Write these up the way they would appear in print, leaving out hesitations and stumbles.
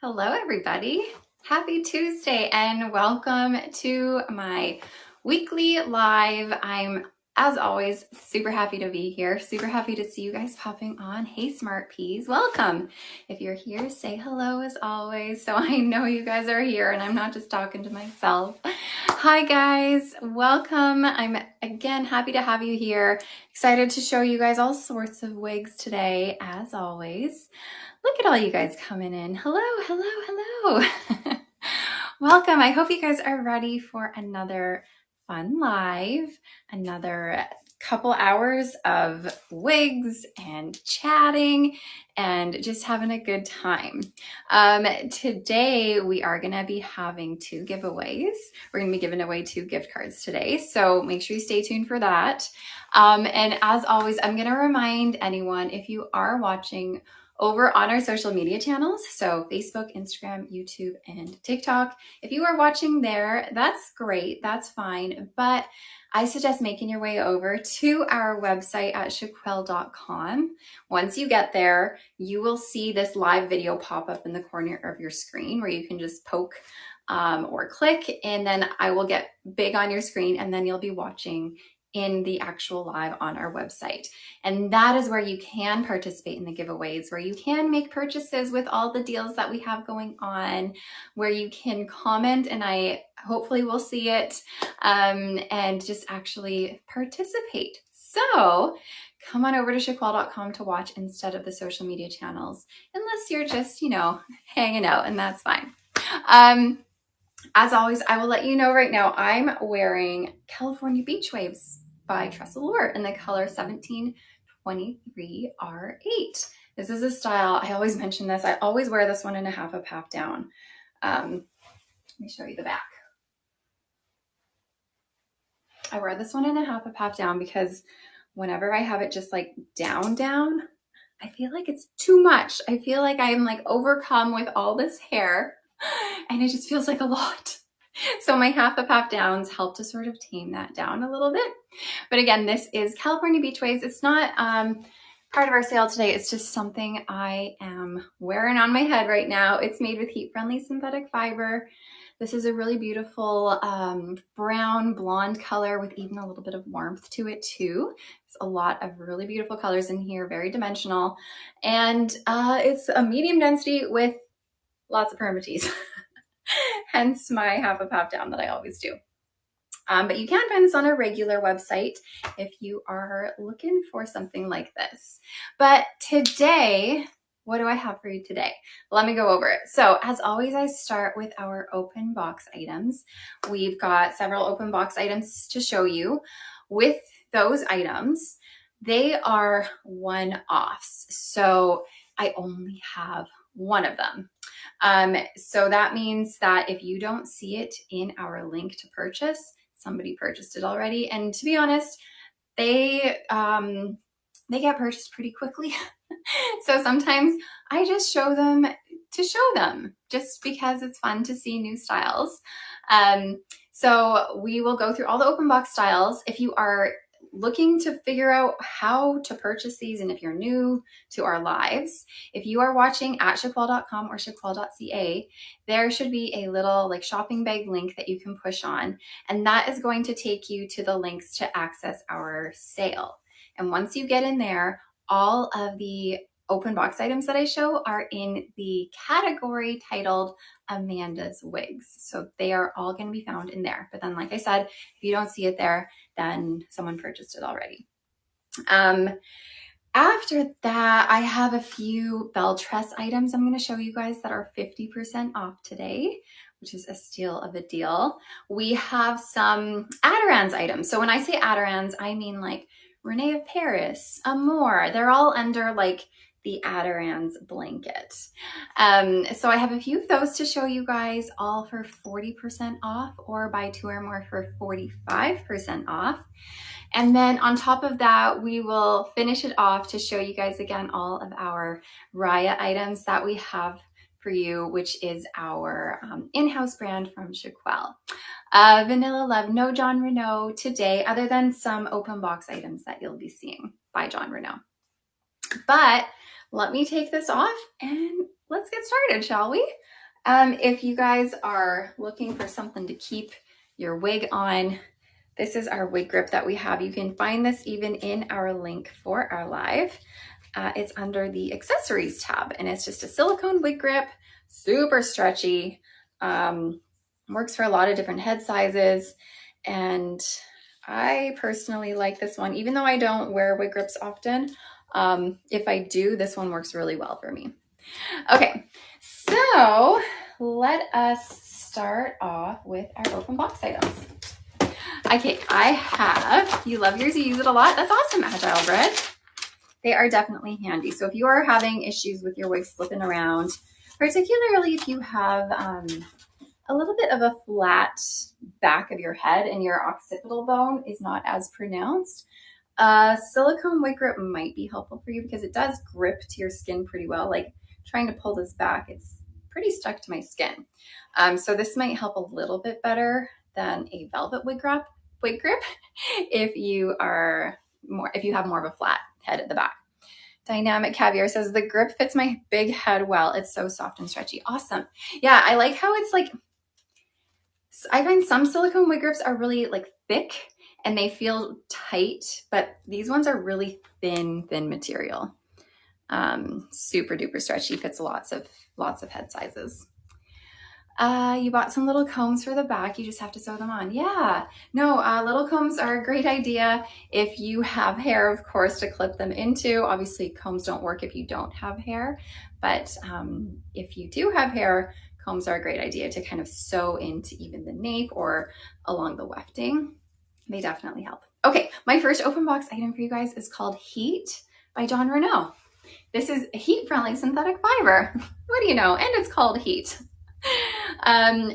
Hello, everybody. Happy Tuesday and welcome to my weekly live. I'm, as always, super happy to be here. Super happy to see you guys popping on. Hey, Smart Peas, welcome. If you're here, say hello as always so I know you guys are here and I'm not just talking to myself. Hi, guys. Welcome. I'm, again, happy to have you here. Excited to show you guys all sorts of wigs today, as always. Look at all you guys coming in. Hello, hello, hello. Welcome. I hope you guys are ready for another fun live, another couple hours of wigs and chatting and just having a good time. Today we are going to be having two giveaways. We're going to be giving away 2 gift cards today, so make sure you stay tuned for that. And as always, I'm going to remind anyone, if you are watching over on our social media channels, so Facebook, Instagram, YouTube, and TikTok. If you are watching there, that's great, that's fine, but I suggest making your way over to our website at shaquelle.com. Once you get there, you will see this live video pop up in the corner of your screen where you can just poke or click, and then I will get big on your screen, and then you'll be watching in the actual live on our website. And that is where you can participate in the giveaways, where you can make purchases with all the deals that we have going on, where you can comment and I hopefully will see it, and just actually participate. So come on over to shaquelle.com to watch instead of the social media channels, unless you're just, hanging out, and that's fine. As always, I will let you know right now, I'm wearing California Beach Waves by TressAllure in the color 1723R8. This is a style, I always mention this, I always wear this one in a half up, half down. Let me show you the back. I wear this one in a half up, half down because whenever I have it just like down, I feel like it's too much. I feel like I'm like overcome with all this hair and it just feels like a lot. So my half up, half downs help to sort of tame that down a little bit. But again, this is California Beach Waves. It's not part of our sale today. It's just something I am wearing on my head right now. It's made with heat-friendly synthetic fiber. This is a really beautiful brown blonde color with even a little bit of warmth to it too. There's a lot of really beautiful colors in here, very dimensional. And it's a medium density with lots of permatease. Hence my half up, half down that I always do. But you can find this on our regular website if you are looking for something like this. But today, what do I have for you today? Let me go over it. So as always, I start with our open box items. We've got several open box items to show you. With those items, they are one-offs. So I only have one of them. So that means that if you don't see it in our link to purchase, somebody purchased it already. And to be honest, they get purchased pretty quickly. So sometimes I just show them to show them just because it's fun to see new styles. So we will go through all the open box styles. If you are looking to figure out how to purchase these, and if you're new to our lives, if you are watching at shaquelle.com or shaquelle.ca, there should be a little like shopping bag link that you can push on, and that is going to take you to the links to access our sale. And once you get in there, all of the open box items that I show are in the category titled Amanda's Wigs. So they are all going to be found in there. But then, like I said, if you don't see it there, then someone purchased it already. After that, I have a few Belle Tress items I'm going to show you guys that are 50% off today, which is a steal of a deal. We have some Adirond's items. So when I say Adirond's, I mean like Renee of Paris, Amour. They're all under like the Adirond's blanket. So I have a few of those to show you guys, all for 40% off, or buy 2 or more for 45% off. And then on top of that, we will finish it off to show you guys again all of our Riah items that we have for you, which is our in-house brand from Shaquelle. Vanilla Love, no Jon Renau today, other than some open box items that you'll be seeing by Jon Renau. But let me take this off and let's get started, shall we? If you guys are looking for something to keep your wig on, this is our wig grip that we have. You can find this even in our link for our live. It's under the accessories tab, and it's just a silicone wig grip, super stretchy, works for a lot of different head sizes. And I personally like this one, even though I don't wear wig grips often. If I do, this one works really well for me. Okay, so let us start off with our open box items. Okay, I have, you love yours, you use it a lot. That's awesome, Agile Bread. They are definitely handy. So if you are having issues with your wig slipping around, particularly if you have a little bit of a flat back of your head and your occipital bone is not as pronounced, silicone wig grip might be helpful for you because it does grip to your skin pretty well. Like trying to pull this back, it's pretty stuck to my skin. So this might help a little bit better than a velvet wig grip if you have more of a flat head at the back. Dynamic Caviar says the grip fits my big head well. It's so soft and stretchy. Awesome. Yeah, I like how it's like, I find some silicone wig grips are really like thick and they feel tight, but these ones are really thin material. Super duper stretchy, fits lots of head sizes. You bought some little combs for the back. You just have to sew them on. Yeah, no, little combs are a great idea. If you have hair, of course, to clip them into. Obviously, combs don't work if you don't have hair, but if you do have hair, combs are a great idea to kind of sew into even the nape or along the wefting. They definitely help. Okay, my first open box item for you guys is called Heat by Jon Renau. This is a heat-friendly synthetic fiber. What do you know? And it's called Heat.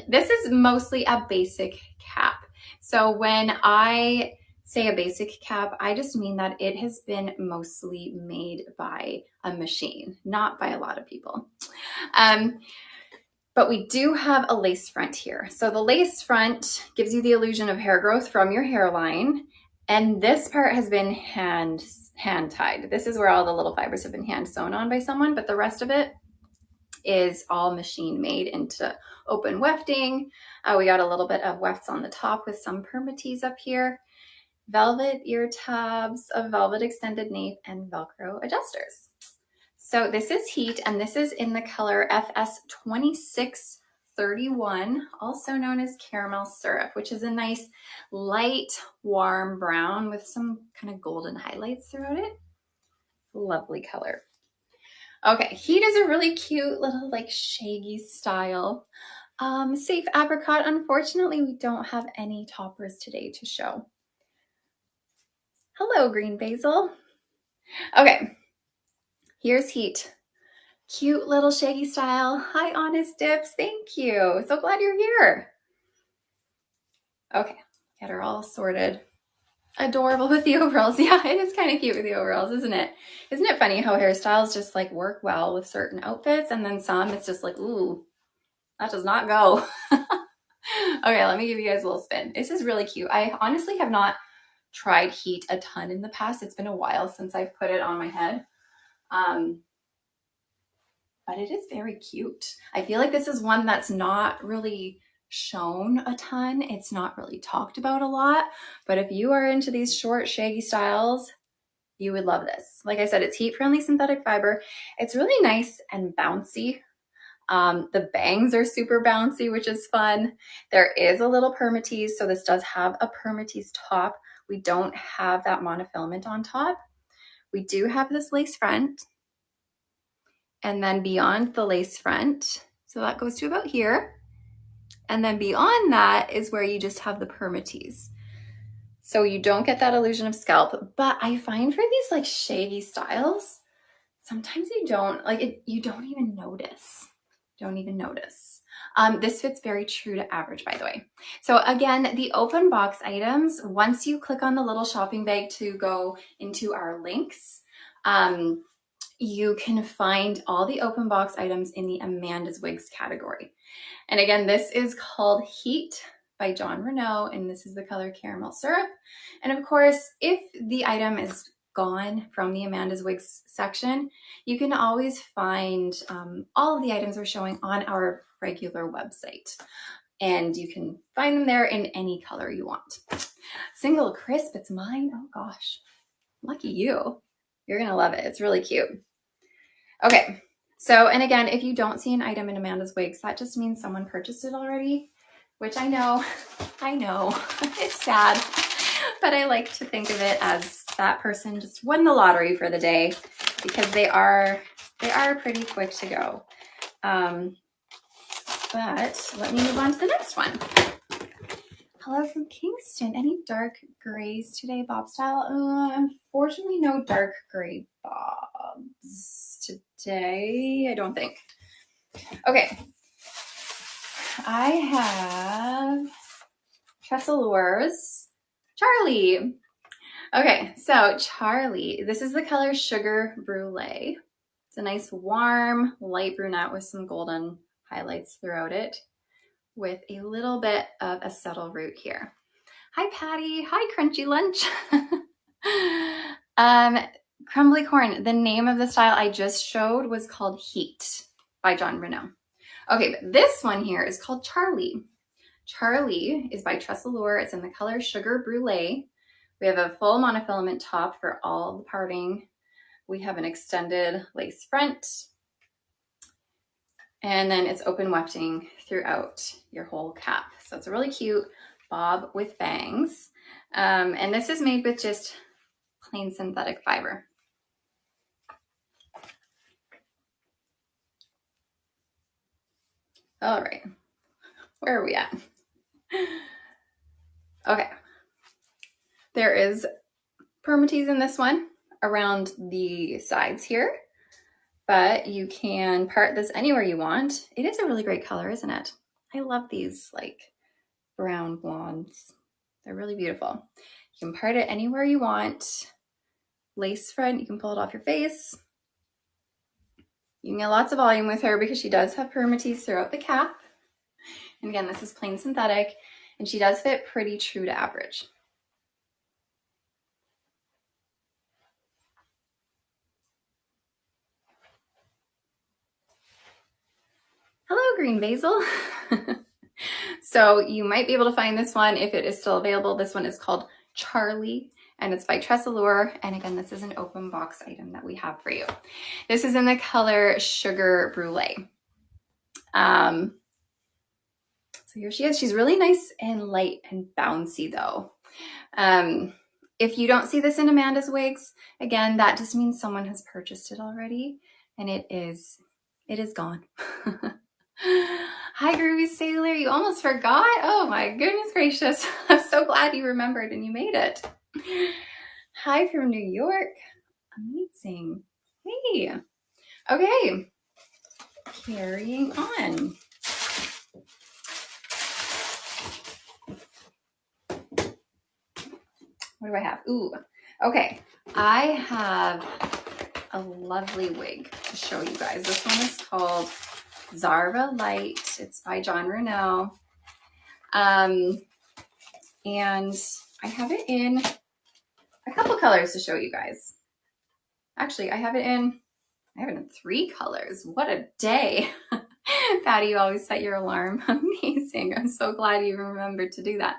This is mostly a basic cap. So when I say a basic cap, I just mean that it has been mostly made by a machine, not by a lot of people. But we do have a lace front here. So the lace front gives you the illusion of hair growth from your hairline. And this part has been hand tied. This is where all the little fibers have been hand sewn on by someone, but the rest of it is all machine made into open wefting. We got a little bit of wefts on the top with some permatease up here, velvet ear tabs, a velvet extended nape, and Velcro adjusters. So this is Heat, and this is in the color FS2631, also known as caramel syrup, which is a nice light, warm brown with some kind of golden highlights throughout it. Lovely color. Okay, Heat is a really cute little like shaggy style. Safe apricot. Unfortunately, we don't have any toppers today to show. Hello, green basil. Okay, here's Heat. Cute little shaggy style. Hi, Honest Dips. Thank you. So glad you're here. Okay, get her all sorted. Adorable with the overalls. Yeah, it is kind of cute with the overalls, isn't it? Isn't it funny how hairstyles just like work well with certain outfits, and then some it's just like, ooh, that does not go. Okay, let me give you guys a little spin. This is really cute. I honestly have not tried Heat a ton in the past. It's been a while since I've put it on my head. But it is very cute. I feel like this is one that's not really shown a ton. It's not really talked about a lot, but if you are into these short shaggy styles, you would love this. Like I said, it's heat-friendly synthetic fiber. It's really nice and bouncy. The bangs are super bouncy, which is fun. There is a little permatease, so this does have a permatease top. We don't have that monofilament on top. We do have this lace front. And then beyond the lace front, so that goes to about here. And then beyond that is where you just have the permatease. So you don't get that illusion of scalp, but I find for these like shaggy styles, sometimes you don't, like it, you don't even notice. Don't even notice. This fits very true to average, by the way. So again, the open box items, once you click on the little shopping bag to go into our links, you can find all the open box items in the Amanda's Wigs category. And again, this is called Heat by Jon Renau, and this is the color Caramel Syrup. And of course, if the item is gone from the Amanda's Wigs section, you can always find all of the items we're showing on our regular website. And you can find them there in any color you want. Single crisp, it's mine. Oh gosh, lucky you. You're gonna love it. It's really cute. Okay, so, and again, if you don't see an item in Amanda's Wigs, that just means someone purchased it already, which I know, it's sad, but I like to think of it as that person just won the lottery for the day, because they are pretty quick to go. But let me move on to the next one. Hello from Kingston. Any dark grays today, Bob style? Unfortunately, no dark gray bobs today, I don't think. Okay. I have TressAllure's Charlie. Okay, so Charlie, this is the color Sugar Brulee. It's a nice warm light brunette with some golden highlights throughout it, with a little bit of a subtle root here. Hi, Patty. Hi, Crunchy Lunch. Crumbly Corn. The name of the style I just showed was called Heat by John Renaud. Okay, but this one here is called Charlie. Charlie is by TressAllure. It's in the color Sugar Brulee. We have a full monofilament top for all the parting. We have an extended lace front. And then it's open wefting throughout your whole cap. So it's a really cute bob with bangs. And this is made with just plain synthetic fiber. All right, where are we at? Okay, there is permatease in this one around the sides here, but you can part this anywhere you want. It is a really great color, isn't it? I love these like brown blondes. They're really beautiful. You can part it anywhere you want. Lace front, you can pull it off your face. You can get lots of volume with her because she does have permatease throughout the cap. And again, this is plain synthetic, and she does fit pretty true to average. Hello, Green Basil. So you might be able to find this one if it is still available. This one is called Charlie, and it's by TressAllure. And again, this is an open box item that we have for you. This is in the color Sugar Brulee. So here she is. She's really nice and light and bouncy though. If you don't see this in Amanda's Wigs, again, that just means someone has purchased it already, and it is gone. Hi, Groovy Sailor. You almost forgot? Oh my goodness gracious. I'm so glad you remembered and you made it. Hi from New York. Amazing. Hey. Okay. Carrying on. What do I have? Ooh. Okay. I have a lovely wig to show you guys. This one is called Zara Light. It's by John Renaud. And I have it in a couple colors to show you guys. Actually, I have it in 3 colors. What a day. Patty, you always set your alarm. Amazing. I'm so glad you remembered to do that.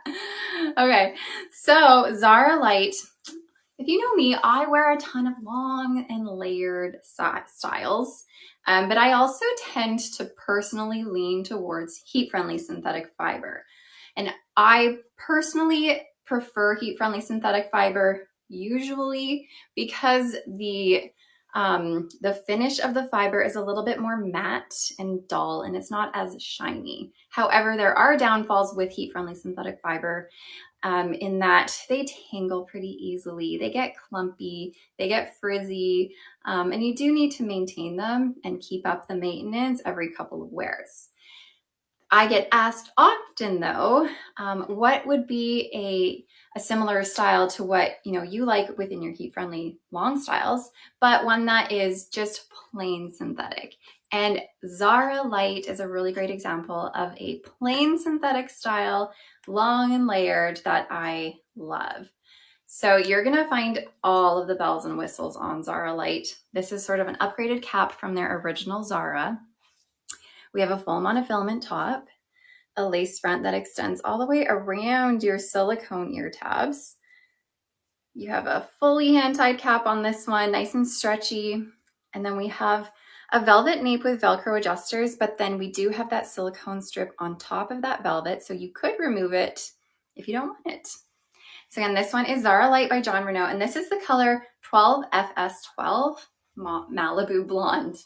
Okay, so Zara Light. If you know me, I wear a ton of long and layered styles, but I also tend to personally lean towards heat-friendly synthetic fiber. And I personally prefer heat-friendly synthetic fiber usually because the finish of the fiber is a little bit more matte and dull, and it's not as shiny. However, there are downfalls with heat-friendly synthetic fiber. In that they tangle pretty easily, they get clumpy, they get frizzy, and you do need to maintain them and keep up the maintenance every couple of wears. I get asked often though, what would be a similar style to what you like within your heat-friendly long styles, but one that is just plain synthetic. And Zara Light is a really great example of a plain synthetic style, long and layered, that I love. So you're gonna find all of the bells and whistles on Zara Light. This is sort of an upgraded cap from their original Zara. We have a full monofilament top, a lace front that extends all the way around your silicone ear tabs. You have a fully hand-tied cap on this one, nice and stretchy. And then we have a velvet nape with Velcro adjusters, but then we do have that silicone strip on top of that velvet, so you could remove it if you don't want it. So again, this one is Zara Light by Jon Renau, and this is the color 12FS12 Malibu Blonde.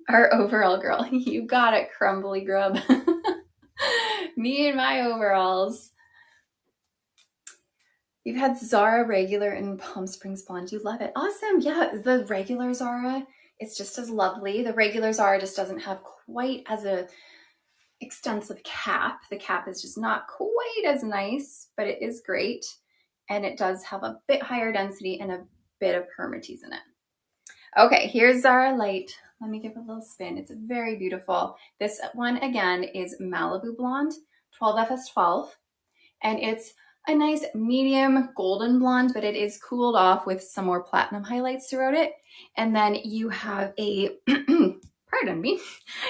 Our overall girl, you got it, crumbly grub. Me and my overalls. You've had Zara regular and Palm Springs Blonde. You love it. Awesome. Yeah, the regular Zara is just as lovely. The regular Zara just doesn't have quite as a extensive cap. The cap is just not quite as nice, but it is great. And it does have a bit higher density and a bit of permatease in it. Okay, here's Zara Light. Let me give it a little spin. It's very beautiful. This one, again, is Malibu Blonde, 12FS12. And it's a nice medium golden blonde, but it is cooled off with some more platinum highlights throughout it. And then you have a, pardon me,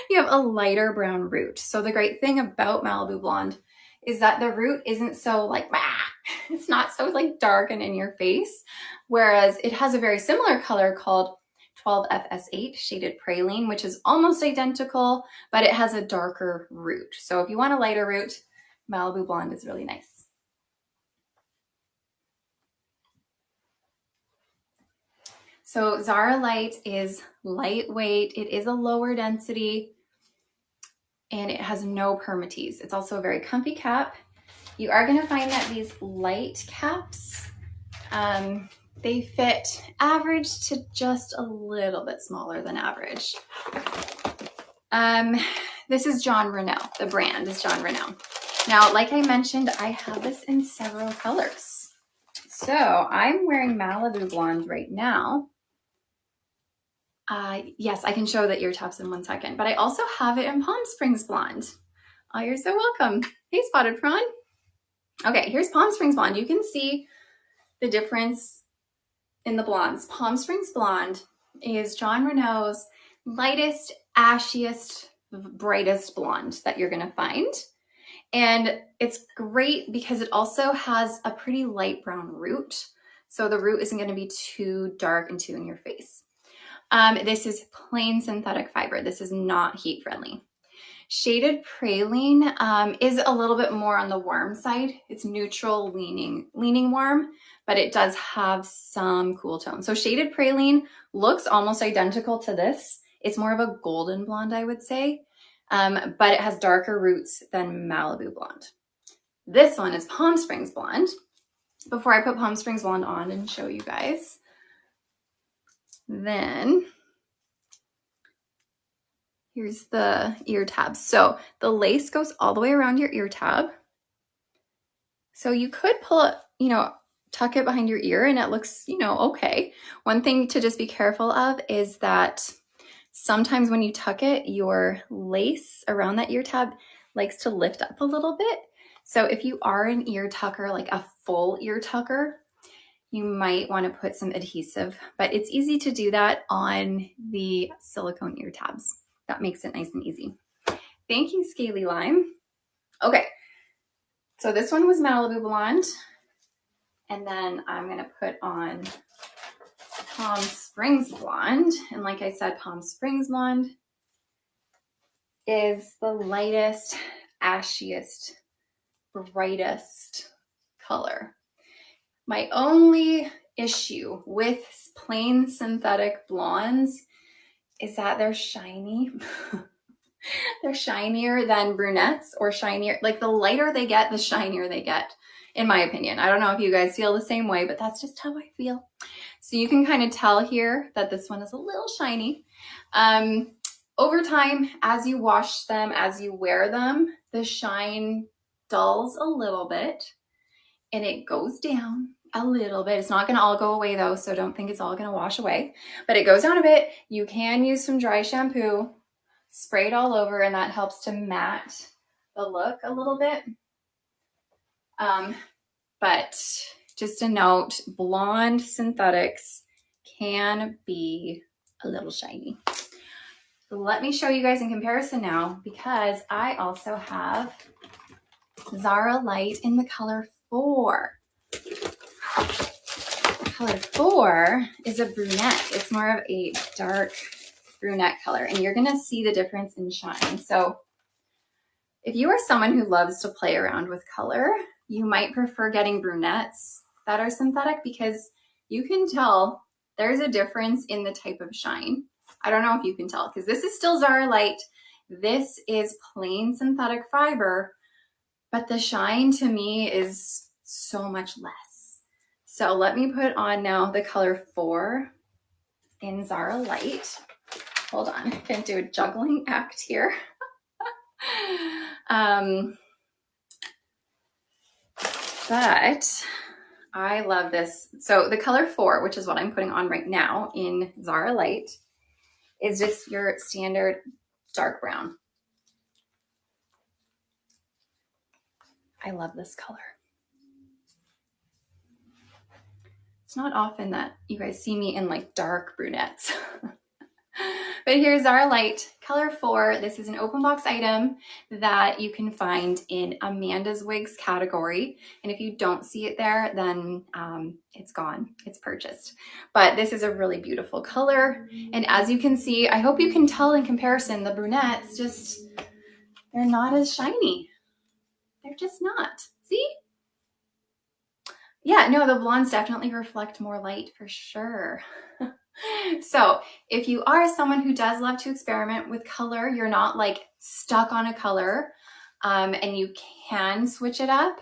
you have a lighter brown root. So the great thing about Malibu Blonde is that the root isn't so like, bah! It's not so like dark and in your face. Whereas it has a very similar color called 12FS8 Shaded Praline, which is almost identical, but it has a darker root. So if you want a lighter root, Malibu Blonde is really nice. So Zara Light is lightweight. It is a lower density and it has no permatease. It's also a very comfy cap. You are going to find that these light caps, they fit average to just a little bit smaller than average. This is Jon Renau. The brand is Jon Renau. Now, like I mentioned, I have this in several colors. So I'm wearing Malibu Blonde right now. Yes, I can show the ear tabs in 1 second, but I also have it in Palm Springs Blonde. Oh, you're so welcome. Hey, Spotted Prawn. Okay, here's Palm Springs Blonde. You can see the difference in the blondes. Palm Springs Blonde is Jon Renau's lightest, ashiest, brightest blonde that you're gonna find. And it's great because it also has a pretty light brown root. So the root isn't gonna be too dark and too in your face. This is plain synthetic fiber. This is not heat friendly. Shaded Praline is a little bit more on the warm side. It's neutral, leaning warm, but it does have some cool tone. So Shaded Praline looks almost identical to this. It's more of a golden blonde, I would say, but it has darker roots than Malibu Blonde. This one is Palm Springs Blonde. Before I put Palm Springs Blonde on and show you guys, then here's the ear tabs. So the lace goes all the way around your ear tab. So you could pull it, tuck it behind your ear and it looks, okay. One thing to just be careful of is that sometimes when you tuck it, your lace around that ear tab likes to lift up a little bit. So if you are an ear tucker, like a full ear tucker, you might want to put some adhesive, but it's easy to do that on the silicone ear tabs. That makes it nice and easy. Thank you, Scaly Lime. Okay, so this one was Malibu Blonde. And then I'm gonna put on Palm Springs Blonde. And like I said, Palm Springs Blonde is the lightest, ashiest, brightest color. My only issue with plain synthetic blondes is that they're shiny. They're shinier than brunettes, or shinier, like the lighter they get, the shinier they get, in my opinion. I don't know if you guys feel the same way, but that's just how I feel. So you can kind of tell here that this one is a little shiny. Over time, as you wash them, as you wear them, the shine dulls a little bit and it goes down a little bit. It's not going to all go away though, so don't think it's all going to wash away, but it goes down a bit. You can use some dry shampoo, spray it all over, and that helps to matte the look a little bit. but just a note, blonde synthetics can be a little shiny. So let me show you guys in comparison now, because I also have Zara Light in the color 4. Color 4 is a brunette. It's more of a dark brunette color, and you're gonna see the difference in shine. So if you are someone who loves to play around with color, you might prefer getting brunettes that are synthetic, because you can tell there's a difference in the type of shine. I don't know if you can tell, because this is still Zara Light. This is plain synthetic fiber, but the shine to me is so much less. So let me put on now the color 4 in Zara Light. Hold on, I can do a juggling act here. But I love this. So the color 4, which is what I'm putting on right now in Zara Light, is just your standard dark brown. I love this color. It's not often that you guys see me in like dark brunettes. But here's Zara Light, color 4. This is an open box item that you can find in Amanda's Wigs category. And if you don't see it there, then it's gone, it's purchased. But this is a really beautiful color. And as you can see, I hope you can tell in comparison, the brunettes just, they're not as shiny. They're just not, see? Yeah, no, the blondes definitely reflect more light for sure. So if you are someone who does love to experiment with color, you're not like stuck on a color, and you can switch it up,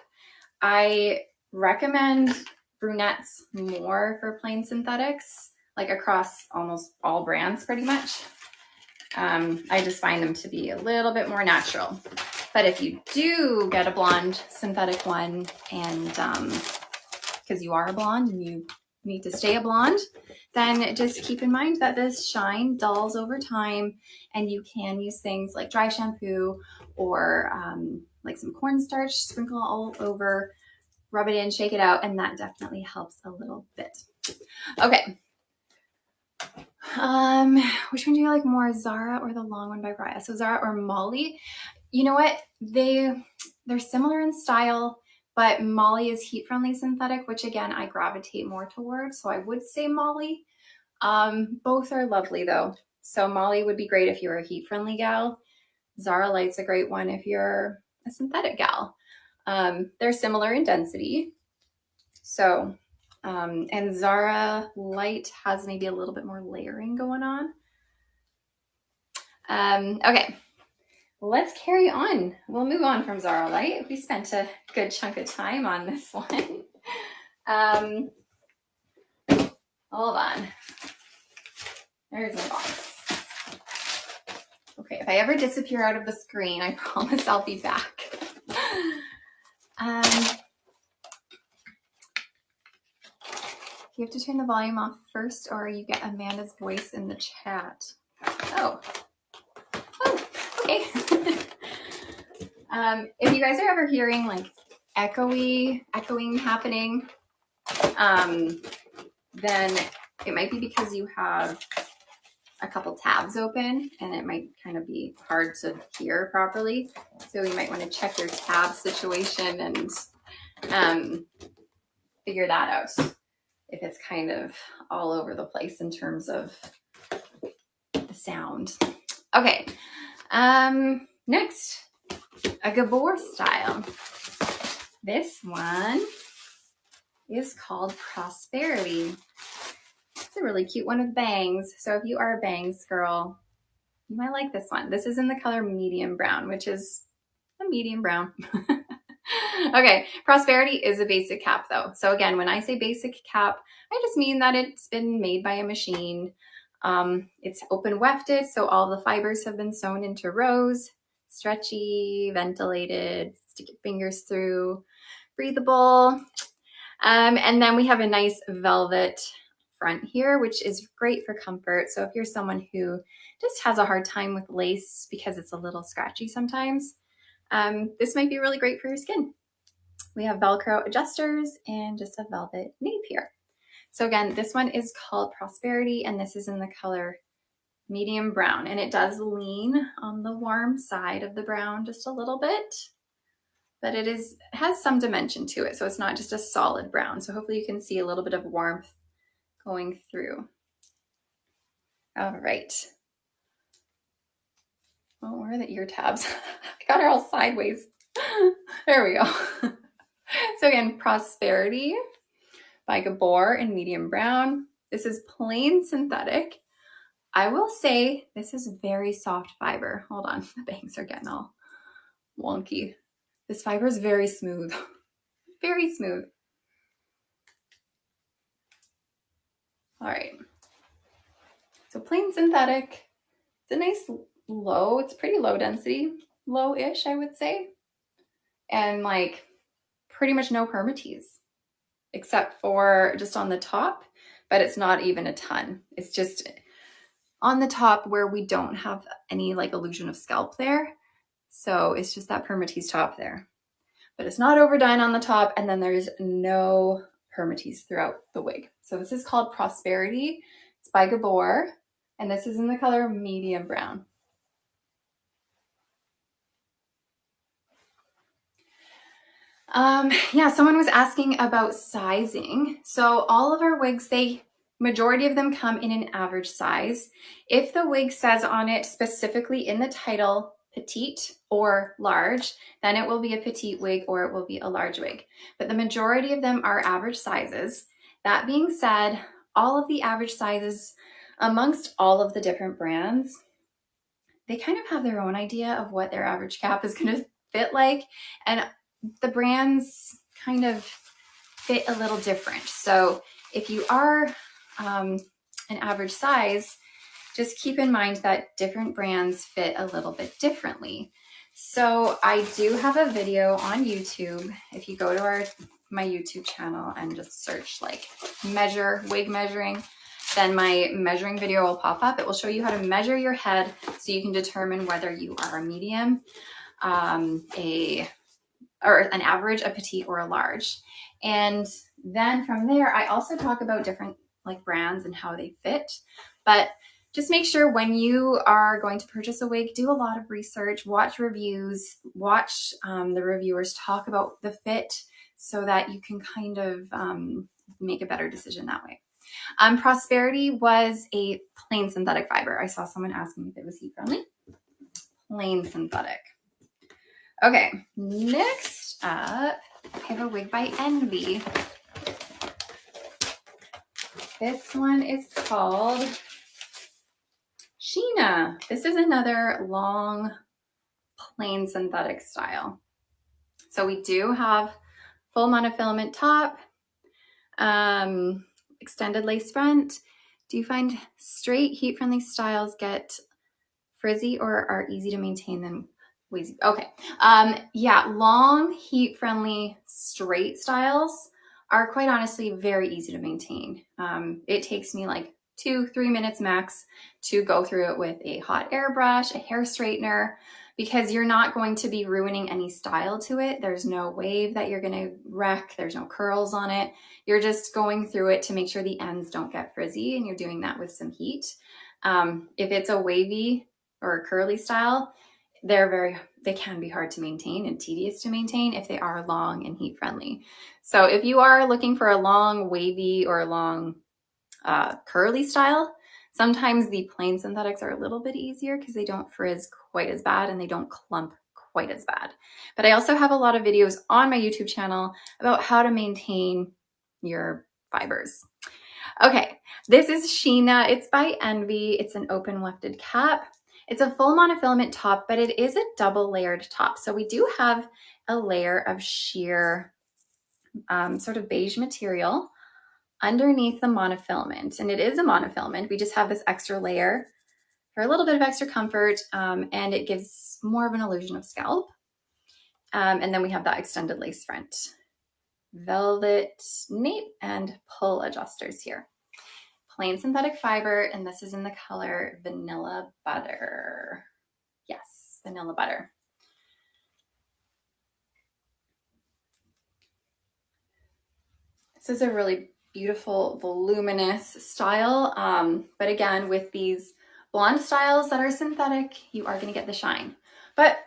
I recommend brunettes more for plain synthetics, like across almost all brands pretty much. I just find them to be a little bit more natural. But if you do get a blonde synthetic one, and because you are a blonde and you need to stay a blonde, then just keep in mind that this shine dulls over time, and you can use things like dry shampoo or like some cornstarch, sprinkle all over, rub it in, shake it out, and that definitely helps a little bit. Okay. Which one do you like more, Zara or the long one by Riah? So Zara or Molly? You know what? They're similar in style, but Molly is heat-friendly synthetic, which again, I gravitate more towards. So I would say Molly. Both are lovely though. So Molly would be great if you're a heat-friendly gal. Zara Light's a great one if you're a synthetic gal. They're similar in density. So, and Zara Light has maybe a little bit more layering going on. Okay. Let's carry on. We'll move on from Zara Light. We spent a good chunk of time on this one. Hold on. There's my box. Okay, if I ever disappear out of the screen, I promise I'll be back. You have to turn the volume off first, or you get Amanda's voice in the chat. Oh, okay. If you guys are ever hearing like echoing happening, then it might be because you have a couple tabs open and it might kind of be hard to hear properly. So you might want to check your tab situation and figure that out if it's kind of all over the place in terms of the sound. Okay, next, a Gabor style. This one is called Prosperity. It's a really cute one with bangs. So if you are a bangs girl, you might like this one. This is in the color medium brown, which is a medium brown. Okay, Prosperity is a basic cap though. So again, when I say basic cap, I just mean that it's been made by a machine. It's open wefted, so all the fibers have been sewn into rows, stretchy, ventilated, stick your fingers through, breathable. And then we have a nice velvet front here, which is great for comfort. So if you're someone who just has a hard time with lace because it's a little scratchy sometimes, this might be really great for your skin. We have Velcro adjusters and just a velvet nape here. So again, this one is called Prosperity, and this is in the color medium brown, and it does lean on the warm side of the brown just a little bit, but it has some dimension to it. So it's not just a solid brown. So hopefully you can see a little bit of warmth going through. All right. Oh, where are the ear tabs? I got her all sideways. There we go. So again, Prosperity by Gabor in medium brown. This is plain synthetic. I will say this is very soft fiber. Hold on, the bangs are getting all wonky. This fiber is very smooth, very smooth. All right, so plain synthetic. It's a nice low, it's pretty low density, low-ish, I would say. And like pretty much no permatease, except for just on the top, but it's not even a ton. It's just on the top where we don't have any like illusion of scalp there. So it's just that permatease top there, but it's not overdone on the top. And then there's no permatease throughout the wig. So this is called Prosperity. It's by Gabor, and this is in the color medium brown. Yeah, someone was asking about sizing. So all of our wigs, majority of them come in an average size. If the wig says on it specifically in the title, petite or large, then it will be a petite wig or it will be a large wig. But the majority of them are average sizes. That being said, all of the average sizes amongst all of the different brands, they kind of have their own idea of what their average cap is going to fit like. And the brands kind of fit a little different. So if you are an average size, just keep in mind that different brands fit a little bit differently. So I do have a video on YouTube. If you go to my YouTube channel and just search like wig measuring, then my measuring video will pop up. It will show you how to measure your head so you can determine whether you are a medium, or an average, a petite, or a large. And then from there, I also talk about different like brands and how they fit. But just make sure when you are going to purchase a wig, do a lot of research, watch reviews, watch the reviewers talk about the fit so that you can kind of make a better decision that way. Prosperity was a plain synthetic fiber. I saw someone asking if it was heat friendly. Plain synthetic. Okay, next up, I have a wig by Envy. This one is called Sheena. This is another long, plain synthetic style. So we do have full monofilament top, extended lace front. Do you find straight heat-friendly styles get frizzy or are easy to maintain than wavy? Okay, yeah, long, heat-friendly, straight styles are quite honestly very easy to maintain. It takes me like 2-3 minutes max to go through it with a hot airbrush, a hair straightener, because you're not going to be ruining any style to it. There's no wave that you're gonna wreck. There's no curls on it. You're just going through it to make sure the ends don't get frizzy, and you're doing that with some heat. If it's a wavy or a curly style, they can be hard to maintain and tedious to maintain if they are long and heat friendly. So if you are looking for a long wavy or a long curly style, sometimes the plain synthetics are a little bit easier because they don't frizz quite as bad and they don't clump quite as bad. But I also have a lot of videos on my YouTube channel about how to maintain your fibers. Okay, this is Sheena. It's by Envy. It's an open wefted cap. It's a full monofilament top, but it is a double layered top. So we do have a layer of sheer sort of beige material underneath the monofilament, and it is a monofilament. We just have this extra layer for a little bit of extra comfort, and it gives more of an illusion of scalp. And then we have that extended lace front, velvet nape, and pull adjusters here. Plain synthetic fiber, and this is in the color Vanilla Butter. Yes, Vanilla Butter. This is a really beautiful, voluminous style. But again, with these blonde styles that are synthetic, you are gonna get the shine. But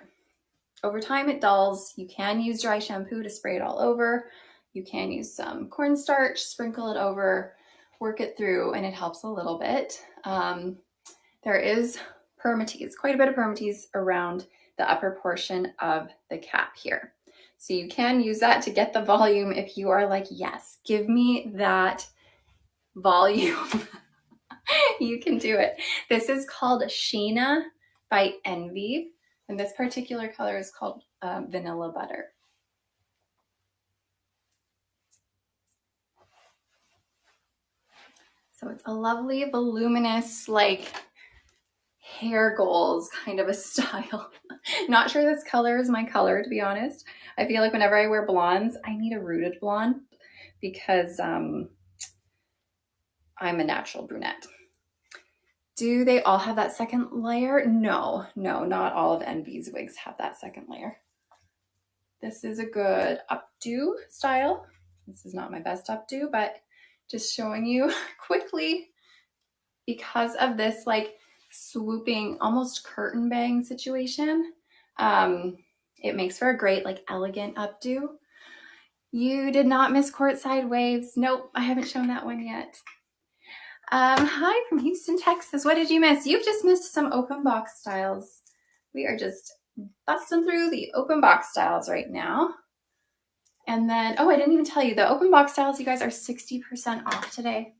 over time it dulls. You can use dry shampoo to spray it all over. You can use some cornstarch, sprinkle it over, work it through, and it helps a little bit. There is permatease, quite a bit of permatease around the upper portion of the cap here. So you can use that to get the volume if you are like, yes, give me that volume. You can do it. This is called Sheena by Envy, and this particular color is called Vanilla Butter. So it's a lovely, voluminous, like hair goals kind of a style. Not sure this color is my color, to be honest. I feel like whenever I wear blondes, I need a rooted blonde because I'm a natural brunette. Do they all have that second layer? No, not all of Envy's wigs have that second layer. This is a good updo style. This is not my best updo, but just showing you quickly because of this like swooping, almost curtain bang situation. It makes for a great like elegant updo. You did not miss Courtside Waves. Nope, I haven't shown that one yet. Hi from Houston, Texas. What did you miss? You've just missed some open box styles. We are just busting through the open box styles right now. And then, oh, I didn't even tell you, the open box styles, you guys, are 60% off today.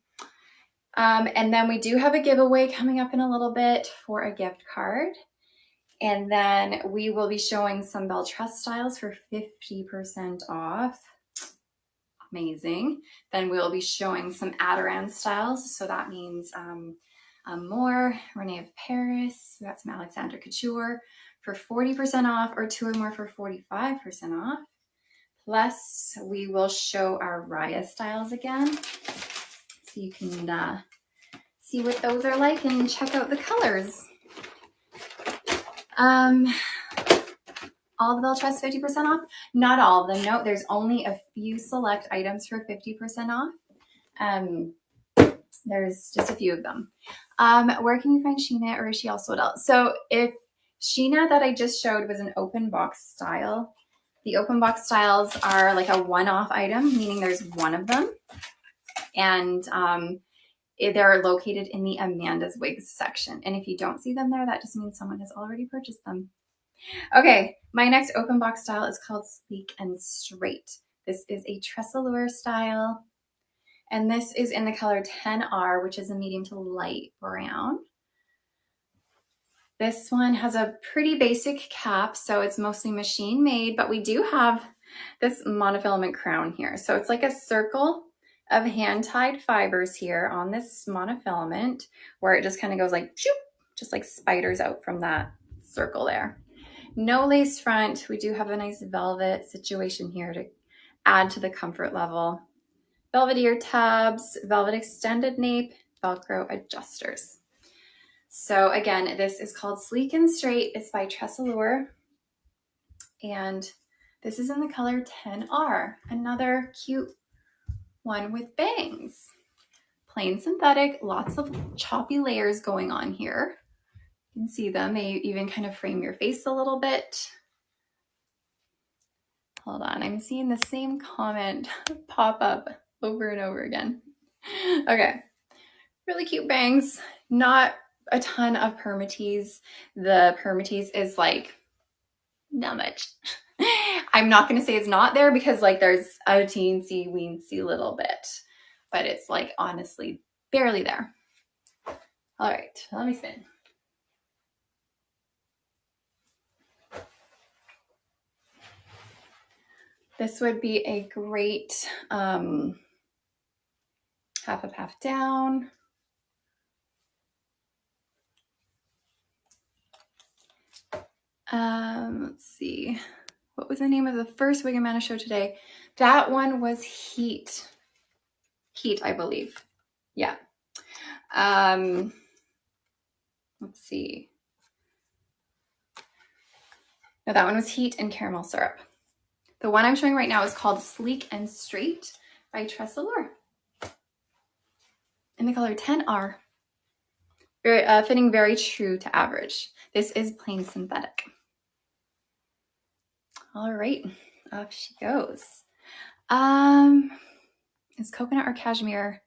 And then we do have a giveaway coming up in a little bit for a gift card. And then we will be showing some Belle Tress styles for 50% off. Amazing. Then we'll be showing some Adoran styles. So that means more Rene of Paris. We got some Alexandra Couture for 40% off, or 2 or more for 45% off. Plus, we will show our Riah styles again. So you can see what those are like and check out the colors. All the Belle Tress 50% off? Not all of them. No, there's only a few select items for 50% off. There's just a few of them. Where can you find Sheena, or is she also adult? So if Sheena that I just showed was an open box style, the open box styles are like a one-off item, meaning there's one of them. And they're located in the Amanda's Wigs section. And if you don't see them there, that just means someone has already purchased them. Okay, my next open box style is called Sleek and Straight. This is a TressAllure style. And this is in the color 10R, which is a medium to light brown. This one has a pretty basic cap, so it's mostly machine made, but we do have this monofilament crown here. So it's like a circle of hand-tied fibers here on this monofilament, where it just kind of goes like, shoop, just like spiders out from that circle there. No lace front. We do have a nice velvet situation here to add to the comfort level. Velvet ear tabs, velvet extended nape, Velcro adjusters. So again, this is called Sleek and Straight. It's by TressAllure. And this is in the color 10R, another cute one with bangs. Plain synthetic, lots of choppy layers going on here. You can see them. They even kind of frame your face a little bit. Hold on, I'm seeing the same comment pop up over and over again. Okay, really cute bangs. Not a ton of permatease. The permatease is like not much. I'm not going to say it's not there because like there's a teensy weensy little bit, but it's like honestly barely there. All right, let me spin. This would be a great half up, half down. Let's see. What was the name of the first wig I'm going to show today? That one was Heat. Heat, I believe. Yeah. Let's see. No, that one was Heat and Caramel Syrup. The one I'm showing right now is called Sleek and Straight by TressAllure in the color 10R. Very, fitting very true to average. This is plain synthetic. All right, off she goes. Is coconut or cashmere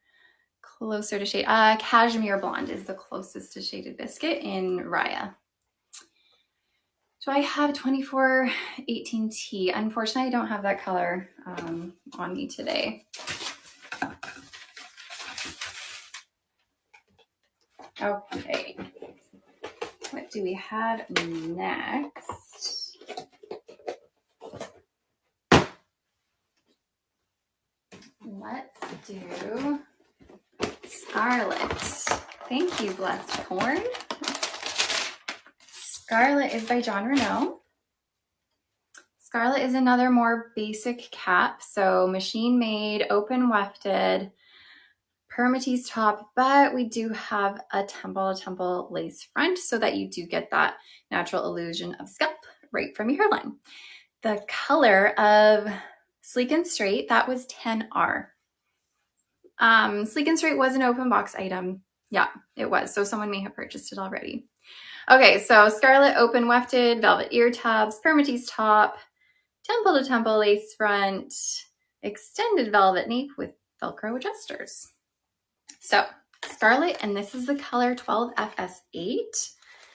closer to shade? Cashmere blonde is the closest to shaded biscuit in Riah. So I have 2418T. Unfortunately, I don't have that color on me today. Okay, what do we have next? Let's do Scarlet. Thank you, Blessed Corn. Scarlet is by Jon Renau. Scarlet is another more basic cap, so machine made, open wefted, permatease top, but we do have a temple to temple lace front so that you do get that natural illusion of scalp right from your hairline. The color of Sleek and Straight, that was 10R. Sleek and Straight was an open box item. Yeah, it was. So someone may have purchased it already. Okay, so Scarlet open wefted, velvet ear tabs, permatease top, temple to temple lace front, extended velvet nape with Velcro adjusters. So Scarlet, and this is the color 12FS8,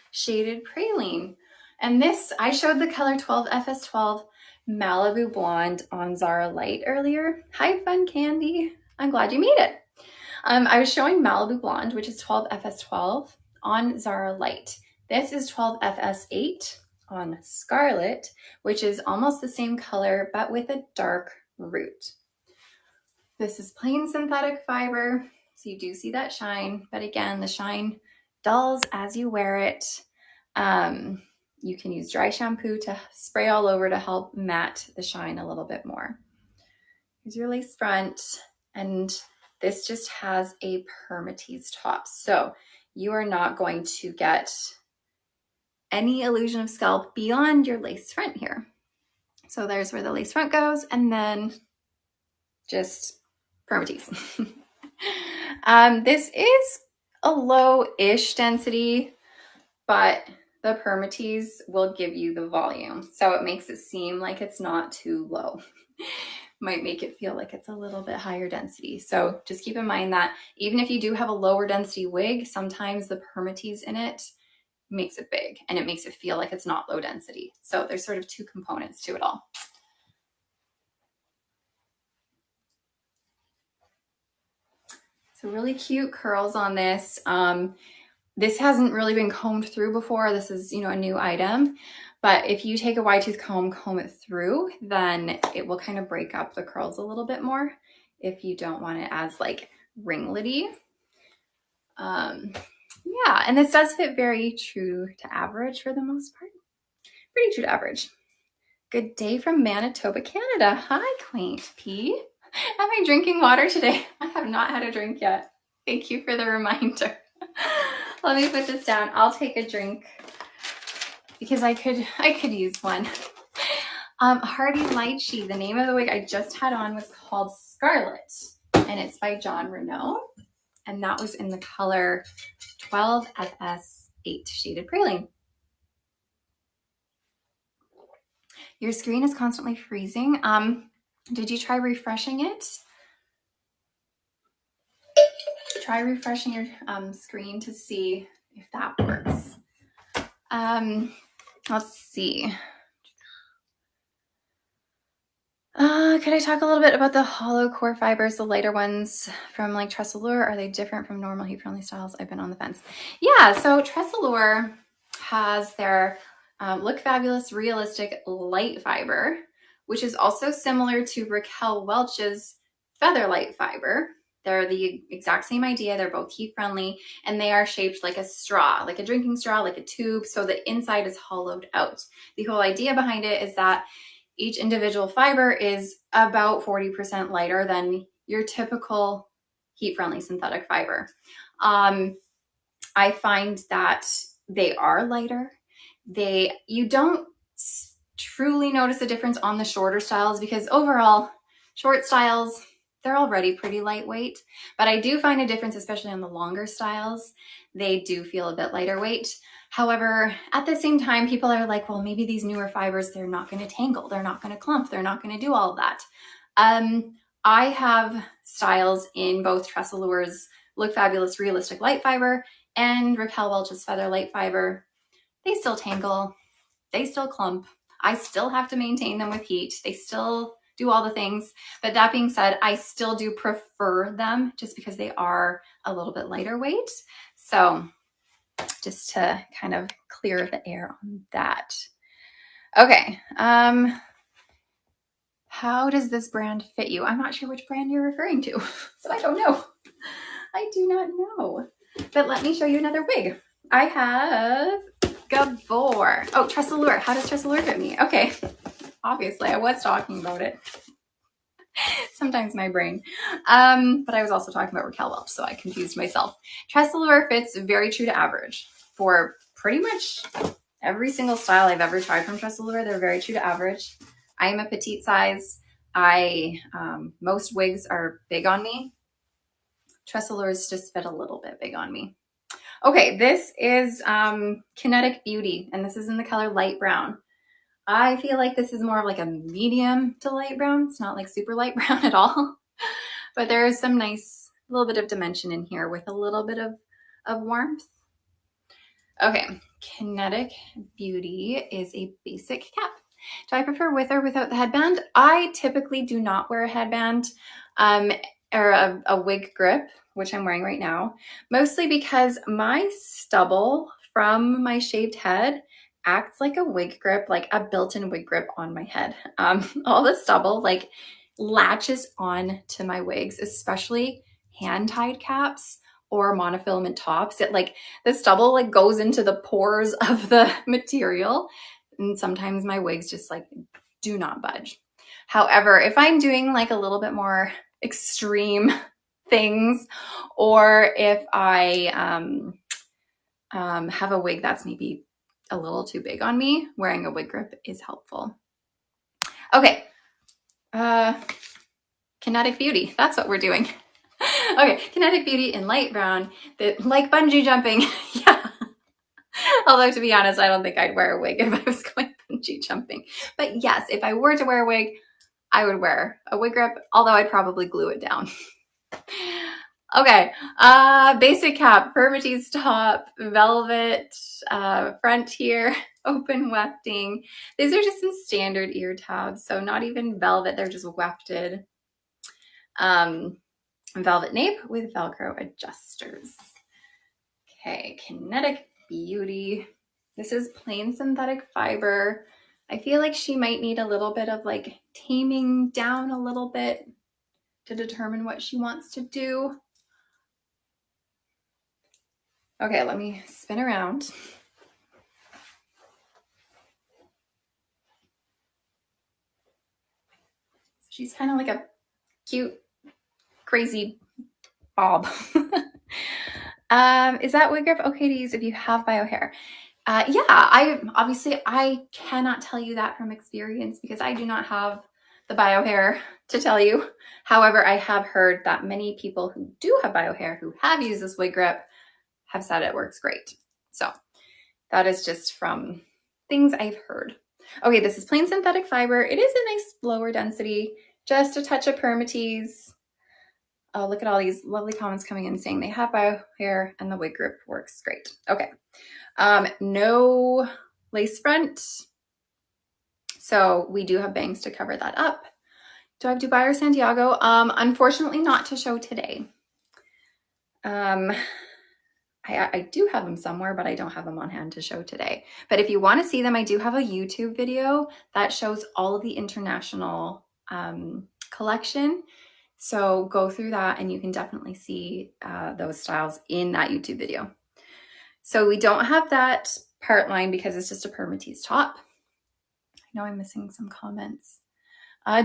shaded praline. And this, I showed the color 12FS12 Malibu Blonde on Zara Light earlier. Hi, Fun Candy. I'm glad you made it. I was showing Malibu Blonde, which is 12FS12 on Zara Light. This is 12FS8 on Scarlet, which is almost the same color, but with a dark root. This is plain synthetic fiber, so you do see that shine, but again, the shine dulls as you wear it. You can use dry shampoo to spray all over to help matte the shine a little bit more. Here's your lace front, and this just has a permatease top. So you are not going to get any illusion of scalp beyond your lace front here. So there's where the lace front goes, and then just permatease. This is a low-ish density, but the permatease will give you the volume. So it makes it seem like it's not too low. Might make it feel like it's a little bit higher density. So just keep in mind that even if you do have a lower density wig, sometimes the permatease in it makes it big and it makes it feel like it's not low density. So there's sort of two components to it all. So really cute curls on this. This hasn't really been combed through before. This is, you know, a new item. But if you take a wide tooth comb it through, then it will kind of break up the curls a little bit more if you don't want it as like ringlety. Yeah, and this does fit very true to average for the most part. Pretty true to average. Good day from Manitoba, Canada. Hi, Quaint P. Am I drinking water today? I have not had a drink yet. Thank you for the reminder. Let me put this down. I'll take a drink because I could use one. Hardy Lychee, the name of the wig I just had on was called Scarlet, and it's by Jon Renau, and that was in the color 12FS8 shaded praline. Your screen is constantly freezing. Did you try refreshing it? Try refreshing your screen to see if that works. Let's see. Could I talk a little bit about the hollow core fibers, the lighter ones from like TressAllure? Are they different from normal heat-friendly styles? I've been on the fence. Yeah, so TressAllure has their Look Fabulous Realistic Light Fiber, which is also similar to Raquel Welch's Feather Light Fiber. They're the exact same idea. They're both heat-friendly, and they are shaped like a straw, like a drinking straw, like a tube, so the inside is hollowed out. The whole idea behind it is that each individual fiber is about 40% lighter than your typical heat-friendly synthetic fiber. I find that they are lighter. You don't truly notice a difference on the shorter styles because overall, short styles, they're already pretty lightweight, but I do find a difference, especially on the longer styles. They do feel a bit lighter weight. However, at the same time, people are like, well, maybe these newer fibers, they're not going to tangle, they're not going to clump, they're not going to do all of that. I have styles in both TressAllure's Look Fabulous Realistic Light Fiber and Raquel Welch's Feather Light Fiber. They still tangle, they still clump. I still have to maintain them with heat. They still do all the things. But that being said, I still do prefer them just because they are a little bit lighter weight. So just to kind of clear the air on that. Okay. How does this brand fit you? I'm not sure which brand you're referring to, so I don't know. I do not know. But let me show you another wig. I have Gabor. Oh, TressAllure. How does TressAllure fit me? Okay. Obviously, I was talking about it. Sometimes my brain. But I was also talking about Raquel Welch, so I confused myself. TressAllure fits very true to average for pretty much every single style I've ever tried from TressAllure. They're very true to average. I am a petite size. Most wigs are big on me. TressAllure's just fit a little bit big on me. Okay, this is Kinetic Beauty, and this is in the color light brown. I feel like this is more of like a medium to light brown. It's not like super light brown at all, but there is some nice little bit of dimension in here with a little bit of warmth. Okay, Kinetic Beauty is a basic cap. Do I prefer with or without the headband? I typically do not wear a headband or a wig grip, which I'm wearing right now, mostly because my stubble from my shaved head acts like a wig grip, like a built-in wig grip on my head. All the stubble like latches on to my wigs, especially hand-tied caps or monofilament tops. It like the stubble like goes into the pores of the material, and sometimes my wigs just like do not budge. However, if I'm doing like a little bit more extreme things, or if I have a wig that's maybe a little too big on me, wearing a wig grip is helpful. Okay, Kinetic Beauty, that's what we're doing. Okay, Kinetic Beauty in light brown, like bungee jumping. Yeah. Although to be honest, I don't think I'd wear a wig if I was going bungee jumping. But yes, if I were to wear a wig, I would wear a wig grip, although I'd probably glue it down. Okay, basic cap, permatease top, velvet, front here, open wefting. These are just some standard ear tabs, so not even velvet, they're just wefted. Velvet nape with Velcro adjusters. Okay, Kinetic Beauty. This is plain synthetic fiber. I feel like she might need a little bit of like taming down a little bit to determine what she wants to do. Okay, let me spin around. She's kind of like a cute, crazy bob. Is that wig grip okay to use if you have bio hair? Yeah, I cannot tell you that from experience because I do not have the bio hair to tell you. However, I have heard that many people who do have bio hair who have used this wig grip have said it works great. So that is just from things I've heard. Okay, this is plain synthetic fiber. It is a nice lower density, just a touch of permatease. Oh, look at all these lovely comments coming in saying they have bio hair and the wig grip works great. Okay. No lace front. So we do have bangs to cover that up. Do I have Dubai or Santiago? Unfortunately not to show today. I do have them somewhere, but I don't have them on hand to show today. But if you want to see them, I do have a YouTube video that shows all of the international collection. So go through that and you can definitely see those styles in that YouTube video. So we don't have that part line because it's just a permatease top. I know I'm missing some comments.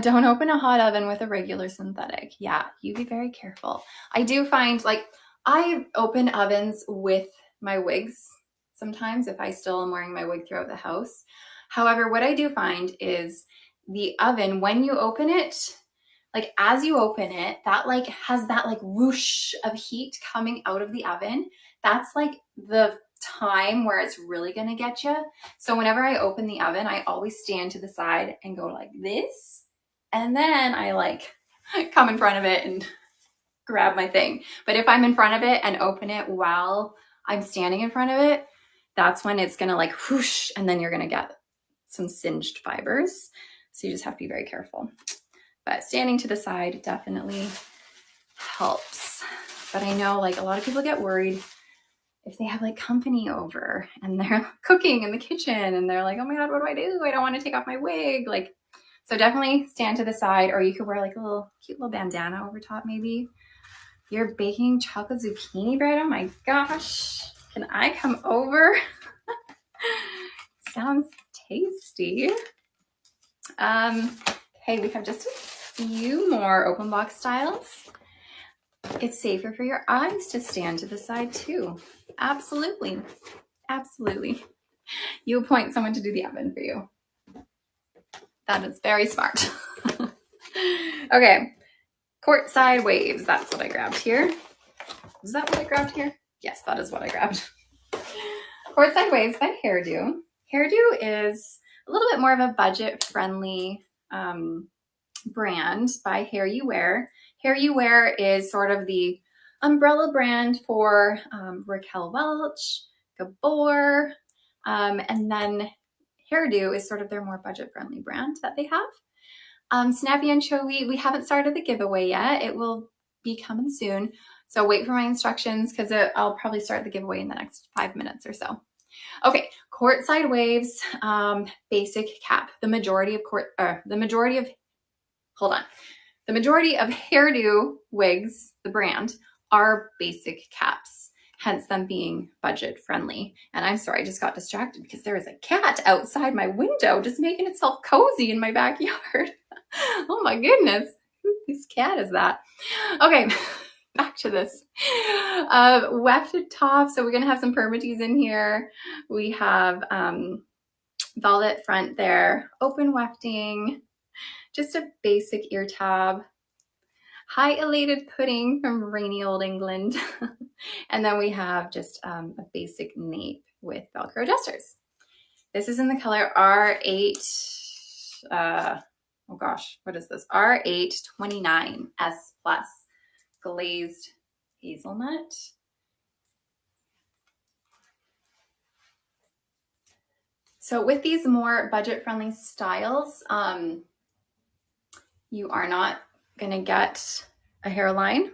Don't open a hot oven with a regular synthetic. Yeah, you be very careful. I do find like I open ovens with my wigs sometimes if I still am wearing my wig throughout the house. However, what I do find is the oven, when you open it, like as you open it, that like has that like whoosh of heat coming out of the oven. That's like the time where it's really gonna get you. So whenever I open the oven, I always stand to the side and go like this. And then I like come in front of it and grab my thing. But if I'm in front of it and open it while I'm standing in front of it, that's when it's gonna like whoosh, and then you're gonna get some singed fibers. So you just have to be very careful. But standing to the side definitely helps. But I know like a lot of people get worried if they have like company over and they're cooking in the kitchen and they're like, oh my God, what do? I don't want to take off my wig. Like, so definitely stand to the side, or you could wear like a little cute little bandana over top maybe. You're baking chocolate zucchini bread? Oh my gosh. Can I come over? Sounds tasty. Okay, we have just a few more open box styles. It's safer for your eyes to stand to the side too. Absolutely. Absolutely. You appoint someone to do the oven for you. That is very smart. Okay. Courtside Waves. That's what I grabbed here. Is that what I grabbed here? Yes, that is what I grabbed. Courtside Waves by Hairdo. Hairdo is a little bit more of a budget-friendly brand by Hair You Wear. Hair You Wear is sort of the umbrella brand for Raquel Welch, Gabor, and then Hairdo is sort of their more budget-friendly brand that they have. Snappy Anchovy, we haven't started the giveaway yet. It will be coming soon. So wait for my instructions because I'll probably start the giveaway in the next 5 minutes or so. Okay, Courtside Waves, basic cap. The majority of Hairdo wigs, the brand, are basic caps, hence them being budget friendly. And I'm sorry, I just got distracted because there is a cat outside my window just making itself cozy in my backyard. Oh my goodness, whose cat is that? Okay, back to this. Wefted top, so we're gonna have some permatease in here. We have velvet front there, open wefting, just a basic ear tab. High Elated Pudding from rainy old England. And then we have just a basic nape with Velcro adjusters. This is in the color R8, oh gosh, what is this? R829 S plus glazed hazelnut. So with these more budget-friendly styles, you are not gonna get a hairline.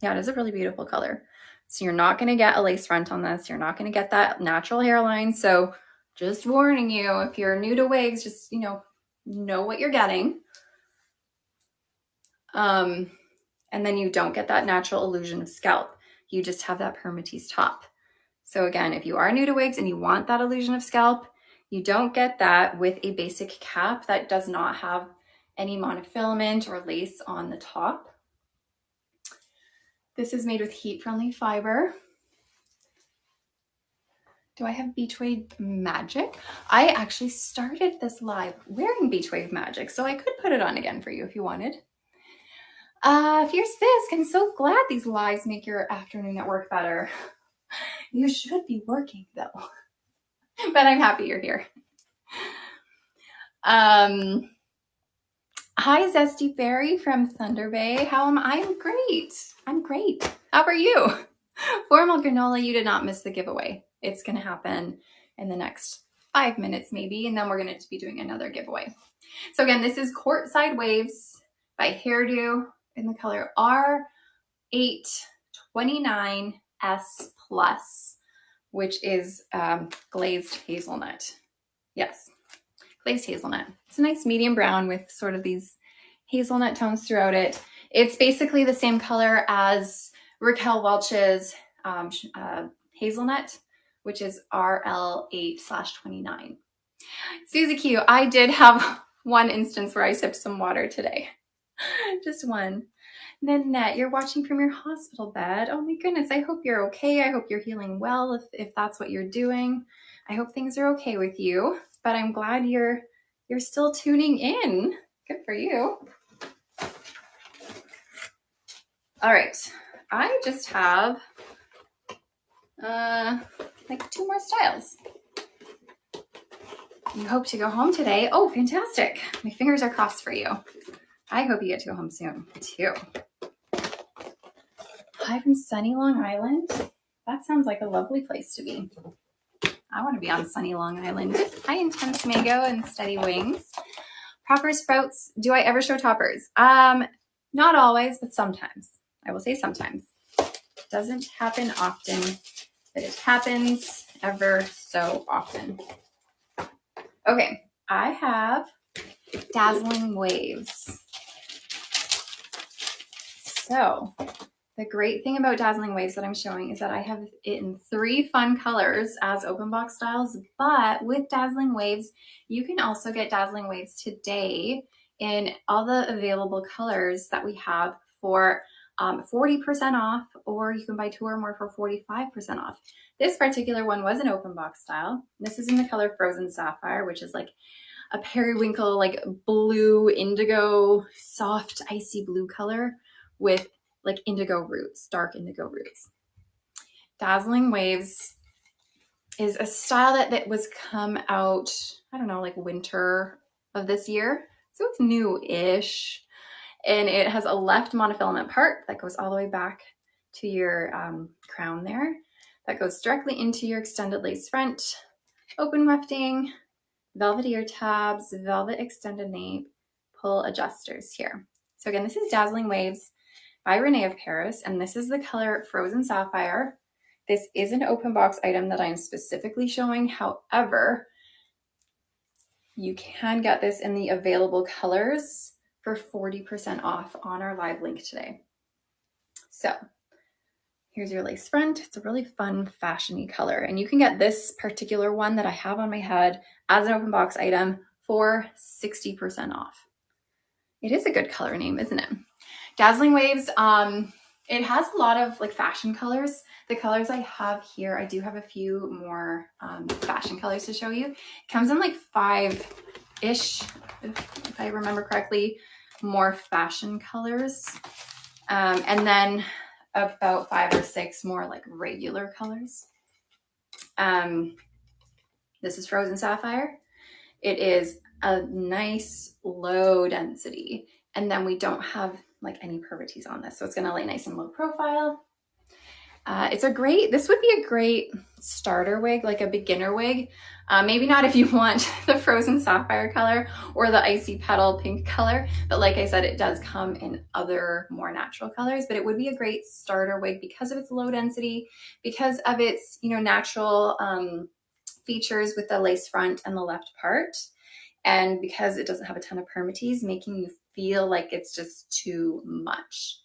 Yeah, it is a really beautiful color. So you're not gonna get a lace front on this. You're not gonna get that natural hairline. So just warning you, if you're new to wigs, just, know what you're getting. And then you don't get that natural illusion of scalp. You just have that permatease top. So again, if you are new to wigs and you want that illusion of scalp, you don't get that with a basic cap that does not have any monofilament or lace on the top. This is made with heat-friendly fiber. Do I have Beach Wave Magic? I actually started this live wearing Beach Wave Magic, so I could put it on again for you if you wanted. Fierce Bisque, I'm so glad these lives make your afternoon at work better. You should be working though, but I'm happy you're here. Hi, Zesty Fairy from Thunder Bay. How am I? I'm great. I'm great. How are you? Formal Granola, you did not miss the giveaway. It's going to happen in the next 5 minutes maybe, and then we're going to be doing another giveaway. So again, this is Courtside Waves by Hairdo in the color R829 S plus, which is glazed hazelnut. Yes. Glazed hazelnut. It's a nice medium brown with sort of these hazelnut tones throughout it. It's basically the same color as Raquel Welch's hazelnut, which is RL8/29. Susie Q, I did have one instance where I sipped some water today. Just one. Nanette, you're watching from your hospital bed. Oh my goodness, I hope you're okay. I hope you're healing well if that's what you're doing. I hope things are okay with you. But I'm glad you're still tuning in. Good for you. All right, I just have like 2 more styles. You hope to go home today. Oh, fantastic. My fingers are crossed for you. I hope you get to go home soon too. Live in sunny Long Island. That sounds like a lovely place to be. I want to be on sunny Long Island. Hi, Intense Mango and Steady Wings. Proper Sprouts. Do I ever show toppers? Not always, but sometimes. I will say sometimes. Doesn't happen often, but it happens ever so often. Okay, I have Dazzling Waves. So the great thing about Dazzling Waves that I'm showing is that I have it in 3 fun colors as open box styles, but with Dazzling Waves, you can also get Dazzling Waves today in all the available colors that we have for 40% off, or you can buy 2 or more for 45% off. This particular one was an open box style. This is in the color Frozen Sapphire, which is like a periwinkle, like blue, indigo, soft, icy blue color with like indigo roots, dark indigo roots. Dazzling Waves is a style that was come out, I don't know, like winter of this year. So it's new-ish. And it has a left monofilament part that goes all the way back to your crown there. That goes directly into your extended lace front, open wefting, velvet ear tabs, velvet extended nape, pull adjusters here. So again, this is Dazzling Waves by Renee of Paris, and this is the color Frozen Sapphire. This is an open box item that I'm specifically showing. However, you can get this in the available colors for 40% off on our live link today. So here's your lace front. It's a really fun, fashiony color, and you can get this particular one that I have on my head as an open box item for 60% off. It is a good color name, isn't it? Dazzling Waves, it has a lot of like fashion colors. The colors I have here, I do have a few more fashion colors to show you. It comes in like 5-ish, if I remember correctly, more fashion colors. And then about 5 or 6 more like regular colors. This is Frozen Sapphire. It is a nice low density, and then we don't have like any pervities on this, so it's going to lay nice and low profile. This would be a great starter wig, like a beginner wig. Maybe not if you want the Frozen Sapphire color or the Icy Petal pink color, but like I said, it does come in other more natural colors, but it would be a great starter wig because of its low density, because of its, natural features with the lace front and the left part, and because it doesn't have a ton of permatease, making you feel like it's just too much.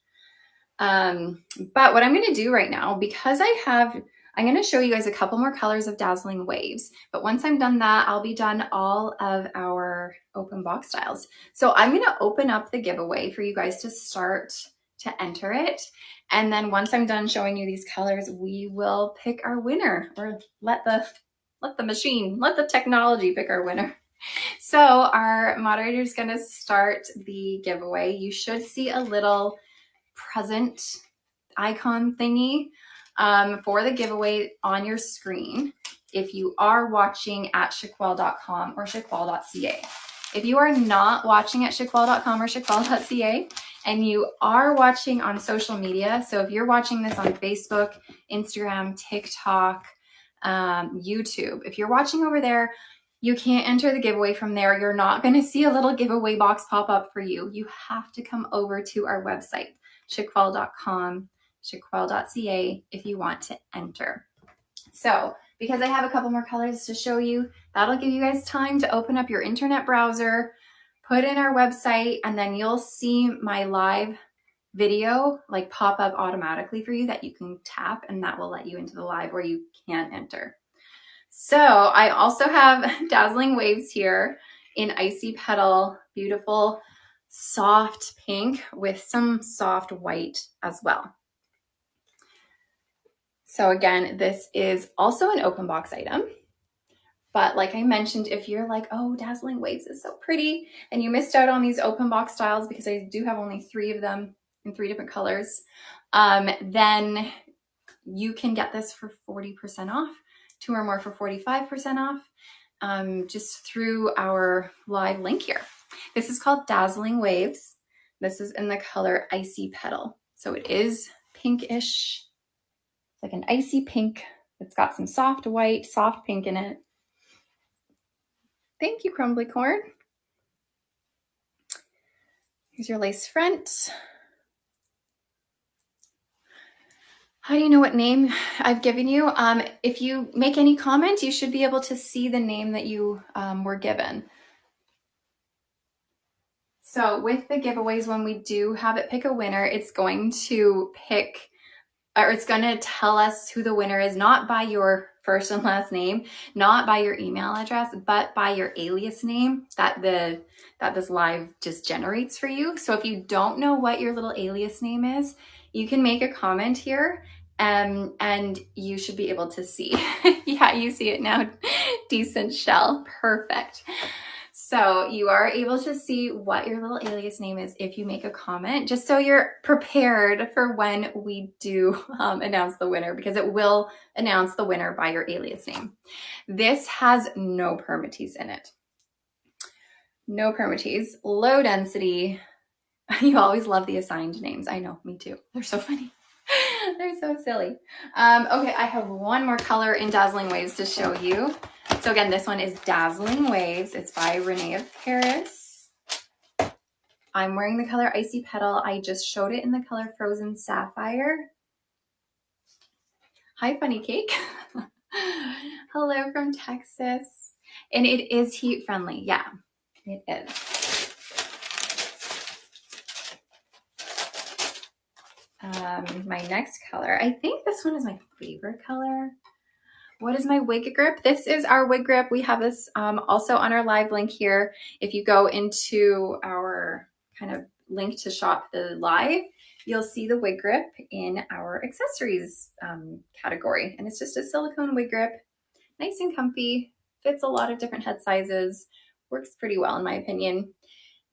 But what I'm going to do right now, because I'm going to show you guys a couple more colors of Dazzling Waves, but once I'm done that, I'll be done all of our open box styles. So I'm going to open up the giveaway for you guys to start to enter it. And then once I'm done showing you these colors, we will pick our winner, or let the technology pick our winner. So our moderator is going to start the giveaway. You should see a little present icon thingy for the giveaway on your screen if you are watching at shaquelle.com or shaquelle.ca. If you are not watching at shaquelle.com or shaquelle.ca and you are watching on social media, so if you're watching this on Facebook, Instagram, TikTok, YouTube, if you're watching over there, you can't enter the giveaway from there. You're not going to see a little giveaway box pop up for you. You have to come over to our website, shaquelle.com, shaquelle.ca, if you want to enter. So because I have a couple more colors to show you, that'll give you guys time to open up your internet browser, put in our website, and then you'll see my live video like pop up automatically for you that you can tap, and that will let you into the live where you can enter. So I also have Dazzling Waves here in Icy Petal, beautiful soft pink with some soft white as well. So again, this is also an open box item. But like I mentioned, if you're like, oh, Dazzling Waves is so pretty, and you missed out on these open box styles because I do have only 3 of them in 3 different colors, then you can get this for 40% off, 2 or more for 45% off, just through our live link here. This is called Dazzling Waves. This is in the color Icy Petal. So it is pinkish. It's like an icy pink. It's got some soft white, soft pink in it. Thank you, Crumbly Corn. Here's your lace front. How do you know what name I've given you? If you make any comments, you should be able to see the name that you were given. So with the giveaways, when we do have it pick a winner, it's going to pick, or it's going to tell us who the winner is, not by your first and last name, not by your email address, but by your alias name that this live just generates for you. So if you don't know what your little alias name is, you can make a comment here, and you should be able to see. Yeah, you see it now. Decent Shell. Perfect. So you are able to see what your little alias name is if you make a comment, just so you're prepared for when we do announce the winner, because it will announce the winner by your alias name. This has no permatease in it. No permatease, low density. You always love the assigned names. I know, me too. They're so funny. They're so silly. Okay, I have one more color in Dazzling Waves to show you. So again, this one is Dazzling Waves. It's by Renee of Paris. I'm wearing the color Icy Petal. I just showed it in the color Frozen Sapphire. Hi, Funny Cake. Hello from Texas. And it is heat friendly. Yeah, it is. My next color, I think this one is my favorite color. What is my wig grip? This is our wig grip. We have this also on our live link here. If you go into our kind of link to shop the live, you'll see the wig grip in our accessories category. And it's just a silicone wig grip, nice and comfy, fits a lot of different head sizes, works pretty well in my opinion.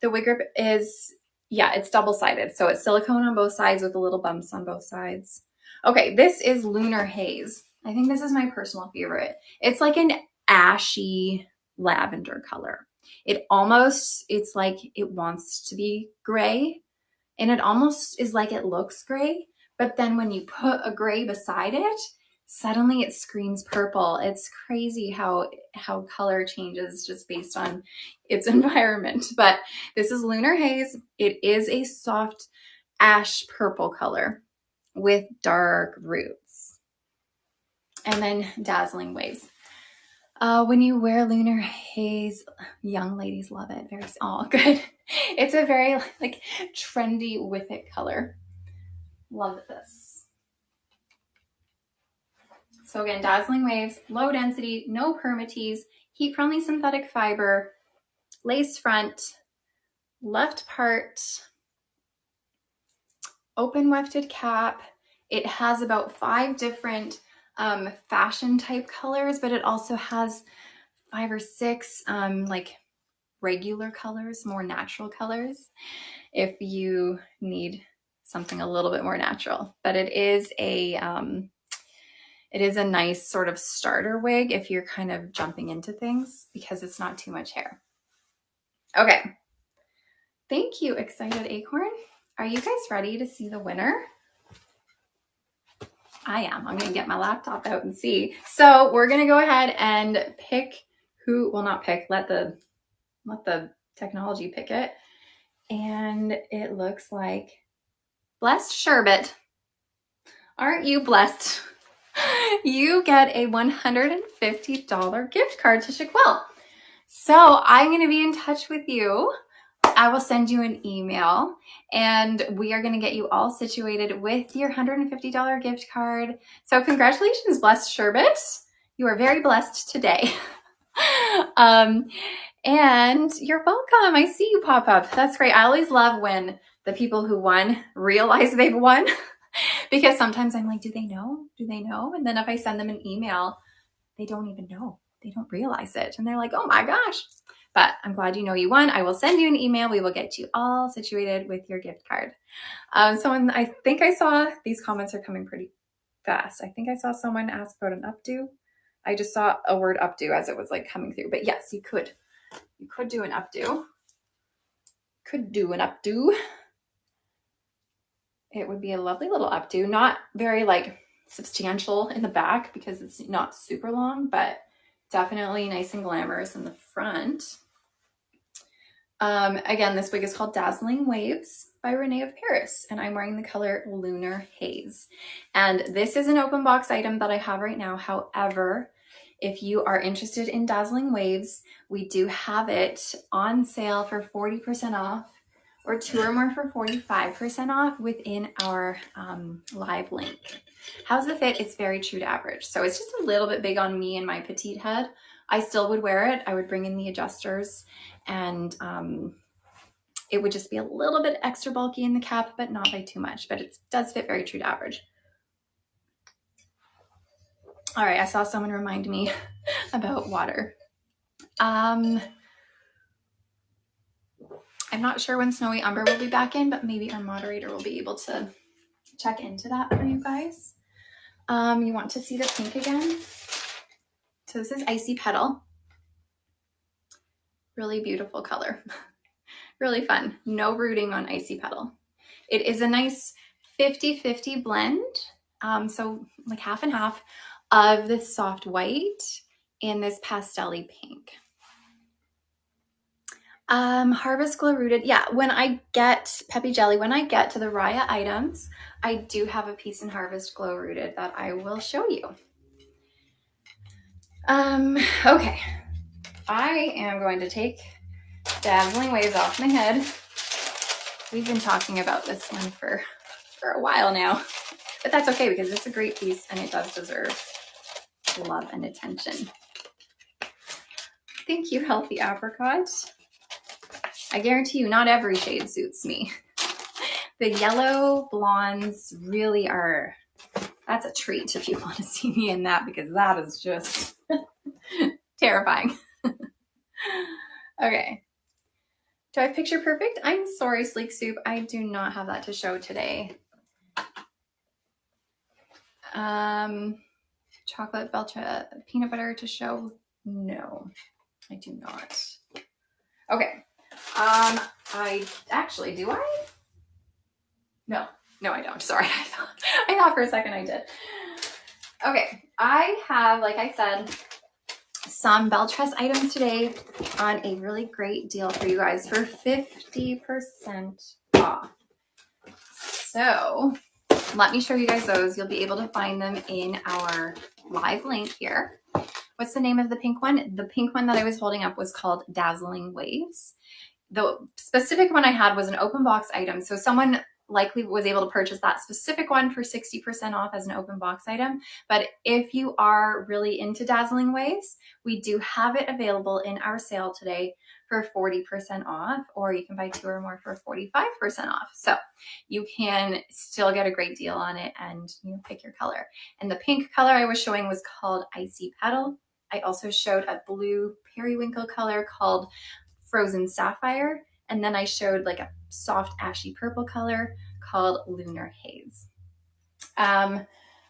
The wig grip is, yeah, it's double-sided. So it's silicone on both sides with the little bumps on both sides. Okay, this is Lunar Haze. I think this is my personal favorite. It's like an ashy lavender color. It's like it wants to be gray, and it almost is like it looks gray, but then when you put a gray beside it, suddenly it screams purple. It's crazy how color changes just based on its environment. But this is Lunar Haze. It is a soft ash purple color with dark roots. And then Dazzling Waves. When you wear Lunar Haze, young ladies love it. Very small, good. It's a very like trendy with it color. Love this. So again, Dazzling Waves, low density, no permatease, heat-friendly synthetic fiber, lace front, left part, open wefted cap. It has about 5 different fashion type colors, but it also has 5 or 6 like regular colors, more natural colors, if you need something a little bit more natural. But it is a nice sort of starter wig if you're kind of jumping into things, because it's not too much hair. Okay. Thank you, Excited Acorn. Are you guys ready to see the winner? I am. I'm going to get my laptop out and see. So we're going to go ahead and pick who, well, not pick, let the technology pick it. And it looks like Blessed Sherbet. Aren't you blessed? You get a $150 gift card to Shaquille. So I'm going to be in touch with you. I will send you an email, and we are going to get you all situated with your $150 gift card. So congratulations, Blessed Sherbet. You are very blessed today. And you're welcome. I see you pop up. That's great. I always love when the people who won realize they've won, because sometimes I'm like, do they know? Do they know? And then if I send them an email, they don't even know. They don't realize it. And they're like, oh my gosh. but I'm glad you know you won. I will send you an email. We will get you all situated with your gift card. Someone, I think I saw, these comments are coming pretty fast. I think I saw someone ask about an updo. I just saw a word updo as it was like coming through, but yes, you could do an updo. Could do an updo. It would be a lovely little updo, not very like substantial in the back because it's not super long, but definitely nice and glamorous in the front. Again, this wig is called Dazzling Waves by Renee of Paris, and I'm wearing the color Lunar Haze. And this is an open box item that I have right now. However, if you are interested in Dazzling Waves, we do have it on sale for 40% off, or 2 or more for 45% off within our live link. How's the fit? It's very true to average. So it's just a little bit big on me and my petite head. I still would wear it. I would bring in the adjusters, and it would just be a little bit extra bulky in the cap, but not by too much, but it does fit very true to average. All right, I saw someone remind me about water. I'm not sure when Snowy Umber will be back in, but maybe our moderator will be able to check into that for you guys. You want to see the pink again? So this is Icy Petal. Really beautiful color. Really fun. No rooting on Icy Petal. It is a nice 50-50 blend. So like half and half of this soft white and this pastel-y pink. Harvest Glow Rooted. Yeah, when I get Peppy Jelly, when I get to the Riah items, I do have a piece in Harvest Glow Rooted that I will show you. Okay. I am going to take Dazzling Waves off my head. We've been talking about this one for a while now, but that's okay because it's a great piece and it does deserve love and attention. Thank you, Healthy Apricot. I guarantee you not every shade suits me. The yellow blondes really are, that's a treat if you want to see me in that, because that is just terrifying. Okay. Do I have picture perfect? I'm sorry, Sleek Soup. I do not have that to show today. Chocolate Beltra peanut butter to show? No, I do not. Okay. I actually, do I? No, I don't. Sorry. I thought for a second I did. Okay. I have, like I said, some Belle Tress items today on a really great deal for you guys for 50% off. So let me show you guys those. You'll be able to find them in our live link here. What's the name of the pink one? The pink one that I was holding up was called Dazzling Waves. The specific one I had was an open box item. So someone likely was able to purchase that specific one for 60% off as an open box item. But if you are really into Dazzling Waves, we do have it available in our sale today for 40% off, or you can buy 2 or more for 45% off. So you can still get a great deal on it and pick your color. And the pink color I was showing was called Icy Petal. I also showed a blue periwinkle color called Frozen Sapphire, and then I showed like a soft ashy purple color called Lunar Haze.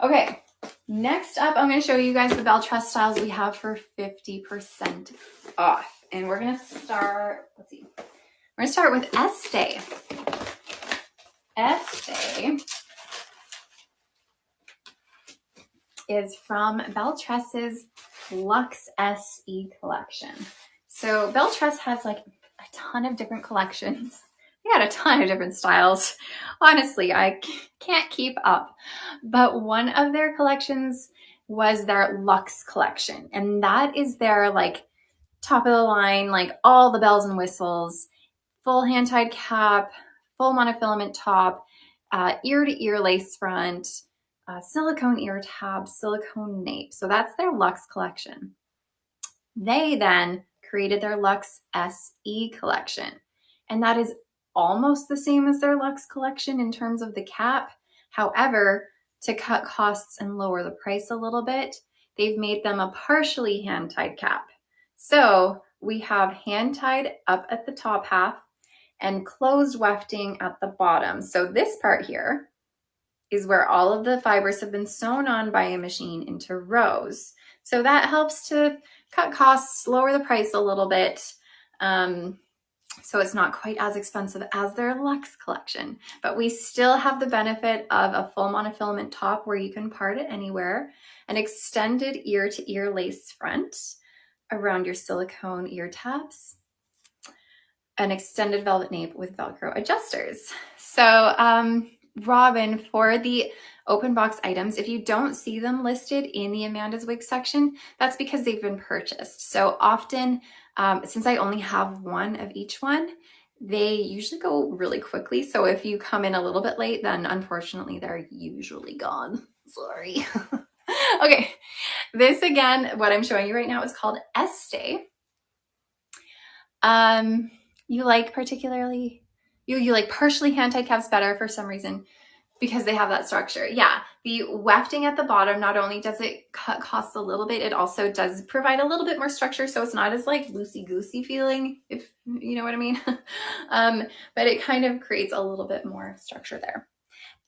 Okay, next up I'm going to show you guys the Belle Tress styles we have for 50% off, and we're going to start, let's see, we're going to start with Estee. Estee is from Belle Tress's Luxe SE collection. So Belle Tress has like a ton of different collections. They got a ton of different styles. Honestly, I can't keep up. But one of their collections was their Luxe collection. And that is their like top of the line, like all the bells and whistles, full hand-tied cap, full monofilament top, ear-to-ear lace front, silicone ear tab, silicone nape. So that's their Luxe collection. They then created their Luxe SE collection, and that is almost the same as their Luxe collection in terms of the cap. However, to cut costs and lower the price a little bit, they've made them a partially hand-tied cap. So we have hand tied up at the top half and closed wefting at the bottom. So this part here is where all of the fibers have been sewn on by a machine into rows. So that helps to cut costs, lower the price a little bit. So it's not quite as expensive as their Luxe collection, but we still have the benefit of a full monofilament top where you can part it anywhere, an extended ear to ear lace front around your silicone ear tabs, an extended velvet nape with Velcro adjusters. So Robin, for the open box items, if you don't see them listed in the Amanda's Wig section, that's because they've been purchased. So often, since I only have one of each one, they usually go really quickly. So if you come in a little bit late, then unfortunately they're usually gone. Sorry. Okay, this again, what I'm showing you right now is called Estee. You like particularly, you like partially hand-tied calves better for some reason because they have that structure. Yeah, the wefting at the bottom, not only does it cut costs a little bit, it also does provide a little bit more structure, so it's not as like loosey-goosey feeling, if you know what I mean. But it kind of creates a little bit more structure there.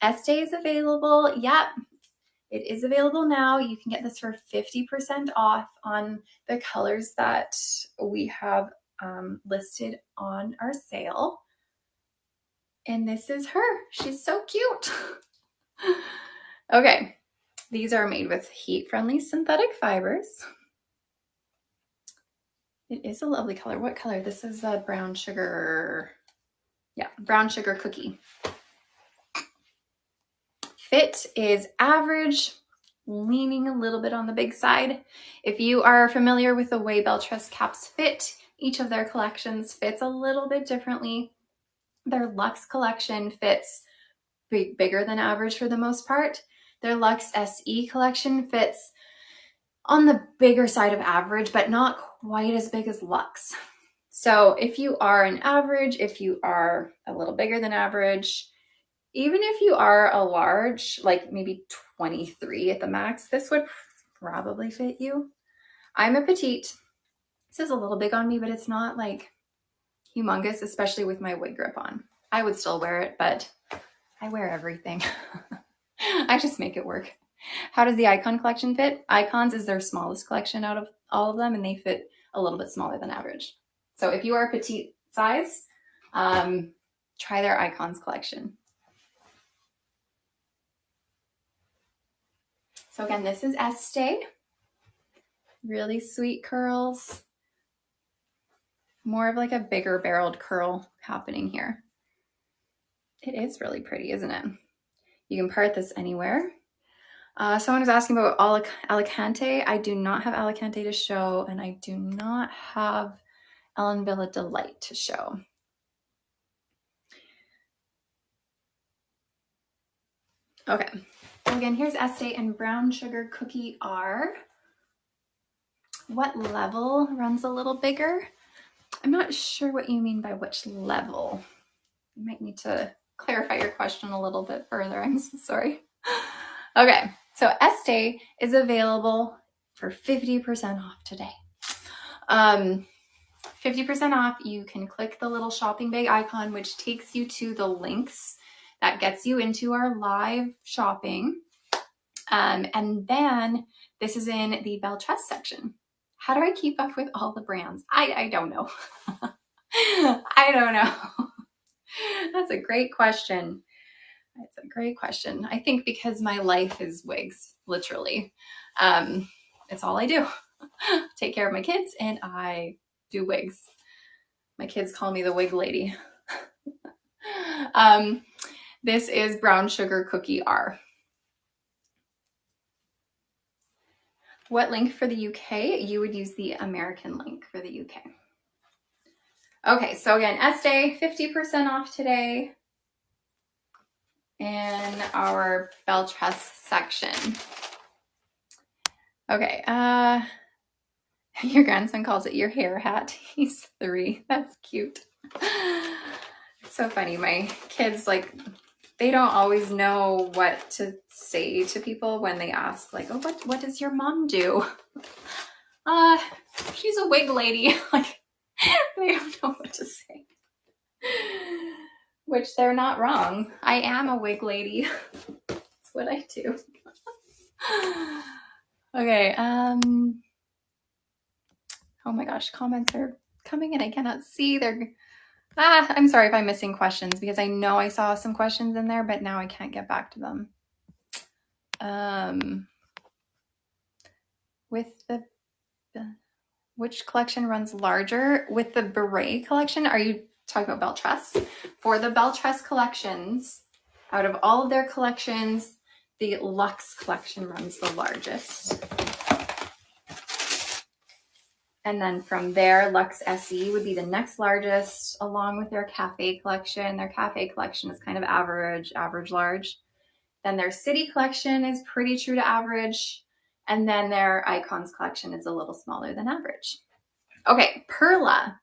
Estee is available. Yep, it is available now. You can get this for 50% off on the colors that we have listed on our sale. And this is her. She's so cute. Okay, these are made with heat-friendly synthetic fibers. It is a lovely color. What color? This is a brown sugar. Yeah, brown sugar cookie. Fit is average, leaning a little bit on the big side. If you are familiar with the way Belle Tress caps fit, each of their collections fits a little bit differently. Their Luxe collection fits bigger than average for the most part. Their Luxe SE collection fits on the bigger side of average, but not quite as big as Luxe. So if you are an average, if you are a little bigger than average, even if you are a large, like maybe 23 at the max, this would probably fit you. I'm a petite. This is a little big on me, but it's not like humongous, especially with my wig grip on. I would still wear it, but I wear everything. I just make it work. How does the Icon collection fit? Icons is their smallest collection out of all of them, and they fit a little bit smaller than average. So if you are a petite size, try their Icons collection. So again, this is Estee. Really sweet curls. More of like a bigger barreled curl happening here. It is really pretty, isn't it? You can part this anywhere. Someone was asking about Alicante. I do not have Alicante to show, and I do not have Ellen Villa Delight to show. Okay, so again, here's Estee and Brown Sugar Cookie R. What level runs a little bigger? I'm not sure what you mean by which level. You might need to clarify your question a little bit further. I'm so sorry. Okay, so Estee is available for 50% off today. 50% off, you can click the little shopping bag icon, which takes you to the links that gets you into our live shopping. And then this is in the Belle Tress section. How do I keep up with all the brands? I don't know. I don't know. That's a great question. That's a great question. I think because my life is wigs, literally. It's all I do. Take care of my kids and I do wigs. My kids call me the wig lady. This is Brown Sugar Cookie R. What link for the UK? You would use the American link for the UK. Okay, so again, Estee, 50% off today in our Belle Tress section. Okay, your grandson calls it your hair hat. He's 3. That's cute. It's so funny. My kids, like, they don't always know what to say to people when they ask, like, oh, what does your mom do? She's a wig lady. Like, I don't know what to say. Which they're not wrong. I am a wig lady. That's what I do. Okay, oh my gosh, comments are coming in. I cannot see. I'm sorry if I'm missing questions because I know I saw some questions in there, but now I can't get back to them. With the which collection runs larger? With the beret collection, are you talking about Belle Tress? For the Belle Tress collections, out of all of their collections, the Luxe collection runs the largest. And then from there, Luxe SE would be the next largest, along with their Cafe collection. Their Cafe collection is kind of average large. Then their City collection is pretty true to average. And then their Icons collection is a little smaller than average. Okay, Pearla.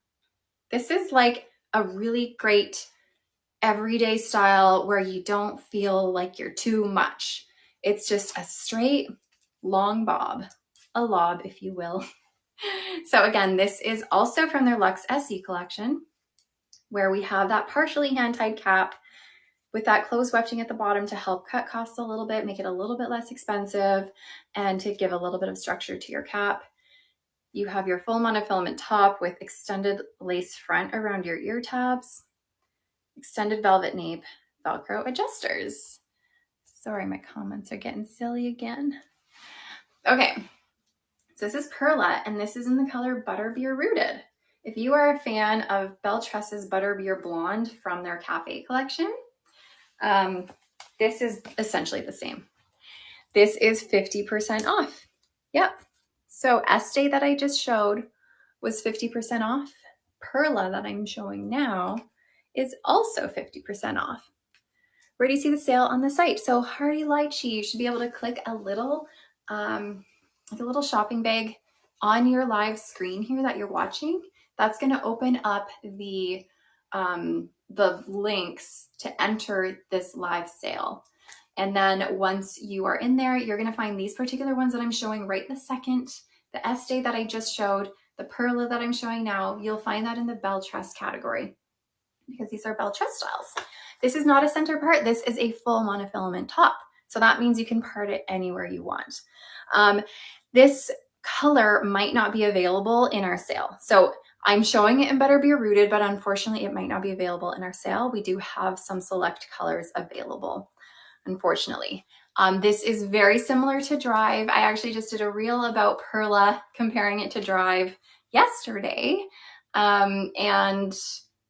This is like a really great everyday style where you don't feel like you're too much. It's just a straight long bob, a lob, if you will. So again, this is also from their Luxe SE collection, where we have that partially hand-tied cap with that closed wefting at the bottom to help cut costs a little bit, make it a little bit less expensive, and to give a little bit of structure to your cap. You have your full monofilament top with extended lace front around your ear tabs, extended velvet nape, Velcro adjusters. Sorry, my comments are getting silly again. Okay, so this is Pearla, and this is in the color Butterbeer Rooted. If you are a fan of Belle Tress's Butterbeer Blonde from their Cafe collection, this is essentially the same. This is 50% off. Yep. So Estee that I just showed was 50% off. Pearla that I'm showing now is also 50% off. Where do you see the sale on the site? So Hardy Lychee, you should be able to click a little, like a little shopping bag on your live screen here that you're watching. That's going to open up the links to enter this live sale. And then once you are in there, you're going to find these particular ones that I'm showing right this second, the Estee that I just showed, the Pearla that I'm showing now. You'll find that in the Belle Tress category because these are Belle Tress styles. This is not a center part. This is a full monofilament top. So that means you can part it anywhere you want. This color might not be available in our sale. So I'm showing it in Butterbeer Rooted, but unfortunately it might not be available in our sale. We do have some select colors available, unfortunately. This is very similar to Drive. I actually just did a reel about Pearla comparing it to Drive yesterday. And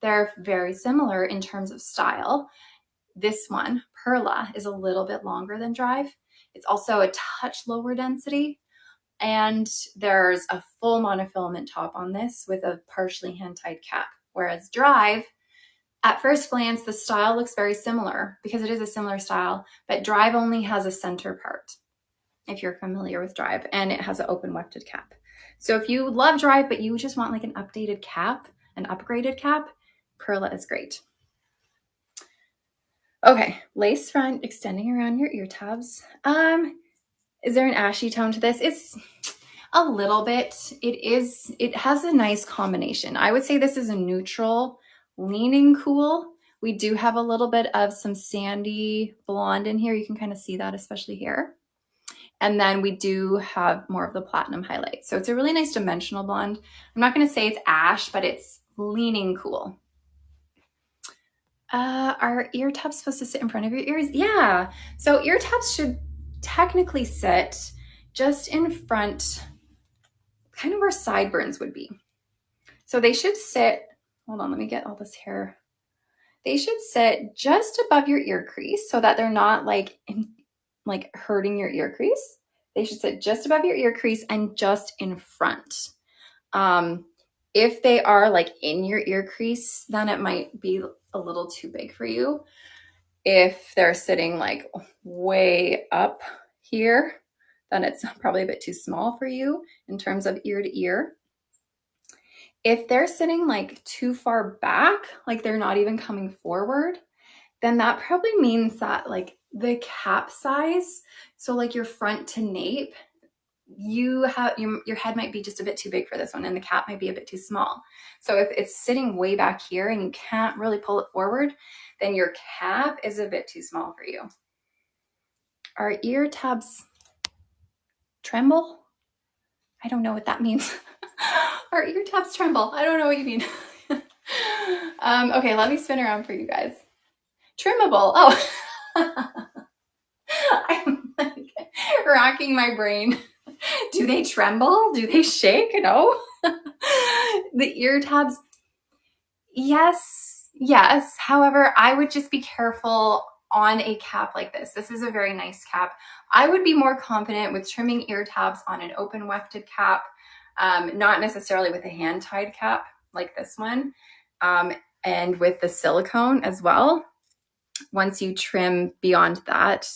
they're very similar in terms of style. This one, Pearla, is a little bit longer than Drive. It's also a touch lower density. And there's a full monofilament top on this with a partially hand-tied cap. Whereas Drive, at first glance, the style looks very similar because it is a similar style, but Drive only has a center part, if you're familiar with Drive, and it has an open wefted cap. So if you love Drive, but you just want like an updated cap, an upgraded cap, Pearla is great. Okay, lace front extending around your ear tabs. Is there an ashy tone to this? It's a little bit. It has a nice combination. I would say this is a neutral, leaning cool. We do have a little bit of some sandy blonde in here. You can kind of see that, especially here. And then we do have more of the platinum highlight. So it's a really nice dimensional blonde. I'm not going to say it's ash, but it's leaning cool. Are ear tabs supposed to sit in front of your ears? Yeah. So ear tabs should technically sit just in front, kind of where sideburns would be. So they should sit, hold on, let me get all this hair. They should sit just above your ear crease so that they're not like hurting your ear crease. They should sit just above your ear crease and just in front. If they are like in your ear crease, then it might be a little too big for you. If they're sitting like way up here, then it's probably a bit too small for you in terms of ear to ear. If they're sitting like too far back, like they're not even coming forward, then that probably means that like the cap size, so like your front to nape, your head might be just a bit too big for this one, and the cap might be a bit too small. So if it's sitting way back here and you can't really pull it forward, then your cap is a bit too small for you. Our ear tabs tremble? I don't know what that means. Our ear tabs tremble. I don't know what you mean. Okay, let me spin around for you guys. Trimmable. Oh. I'm like racking my brain. Do they tremble? Do they shake? No. The ear tabs, yes, yes. However, I would just be careful on a cap like this. This is a very nice cap. I would be more confident with trimming ear tabs on an open wefted cap, not necessarily with a hand-tied cap like this one, and with the silicone as well. Once you trim beyond that,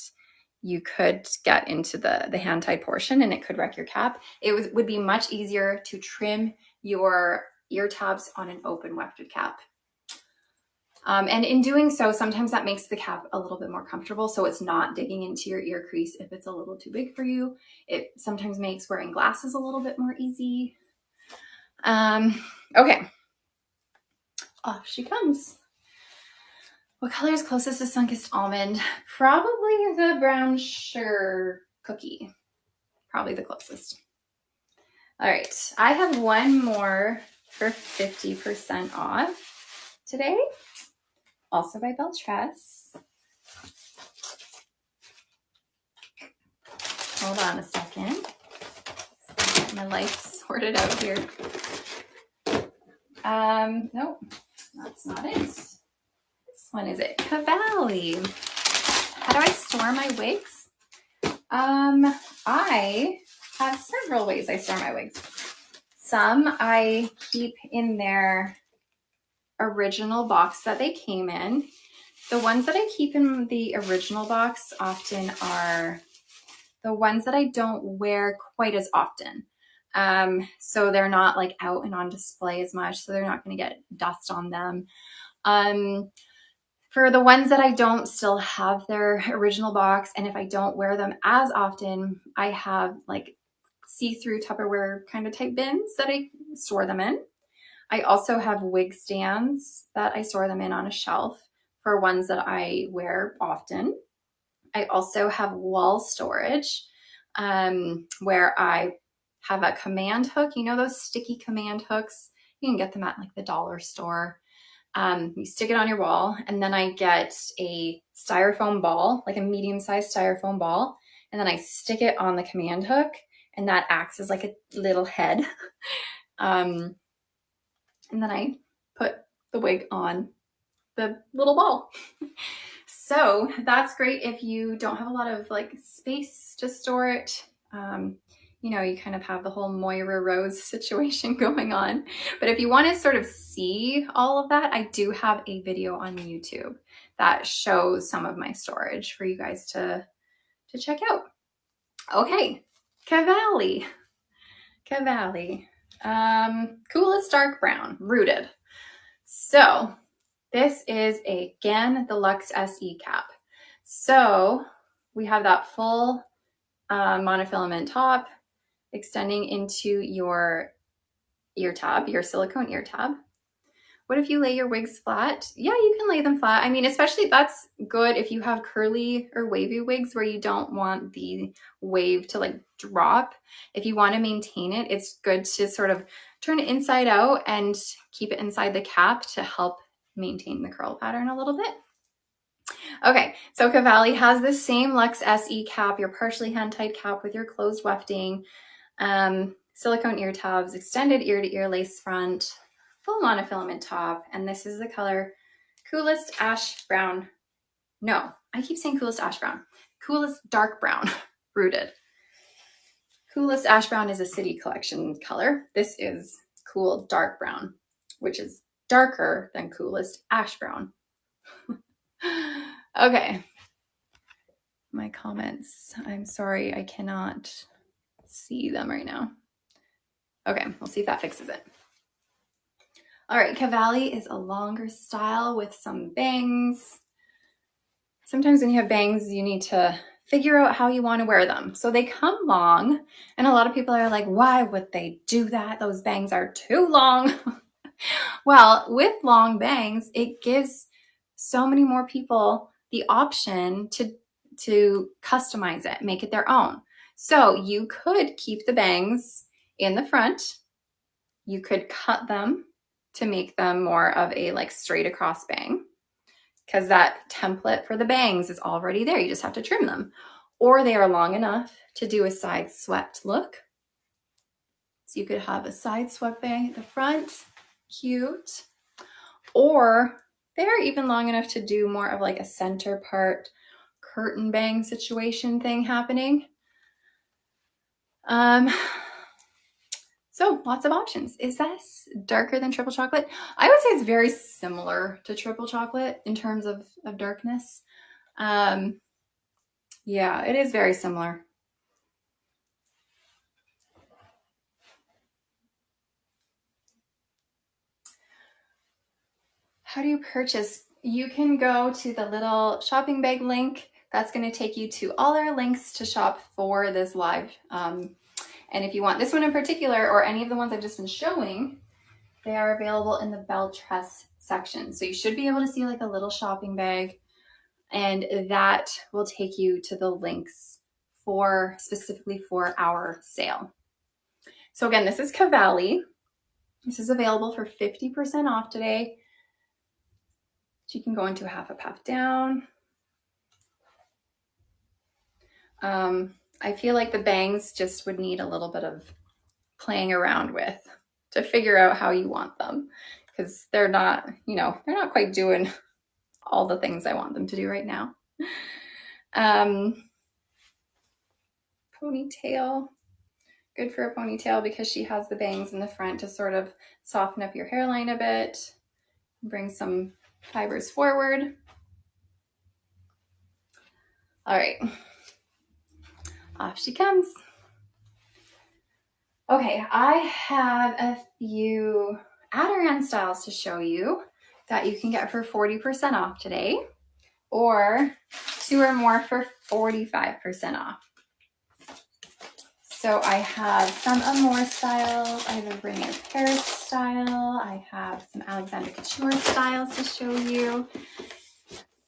you could get into the hand-tied portion and it could wreck your cap. It would be much easier to trim your ear tabs on an open wefted cap. And in doing so, sometimes that makes the cap a little bit more comfortable, so it's not digging into your ear crease if it's a little too big for you. It sometimes makes wearing glasses a little bit more easy. Okay, off she comes. What color is closest to Sunkissed Almond? Probably the brown sugar cookie. Probably the closest. All right, I have one more for 50% off today. Also by Belle Tress. Hold on a second. Get my life sorted out here. Nope, that's not it. This one is it. Cavali. How do I store my wigs? I have several ways I store my wigs. Some I keep in their original box that they came in. The ones that I keep in the original box often are the ones that I don't wear quite as often. So they're not like out and on display as much, so they're not going to get dust on them. For the ones that I don't still have their original box, and if I don't wear them as often, I have like see-through Tupperware kind of type bins that I store them in. I also have wig stands that I store them in on a shelf for ones that I wear often. I also have wall storage where I have a command hook. You know those sticky command hooks? You can get them at like the dollar store. You stick it on your wall, and then I get a styrofoam ball, like a medium-sized styrofoam ball, and then I stick it on the command hook, and that acts as like a little head. And then I put the wig on the little ball. So that's great if you don't have a lot of like space to store it. You know, you kind of have the whole Moira Rose situation going on. But if you want to sort of see all of that, I do have a video on YouTube that shows some of my storage for you guys to check out. Okay, Cavali. Coolest dark brown, rooted. So this is again the Luxe SE cap. So we have that full monofilament top extending into your ear tab, your silicone ear tab. What if you lay your wigs flat? Yeah, you can lay them flat. I mean, especially that's good if you have curly or wavy wigs where you don't want the wave to like drop. If you want to maintain it, it's good to sort of turn it inside out and keep it inside the cap to help maintain the curl pattern a little bit. Okay, so Cavali has the same Luxe SE cap, your partially hand-tied cap with your closed wefting, silicone ear tabs, extended ear-to-ear lace front, full monofilament top, and this is the color Coolest Ash Brown. No, I keep saying Coolest Ash Brown. Coolest Dark Brown, rooted. Coolest Ash Brown is a City Collection color. This is Cool Dark Brown, which is darker than Coolest Ash Brown. Okay. My comments. I'm sorry, I cannot see them right now. Okay, we'll see if that fixes it. All right, Cavali is a longer style with some bangs. Sometimes when you have bangs, you need to figure out how you want to wear them. So they come long, and a lot of people are like, why would they do that? Those bangs are too long. Well, with long bangs, it gives so many more people the option to customize it, make it their own. So you could keep the bangs in the front. You could cut them to make them more of a like straight across bang, because that template for the bangs is already there. You just have to trim them. Or they are long enough to do a side swept look. So you could have a side swept bang at the front, cute. Or they're even long enough to do more of like a center part curtain bang situation thing happening. So lots of options. Is this darker than triple chocolate? I would say it's very similar to triple chocolate in terms of darkness. Yeah, it is very similar. How do you purchase? You can go to the little shopping bag link. That's going to take you to all our links to shop for this live. And if you want this one in particular, or any of the ones I've just been showing, they are available in the Belle Tress section. So you should be able to see like a little shopping bag, and that will take you to the links for specifically for our sale. So again, this is Cavali. This is available for 50% off today. So you can go into a half a puff down. I feel like the bangs just would need a little bit of playing around with to figure out how you want them, because they're not, you know, they're not quite doing all the things I want them to do right now. Ponytail, good for a ponytail because she has the bangs in the front to sort of soften up your hairline a bit, bring some fibers forward. All right, off she comes. Okay, I have a few Adirond styles to show you that you can get for 40% off today, or 2 or more for 45% off. So I have some Amore styles, I have a Riah Paris style, I have some Alexander Couture styles to show you,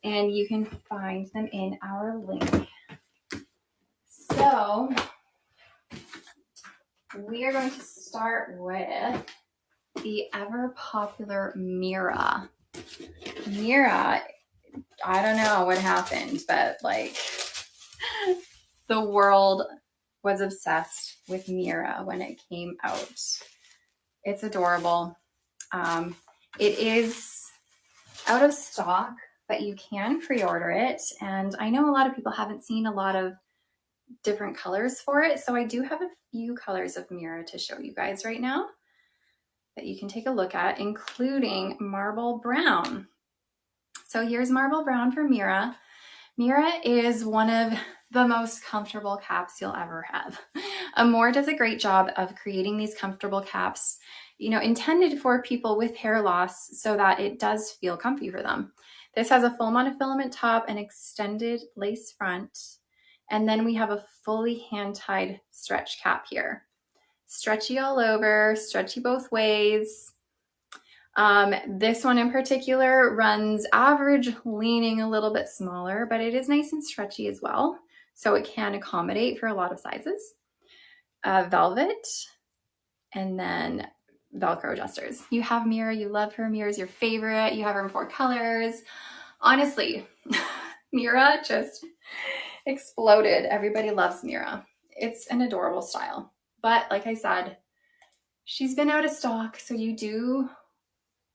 and you can find them in our link. So we are going to start with the ever popular Mira. Mira, I don't know what happened, but like the world was obsessed with Mira when it came out. It's adorable. It is out of stock, but you can pre-order it. And I know a lot of people haven't seen a lot of different colors for it. So I do have a few colors of Mira to show you guys right now that you can take a look at, including marble brown. So here's marble brown for Mira. Mira is one of the most comfortable caps you'll ever have. Amore does a great job of creating these comfortable caps, you know, intended for people with hair loss so that it does feel comfy for them. This has a full monofilament top and extended lace front. And then we have a fully hand-tied stretch cap here. Stretchy all over, stretchy both ways. This one in particular runs average, leaning a little bit smaller, but it is nice and stretchy as well. So it can accommodate for a lot of sizes. Velvet, and then Velcro adjusters. You have Mira, you love her. Mira's your favorite. You have her in 4 colors. Honestly, Mira just exploded. Everybody loves Mira. It's an adorable style. But like I said, she's been out of stock, so you do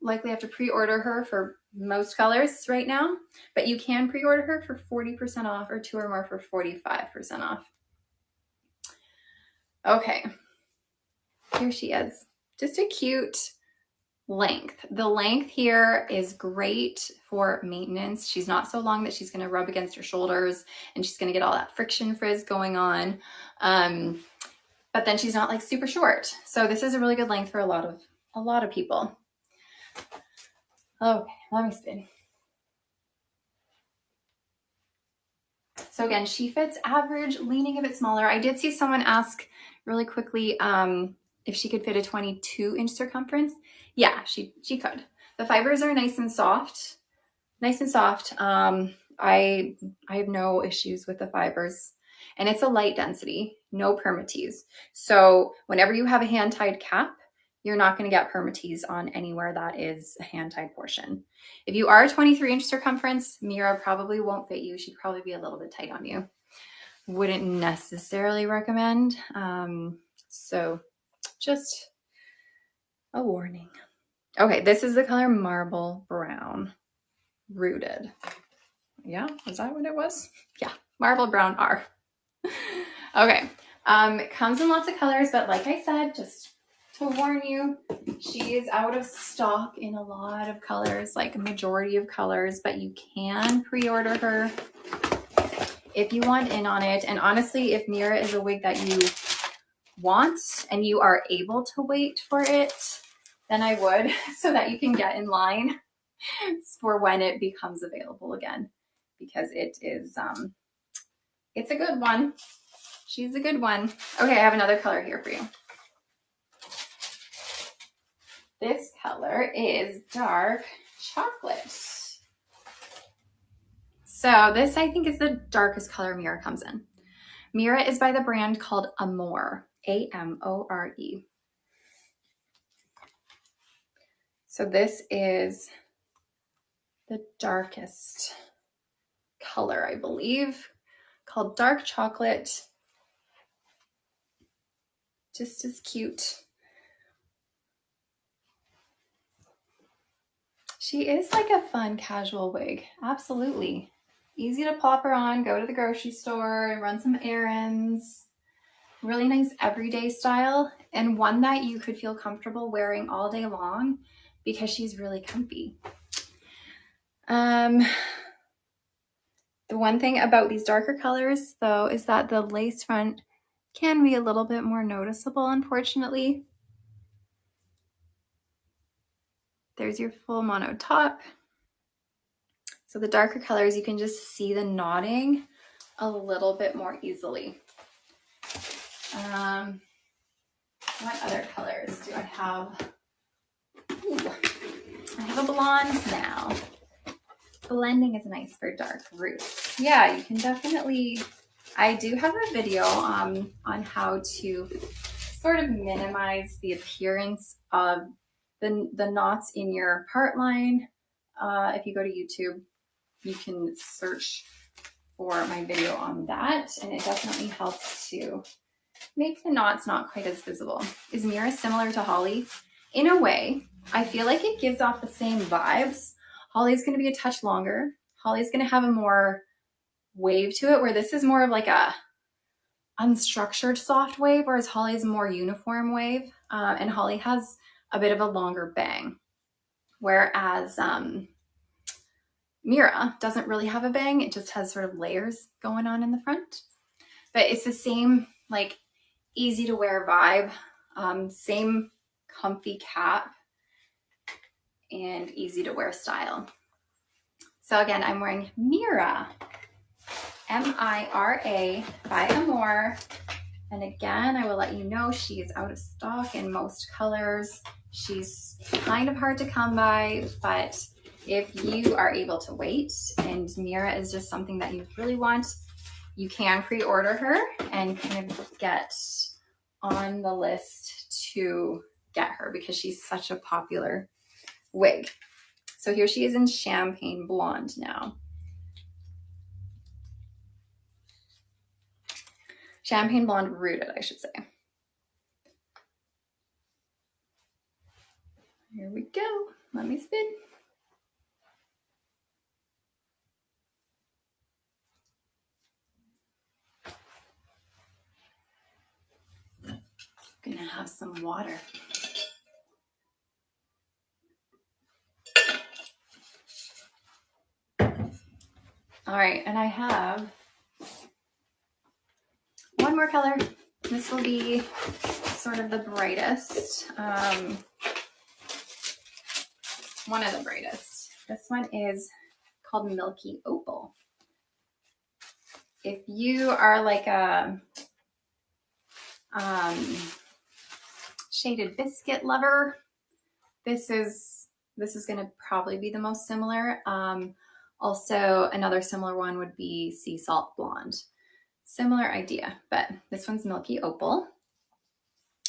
likely have to pre-order her for most colors right now, but you can pre-order her for 40% off, or 2 or more for 45% off. Okay, here she is. Just a cute length. The length here is great for maintenance. She's not so long that she's going to rub against your shoulders and she's going to get all that friction frizz going on. But then she's not like super short. So this is a really good length for a lot of people. Okay, let me spin. So again, she fits average, leaning a bit smaller. I did see someone ask really quickly if she could fit a 22-inch circumference. Yeah, she could. The fibers are nice and soft. Nice and soft. I have no issues with the fibers. And it's a light density, no permatease. So whenever you have a hand-tied cap, you're not going to get permatease on anywhere that is a hand-tied portion. If you are a 23-inch circumference, Mira probably won't fit you. She'd probably be a little bit tight on you. Wouldn't necessarily recommend. So just a warning. Okay, this is the color Marble Brown, Rooted. Yeah, is that what it was? Yeah, Marble Brown R. Okay, it comes in lots of colors, but like I said, just to warn you, she is out of stock in a lot of colors, like a majority of colors, but you can pre-order her if you want in on it. And honestly, if Mira is a wig that you want and you are able to wait for it, then I would, so that you can get in line for when it becomes available again, because it is, it's a good one. She's a good one. Okay, I have another color here for you. This color is dark chocolate. So this, I think, is the darkest color Mira comes in. Mira is by the brand called Amore, A-M-O-R-E. So this is the darkest color, I believe, called dark chocolate. Just as cute. She is like a fun casual wig, absolutely. Easy to plop her on, go to the grocery store, run some errands. Really nice everyday style, and one that you could feel comfortable wearing all day long because she's really comfy. The one thing about these darker colors though is that the lace front can be a little bit more noticeable, unfortunately. There's your full mono top. So the darker colors, you can just see the knotting a little bit more easily. What other colors do I have? Ooh, I have a blonde now. Blending is nice for dark roots. Yeah, you can definitely, I do have a video on how to sort of minimize the appearance of the knots in your part line. If you go to YouTube, you can search for my video on that, and it definitely helps to make the knots not quite as visible. Is Mira similar to Holly? In a way, I feel like it gives off the same vibes. Holly's going to be a touch longer. Holly's going to have a more wave to it, where this is more of like a unstructured soft wave, whereas Holly's more uniform wave. And Holly has a bit of a longer bang, whereas Mira doesn't really have a bang. It just has sort of layers going on in the front. But it's the same, like, easy to wear vibe, same comfy cap, and easy to wear style. So again, I'm wearing Mira, M-I-R-A by Amore. And again, I will let you know she is out of stock in most colors. She's kind of hard to come by, but if you are able to wait and Mira is just something that you really want, you can pre-order her and kind of get on the list to get her because she's such a popular wig. So here she is in Champagne Blonde now. Champagne Blonde Rooted, I should say. Here we go. Let me spin. Gonna have some water. All right, and I have one more color. This will be sort of the brightest, one of the brightest. This one is called Milky Opal. if you are like a shaded biscuit lover, this is going to probably be the most similar. Also, another similar one would be Sea Salt Blonde. Similar idea, but this one's Milky Opal,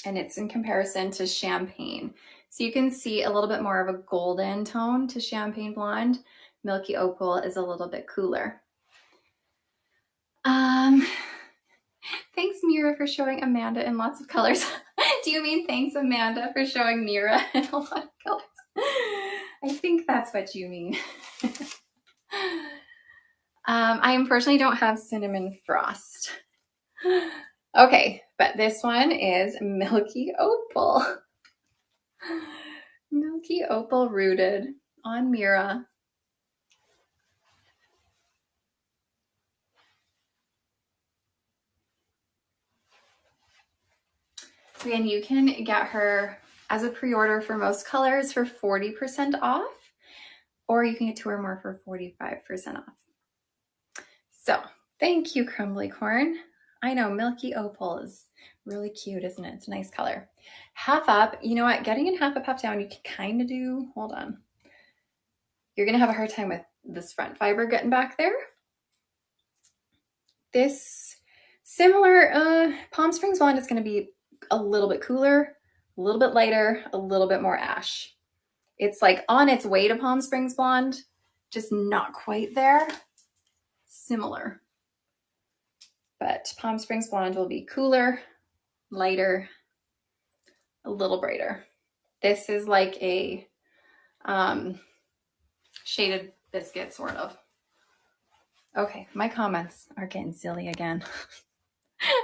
and it's in comparison to Champagne. So you can see a little bit more of a golden tone to Champagne Blonde. Milky Opal is a little bit cooler. Thanks, Mira, for showing Amanda in lots of colors. Do you mean thanks, Amanda, for showing Mira in a lot of colors? I think that's what you mean. I unfortunately don't have Cinnamon Frost. Okay, but this one is Milky Opal. Milky Opal Rooted on Mira. So again, you can get her as a pre-order for most colors for 40% off, or you can get two or more for 45% off. So thank you, Crumbly Corn. I know Milky Opal is really cute, isn't it? It's a nice color. Half up, you know what? Getting in half up, half down, you can kind of do, hold on. You're gonna have a hard time with this front fiber getting back there. This similar Palm Springs Blonde is gonna be a little bit cooler, a little bit lighter, a little bit more ash. It's like on its way to Palm Springs Blonde, just not quite there. Similar. But Palm Springs Blonde will be cooler, lighter, a little brighter. This is like a shaded biscuit, sort of. Okay, my comments are getting silly again.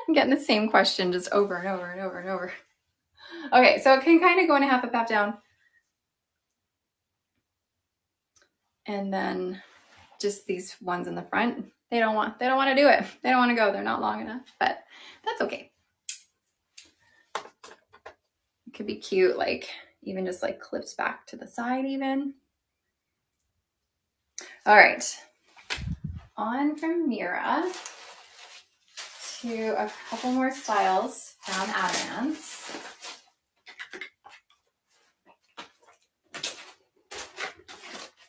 I'm getting the same question just over and over and over and over. Okay, so it can kind of go in a half up, half down. And then just these ones in the front, they don't want to do it. They don't want to go. They're not long enough, but that's okay. It could be cute, like even just like clips back to the side even. All right, on from Mira to a couple more styles from Adamance.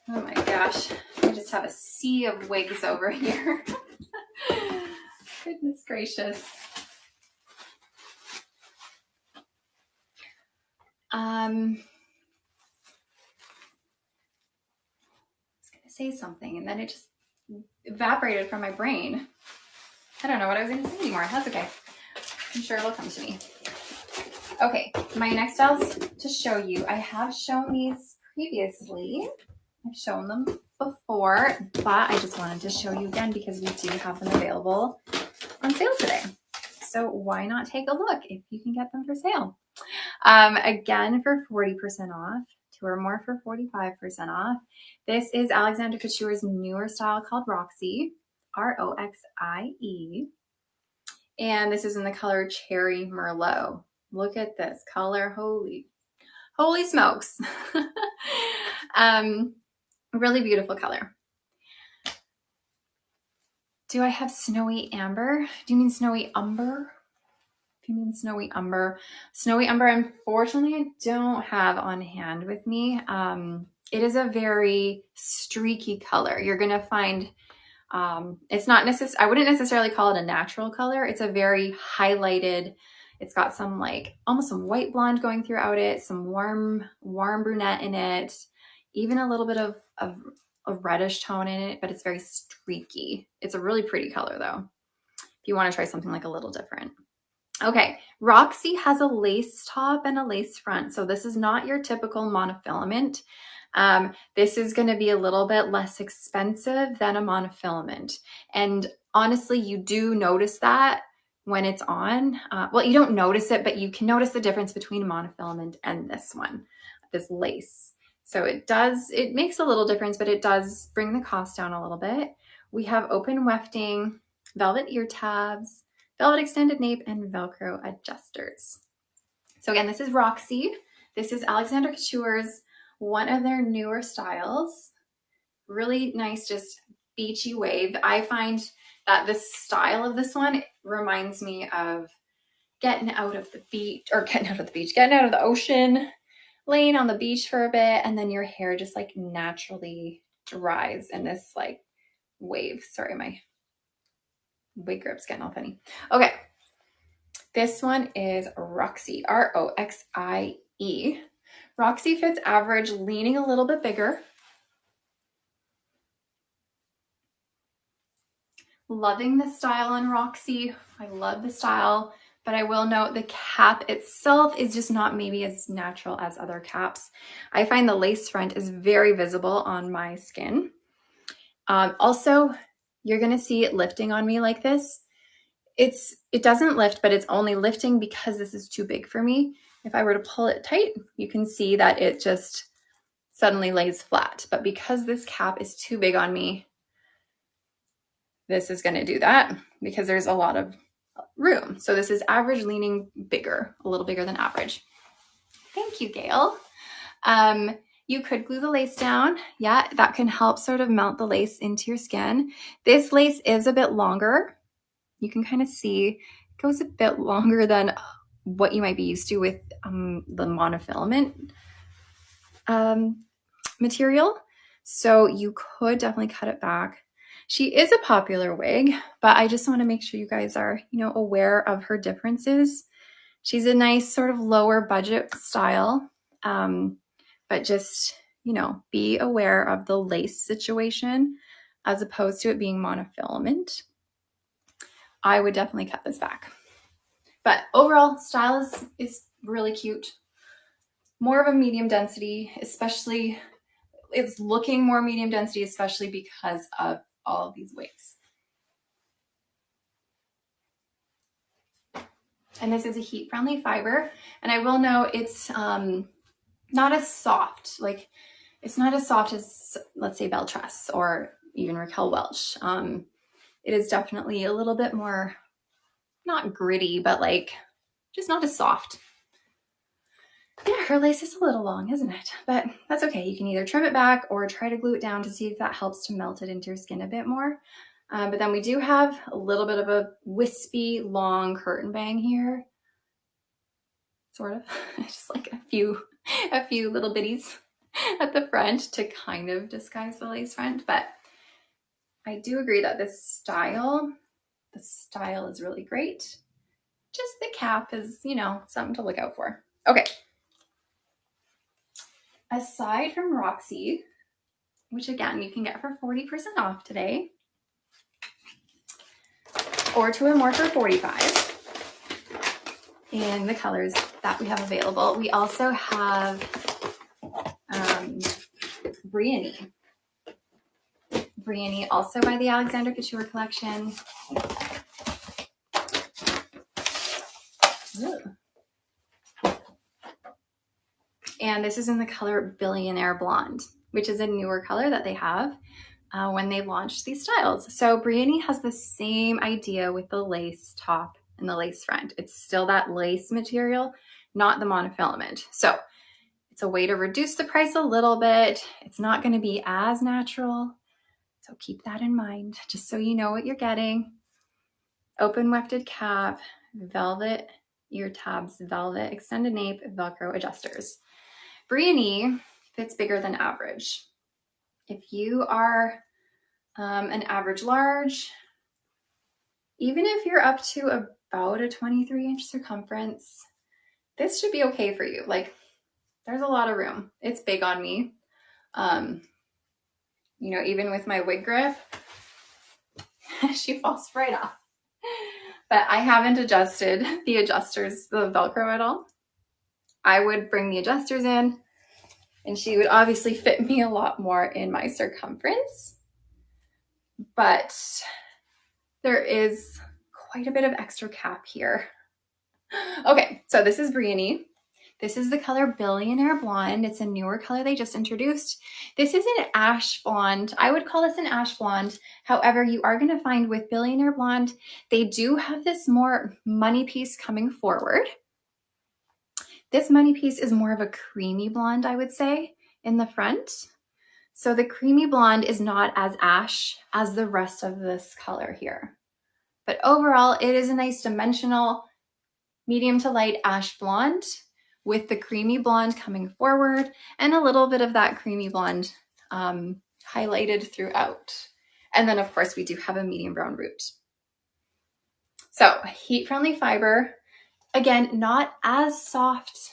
Oh my gosh, I just have a sea of wigs over here. Goodness gracious. I was gonna say something and then it just evaporated from my brain. I don't know what I was gonna say anymore. That's okay. I'm sure it'll come to me. Okay, my next styles to show you. I have shown these previously. I've shown them before, but I just wanted to show you again because we do have them available on sale today. So why not take a look if you can get them for sale? Again, for 40% off, two or more for 45% off. This is Alexander Couture's newer style called Roxie, R-O-X-I-E. And this is in the color Cherry Merlot. Look at this color, holy smokes. Really beautiful color. Do I have Snowy Amber? Do you mean Snowy Umber? If you mean Snowy Umber. Snowy Umber, unfortunately, I don't have on hand with me. It is a very streaky color. You're gonna find, it's not I wouldn't necessarily call it a natural color. It's a very highlighted, it's got some like, almost some white blonde going throughout it, some warm brunette in it, even a little bit of a reddish tone in it, but it's very streaky. It's a really pretty color though, if you want to try something like a little different. Okay, Roxie has a lace top and a lace front. So this is not your typical monofilament. This is going to be a little bit less expensive than a monofilament. And honestly, you do notice that when it's on. Well, you don't notice it, but you can notice the difference between a monofilament and this one, this lace. So it makes a little difference, but it does bring the cost down a little bit. We have open wefting, velvet ear tabs, velvet extended nape, and Velcro adjusters. So again, this is Roxie. This is Alexander Couture's, one of their newer styles. Really nice, just beachy wave. I find that this style of this one reminds me of getting out of the beach, or getting out of the ocean, laying on the beach for a bit, and then your hair just like naturally dries in this like wave. Sorry, my wig grip's getting all funny. Okay, this one is Roxie, Roxie. Roxie fits average, leaning a little bit bigger. Loving the style on Roxie. I love the style, but I will note the cap itself is just not maybe as natural as other caps. I find the lace front is very visible on my skin. Also, you're gonna see it lifting on me like this. It doesn't lift, but it's only lifting because this is too big for me. If I were to pull it tight, you can see that it just suddenly lays flat. But because this cap is too big on me, this is going to do that because there's a lot of room. So this is average leaning bigger, a little bigger than average. Thank you, Gail. You could glue the lace down. Yeah, that can help sort of melt the lace into your skin. This lace is a bit longer. You can kind of see it goes a bit longer than what you might be used to with the monofilament material. So you could definitely cut it back. She is a popular wig, but I just want to make sure you guys are, aware of her differences. She's a nice sort of lower budget style, but just, be aware of the lace situation as opposed to it being monofilament. I would definitely cut this back. But overall, style is really cute. More of a medium density, especially, it's looking more medium density, especially because of all of these wigs. And this is a heat-friendly fiber. And I will note it's not as soft. Like, it's not as soft as, let's say, Belle Tress or even Raquel Welch. It is definitely a little bit more, not gritty, but like, just not as soft. Yeah, her lace is a little long, isn't it? But that's okay. You can either trim it back or try to glue it down to see if that helps to melt it into your skin a bit more. But then we do have a little bit of a wispy, long curtain bang here. Sort of. Just like a few little bitties at the front to kind of disguise the lace front. But I do agree that the style is really great. Just the cap is, something to look out for. Okay. Aside from Roxie, which again, you can get for 40% off today, or two or more for 45 in the colors that we have available. We also have Briony. Briony, also by the Alexander Couture collection. Ooh. And this is in the color Billionaire Blonde, which is a newer color that they have when they launched these styles. So Briony has the same idea with the lace top and the lace front. It's still that lace material, not the monofilament. So it's a way to reduce the price a little bit. It's not going to be as natural. So keep that in mind, just so you know what you're getting. Open wefted cap, velvet ear tabs, velvet extended nape, Velcro adjusters. Briony fits bigger than average. If you are an average large, even if you're up to about a 23-inch circumference, this should be okay for you. Like, there's a lot of room. It's big on me. Even with my wig grip, she falls right off. But I haven't adjusted the adjusters, the Velcro at all. I would bring the adjusters in, and she would obviously fit me a lot more in my circumference. But there is quite a bit of extra cap here. Okay, so this is Briony. This is the color Billionaire Blonde. It's a newer color they just introduced. This is an ash blonde. I would call this an ash blonde. However, you are going to find with Billionaire Blonde, they do have this more money piece coming forward. This money piece is more of a creamy blonde, I would say, in the front. So the creamy blonde is not as ash as the rest of this color here. But overall, it is a nice dimensional medium to light ash blonde with the creamy blonde coming forward and a little bit of that creamy blonde highlighted throughout. And then of course we do have a medium brown root. So heat-friendly fiber, again, not as soft.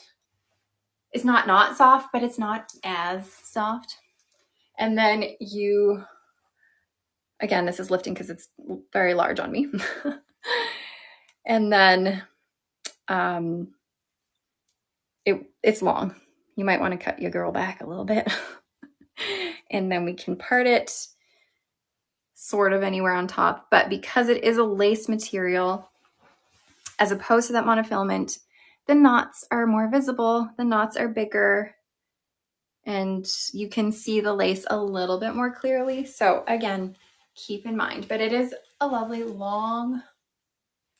It's not soft, but it's not as soft. And then you, again, this is lifting because it's very large on me. And then it's long. You might want to cut your girl back a little bit. And then we can part it sort of anywhere on top. But because it is a lace material, as opposed to that monofilament, the knots are more visible, the knots are bigger, and you can see the lace a little bit more clearly. So again, keep in mind, but it is a lovely, long,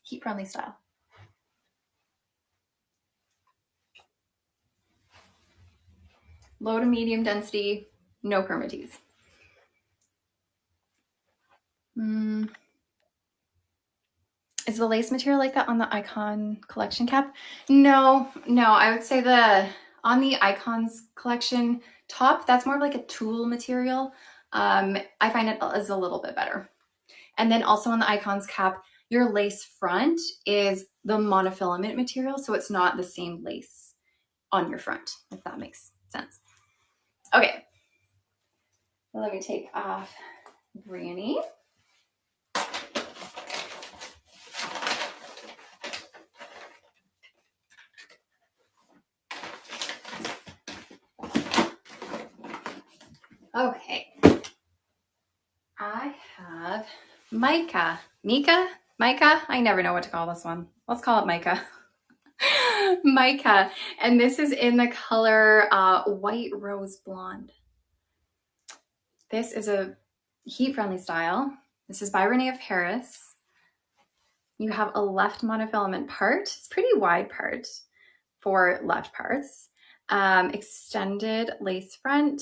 heat-friendly style. Low to medium density, no permatease. Is the lace material like that on the Icon collection cap? No, I would say on the Icons collection top, that's more like a tulle material. I find it is a little bit better. And then also on the Icons cap, your lace front is the monofilament material, so it's not the same lace on your front, if that makes sense. Okay, well, let me take off Granny. Okay, I have Micah. I never know what to call this one. Let's call it Micah. Micah, and this is in the color White Rose Blonde. This is a heat-friendly style. This is by Renee of Paris. You have a left monofilament part. It's a pretty wide part for left parts. Extended lace front,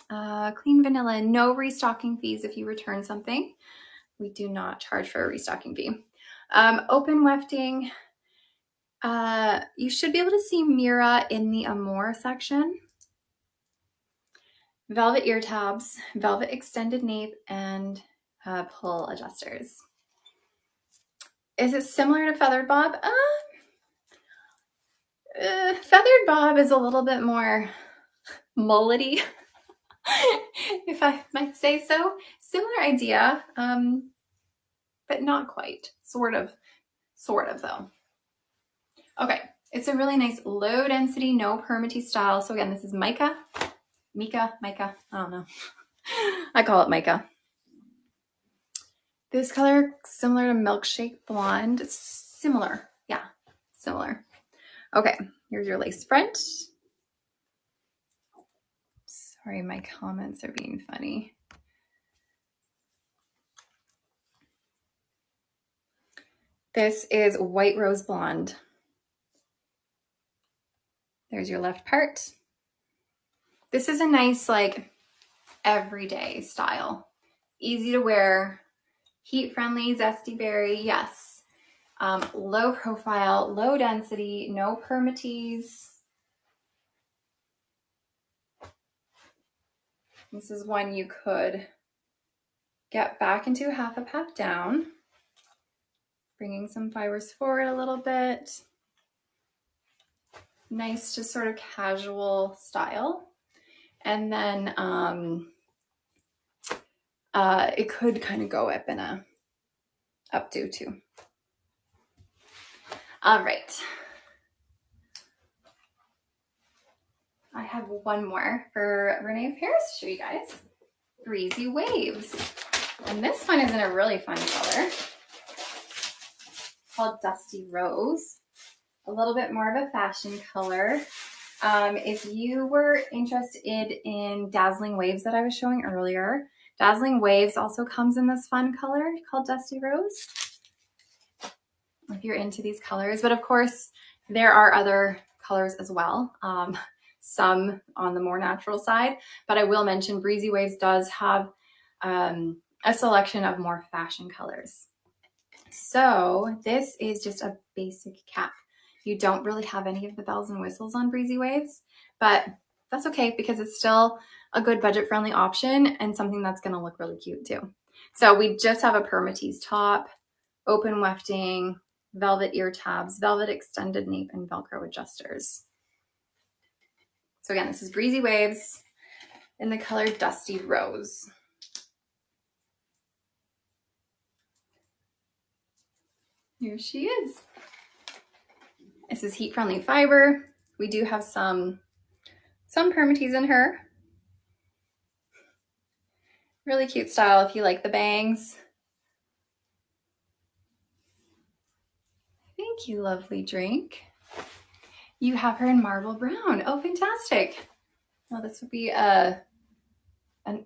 clean vanilla, no restocking fees if you return something. We do not charge for a restocking fee. Open wefting. You should be able to see Mira in the Amour section. Velvet ear tabs, velvet extended nape, and pull adjusters. Is it similar to Feathered Bob? Feathered Bob is a little bit more mullety, if I might say so. Similar idea, but not quite. Sort of though. Okay, it's a really nice low density, no permatease style. So again, this is Micah, I don't know. I call it Micah. This color, similar to Milkshake Blonde. It's similar, yeah, similar. Okay, here's your lace front. Sorry, my comments are being funny. This is White Rose Blonde. There's your left part. This is a nice, like, everyday style. Easy to wear, heat-friendly, zesty berry, yes. Low profile, low density, no permatease. This is one you could get back into half up, half down, bringing some fibers forward a little bit. Nice, just sort of casual style. And then it could kind of go up in a updo too. All right. I have one more for Renee of Paris to show you guys. Breezy Waves. And this one is in a really fun color called Dusty Rose. A little bit more of a fashion color. If you were interested in Dazzling Waves that I was showing earlier, Dazzling Waves also comes in this fun color called Dusty Rose. If you're into these colors, but of course there are other colors as well. some on the more natural side, but I will mention Breezy Waves does have a selection of more fashion colors. So this is just a basic cap. You don't really have any of the bells and whistles on Breezy Waves, but that's okay because it's still a good budget-friendly option and something that's gonna look really cute too. So we just have a permatease top, open wefting, velvet ear tabs, velvet extended nape, and Velcro adjusters. So again, this is Breezy Waves in the color Dusty Rose. Here she is. This is heat-friendly fiber. We do have some permatease in her. Really cute style if you like the bangs. Thank you, lovely drink. You have her in marble brown. Oh, fantastic. Well, this would be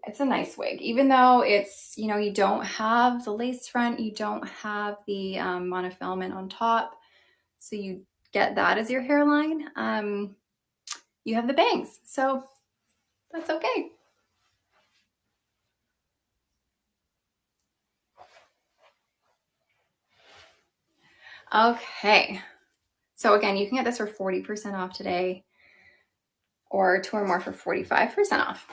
it's a nice wig, even though it's, you know, you don't have the lace front, you don't have the monofilament on top, so you get that as your hairline. You have the bangs, so that's okay. Okay, so again, you can get this for 40% off today, or two or more for 45% off.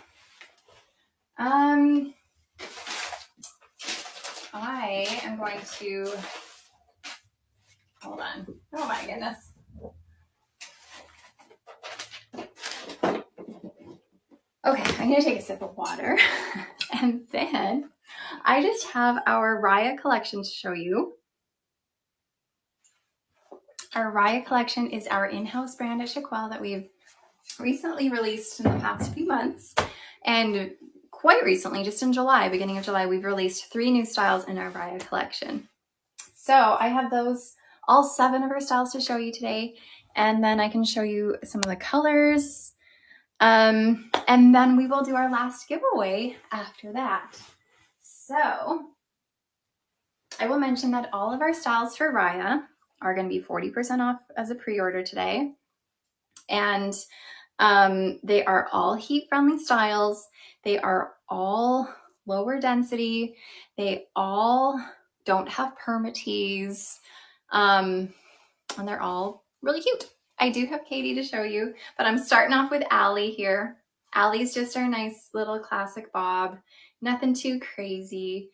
I am going to, hold on. Oh my goodness. Okay, I'm gonna take a sip of water and then I just have our Riah collection to show you. Our Riah collection is our in-house brand at Shaquille that we've recently released in the past few months. And quite recently, just in July, beginning of July, we've released 3 new styles in our Riah collection. So I have those, all 7 of our styles to show you today. And then I can show you some of the colors. And then we will do our last giveaway after that. So I will mention that all of our styles for Riah are going to be 40% off as a pre-order today. And they are all heat-friendly styles. They are all lower density. They all don't have permatease. And they're all really cute. I do have Katie to show you, but I'm starting off with Allie here. Allie's just our nice little classic bob. Nothing too crazy.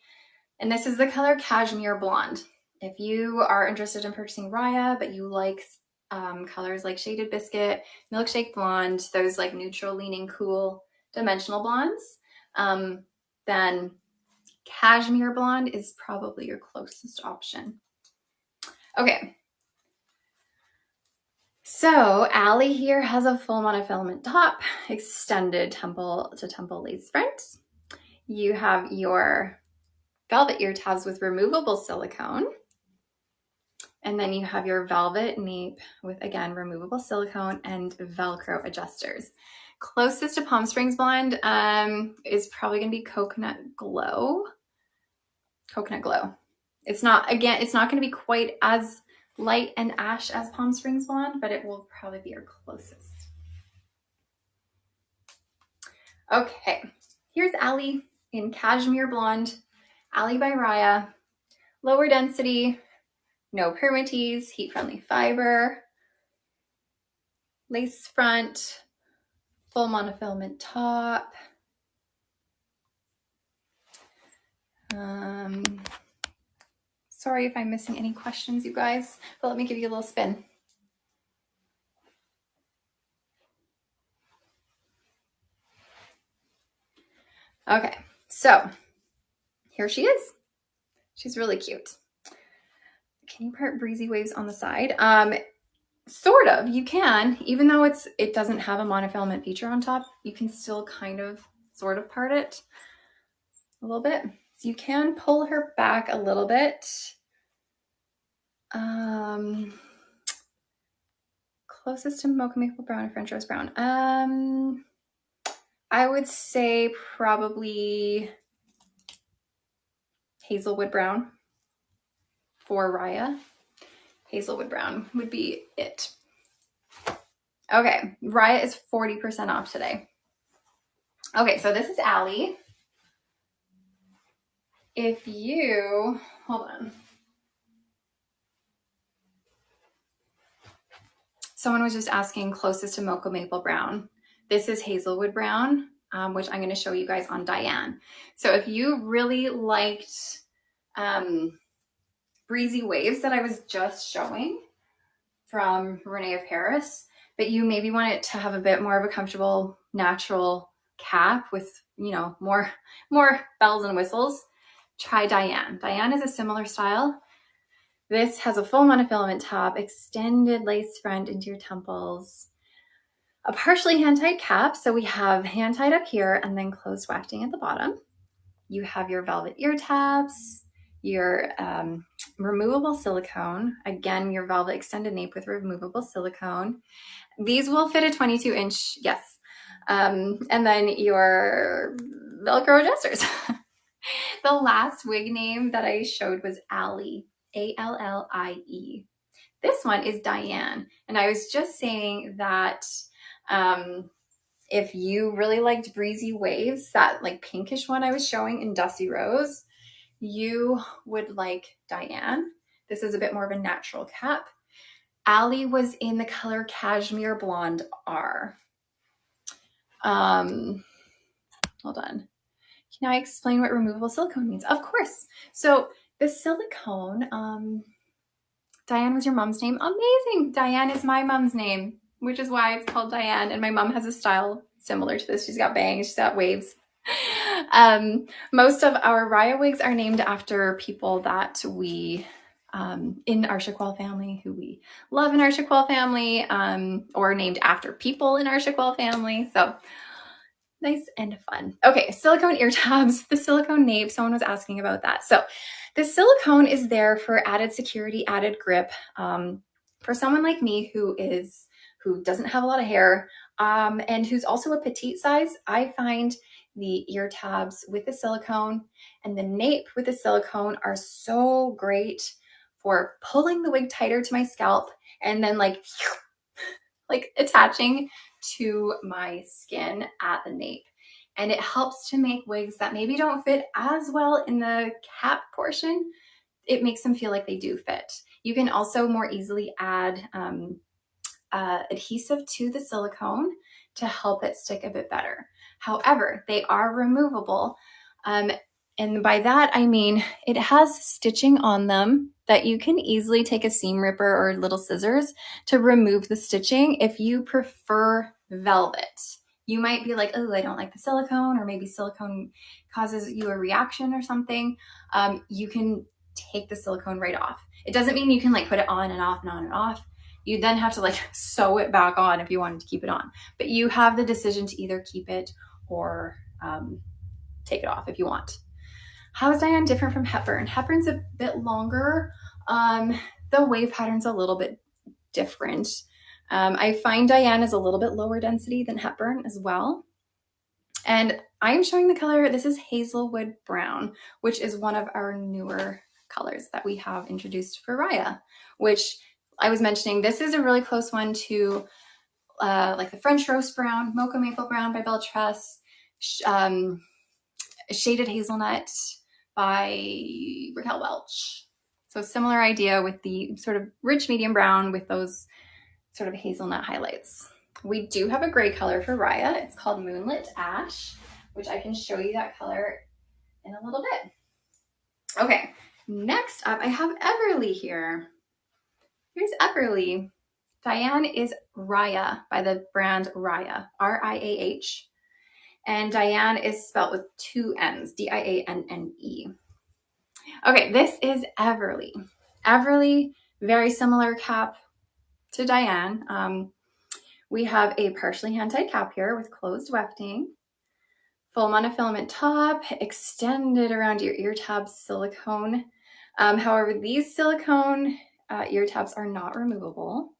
And this is the color Cashmere Blonde. If you are interested in purchasing Riah, but you like colors like Shaded Biscuit, Milkshake Blonde, those like neutral leaning cool dimensional blondes, then Cashmere Blonde is probably your closest option. Okay. So Allie here has a full monofilament top, extended temple to temple lace front. You have your velvet ear tabs with removable silicone. And then you have your velvet nape with, again, removable silicone and Velcro adjusters. Closest to Palm Springs Blonde is probably going to be Coconut Glow. Coconut Glow. It's not going to be quite as light and ash as Palm Springs Blonde, but it will probably be our closest. Okay, here's Allie in Cashmere Blonde. Allie by Riah. Lower density, no permatease, heat-friendly fiber, lace front, full monofilament top. Sorry if I'm missing any questions, you guys, but let me give you a little spin. Okay, so here she is. She's really cute. Can you part Breezy Waves on the side? Sort of, you can, even though it doesn't have a monofilament feature on top, you can still kind of sort of part it a little bit. So you can pull her back a little bit. Closest to Mocha Maple Brown or French Rose Brown. I would say probably Hazelwood Brown for Riah. Hazelwood Brown would be it. Okay, Riah is 40% off today. Okay, so this is Allie. If you, hold on. Someone was just asking closest to Mocha Maple Brown. This is Hazelwood Brown, which I'm going to show you guys on Diane. So if you really liked Breezy Waves that I was just showing from Renee of Paris, but you maybe want it to have a bit more of a comfortable, natural cap with, you know, more bells and whistles, try Diane. Diane is a similar style. This has a full monofilament top, extended lace front into your temples, a partially hand-tied cap. So we have hand-tied up here and then closed wafting at the bottom. You have your velvet ear tabs, your removable silicone. Again, your velvet extended nape with removable silicone. These will fit a 22-inch, yes. And then your Velcro adjusters. The last wig name that I showed was Allie, A-L-L-I-E. This one is Diane. And I was just saying that if you really liked Breezy Waves, that like pinkish one I was showing in Dusty Rose, you would like Diane. This is a bit more of a natural cap. Allie was in the color Cashmere Blonde R. Hold on. Can I explain what removable silicone means? Of course. So the silicone, Diane was your mom's name. Amazing. Diane is my mom's name, which is why it's called Diane. And my mom has a style similar to this. She's got bangs, she's got waves. Most of our Riah wigs are named after people that we, in our Shaquille family, who we love in our Shaquille family, or named after people in our Shaquille family. So nice and fun. Okay, silicone ear tabs, the silicone nape, someone was asking about that. So the silicone is there for added security, added grip. For someone like me who doesn't have a lot of hair, and who's also a petite size, I find the ear tabs with the silicone and the nape with the silicone are so great for pulling the wig tighter to my scalp and then like attaching to my skin at the nape. And it helps to make wigs that maybe don't fit as well in the cap portion. It makes them feel like they do fit. You can also more easily add adhesive to the silicone to help it stick a bit better. However, they are removable. And by that, I mean, it has stitching on them that you can easily take a seam ripper or little scissors to remove the stitching if you prefer velvet. You might be like, oh, I don't like the silicone, or maybe silicone causes you a reaction or something. You can take the silicone right off. It doesn't mean you can like put it on and off and on and off. You then have to like sew it back on if you wanted to keep it on. But you have the decision to either keep it or take it off if you want. How is Diane different from Hepburn? Hepburn's a bit longer. The wave pattern's a little bit different. I find Diane is a little bit lower density than Hepburn as well. And I'm showing the color, this is Hazelwood Brown, which is one of our newer colors that we have introduced for Riah, which I was mentioning, this is a really close one to like the French Roast Brown, Mocha Maple Brown by Belle Tress, Shaded Hazelnut by Raquel Welch. So similar idea with the sort of rich medium brown with those sort of hazelnut highlights. We do have a gray color for Riah. It's called Moonlit Ash, which I can show you that color in a little bit. Okay, next up I have Everly here. Here's Everly. Diane is Riah by the brand Riah, R-I-A-H. And Diane is spelled with two N's, D-I-A-N-N-E. Okay, this is Everly. Everly, very similar cap to Diane. We have a partially hand-tied cap here with closed wefting, full monofilament top, extended around your ear tab silicone. However, these silicone ear tabs are not removable,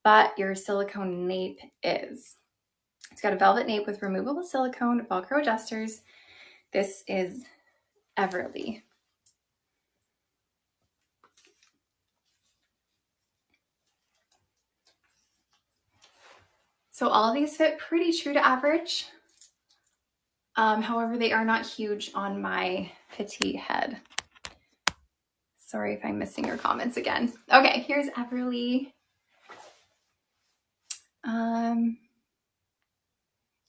but your silicone nape is. It's got a velvet nape with removable silicone, Velcro adjusters. This is Everly. So all of these fit pretty true to average. However, they are not huge on my petite head. Sorry if I'm missing your comments again. Okay, here's Everly.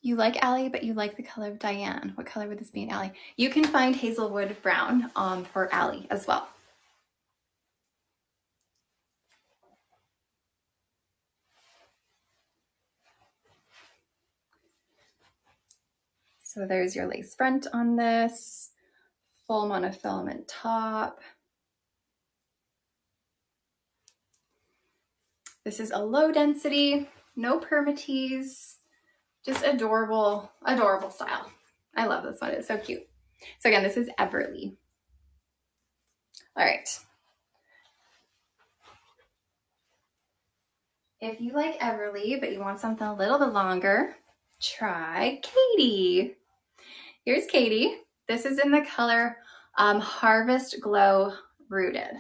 You like Allie, but you like the color of Diane. What color would this be in Allie? You can find Hazelwood Brown for Allie as well. So there's your lace front on this, full monofilament top. This is a low density, no permatease, just adorable, adorable style. I love this one, it's so cute. So again, this is Everly. All right. If you like Everly, but you want something a little bit longer, try Katie. Here's Katie. This is in the color Harvest Glow Rooted.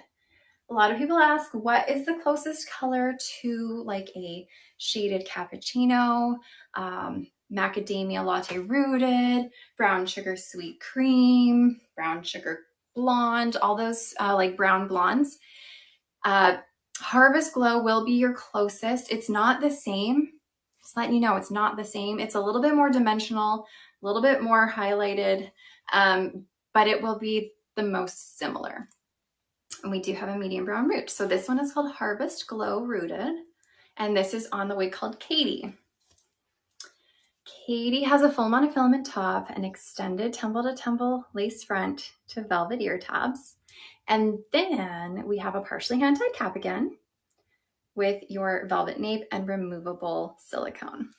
A lot of people ask, what is the closest color to like a shaded cappuccino, macadamia latte rooted, brown sugar sweet cream, brown sugar blonde, all those like brown blondes. Harvest Glow will be your closest. It's not the same. Just letting you know, it's not the same. It's a little bit more dimensional, a little bit more highlighted, but it will be the most similar. And we do have a medium brown root. So this one is called Harvest Glow Rooted, and this is on the wig called Katie. Katie has a full monofilament top, an extended temple to temple lace front to velvet ear tabs. And then we have a partially hand-tied cap again with your velvet nape and removable silicone.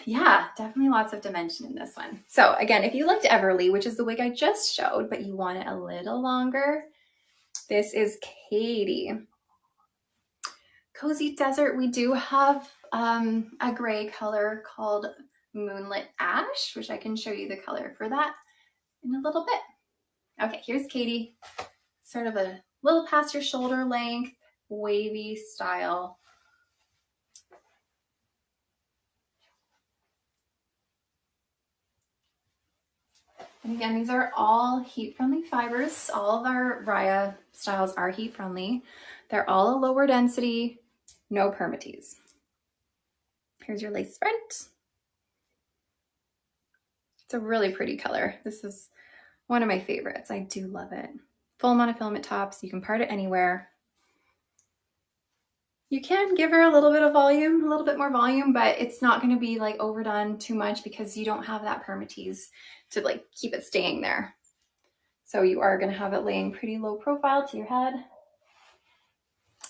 Yeah, definitely lots of dimension in this one. So again, if you liked Everly, which is the wig I just showed, but you want it a little longer, this is Katie. Cozy Desert, we do have a gray color called Moonlit Ash, which I can show you the color for that in a little bit. Okay, here's Katie. Sort of a little past your shoulder length, wavy style. And again, these are all heat-friendly fibers. All of our Riah styles are heat-friendly. They're all a lower density, no permatease. Here's your lace front. It's a really pretty color. This is one of my favorites. I do love it. Full monofilament tops. You can part it anywhere. You can give her a little bit of volume, a little bit more volume, but it's not going to be like overdone too much because you don't have that permatease to like keep it staying there. So you are going to have it laying pretty low profile to your head.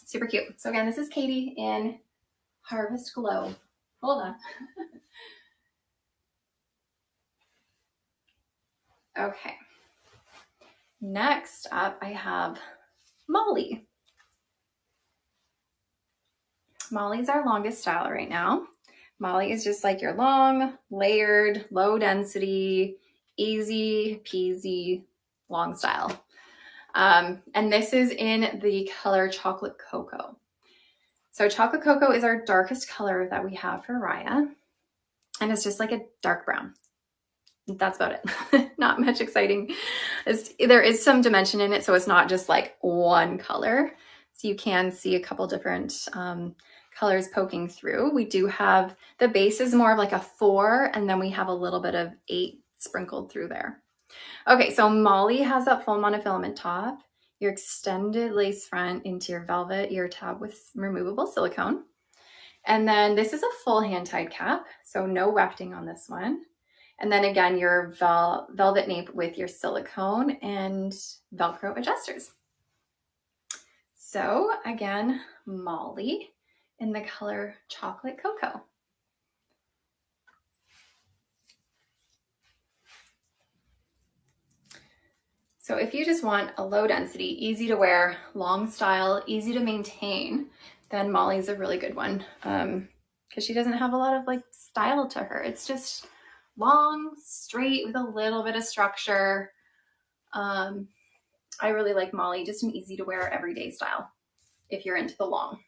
Super cute. So again, this is Katie in Harvest Glow. Hold on. Okay. Next up, I have Molly. Molly's our longest style right now. Molly is just like your long, layered, low density, easy peasy, long style. And this is in the color Chocolate Cocoa. So Chocolate Cocoa is our darkest color that we have for Riah. And it's just like a dark brown. That's about it. Not much exciting. There is some dimension in it, so it's not just like one color. So you can see a couple different colors poking through. We do have, the base is more of like a 4, and then we have a little bit of 8 sprinkled through there. Okay, so Molly has that full monofilament top, your extended lace front into your velvet ear tab with removable silicone. And then this is a full hand-tied cap, so no wefting on this one. And then again, your velvet nape with your silicone and Velcro adjusters. So again, Molly in the color Chocolate Cocoa. So if you just want a low density, easy to wear, long style, easy to maintain, then Molly's a really good one because she doesn't have a lot of like style to her. It's just long, straight with a little bit of structure. I really like Molly, just an easy to wear everyday style if you're into the long.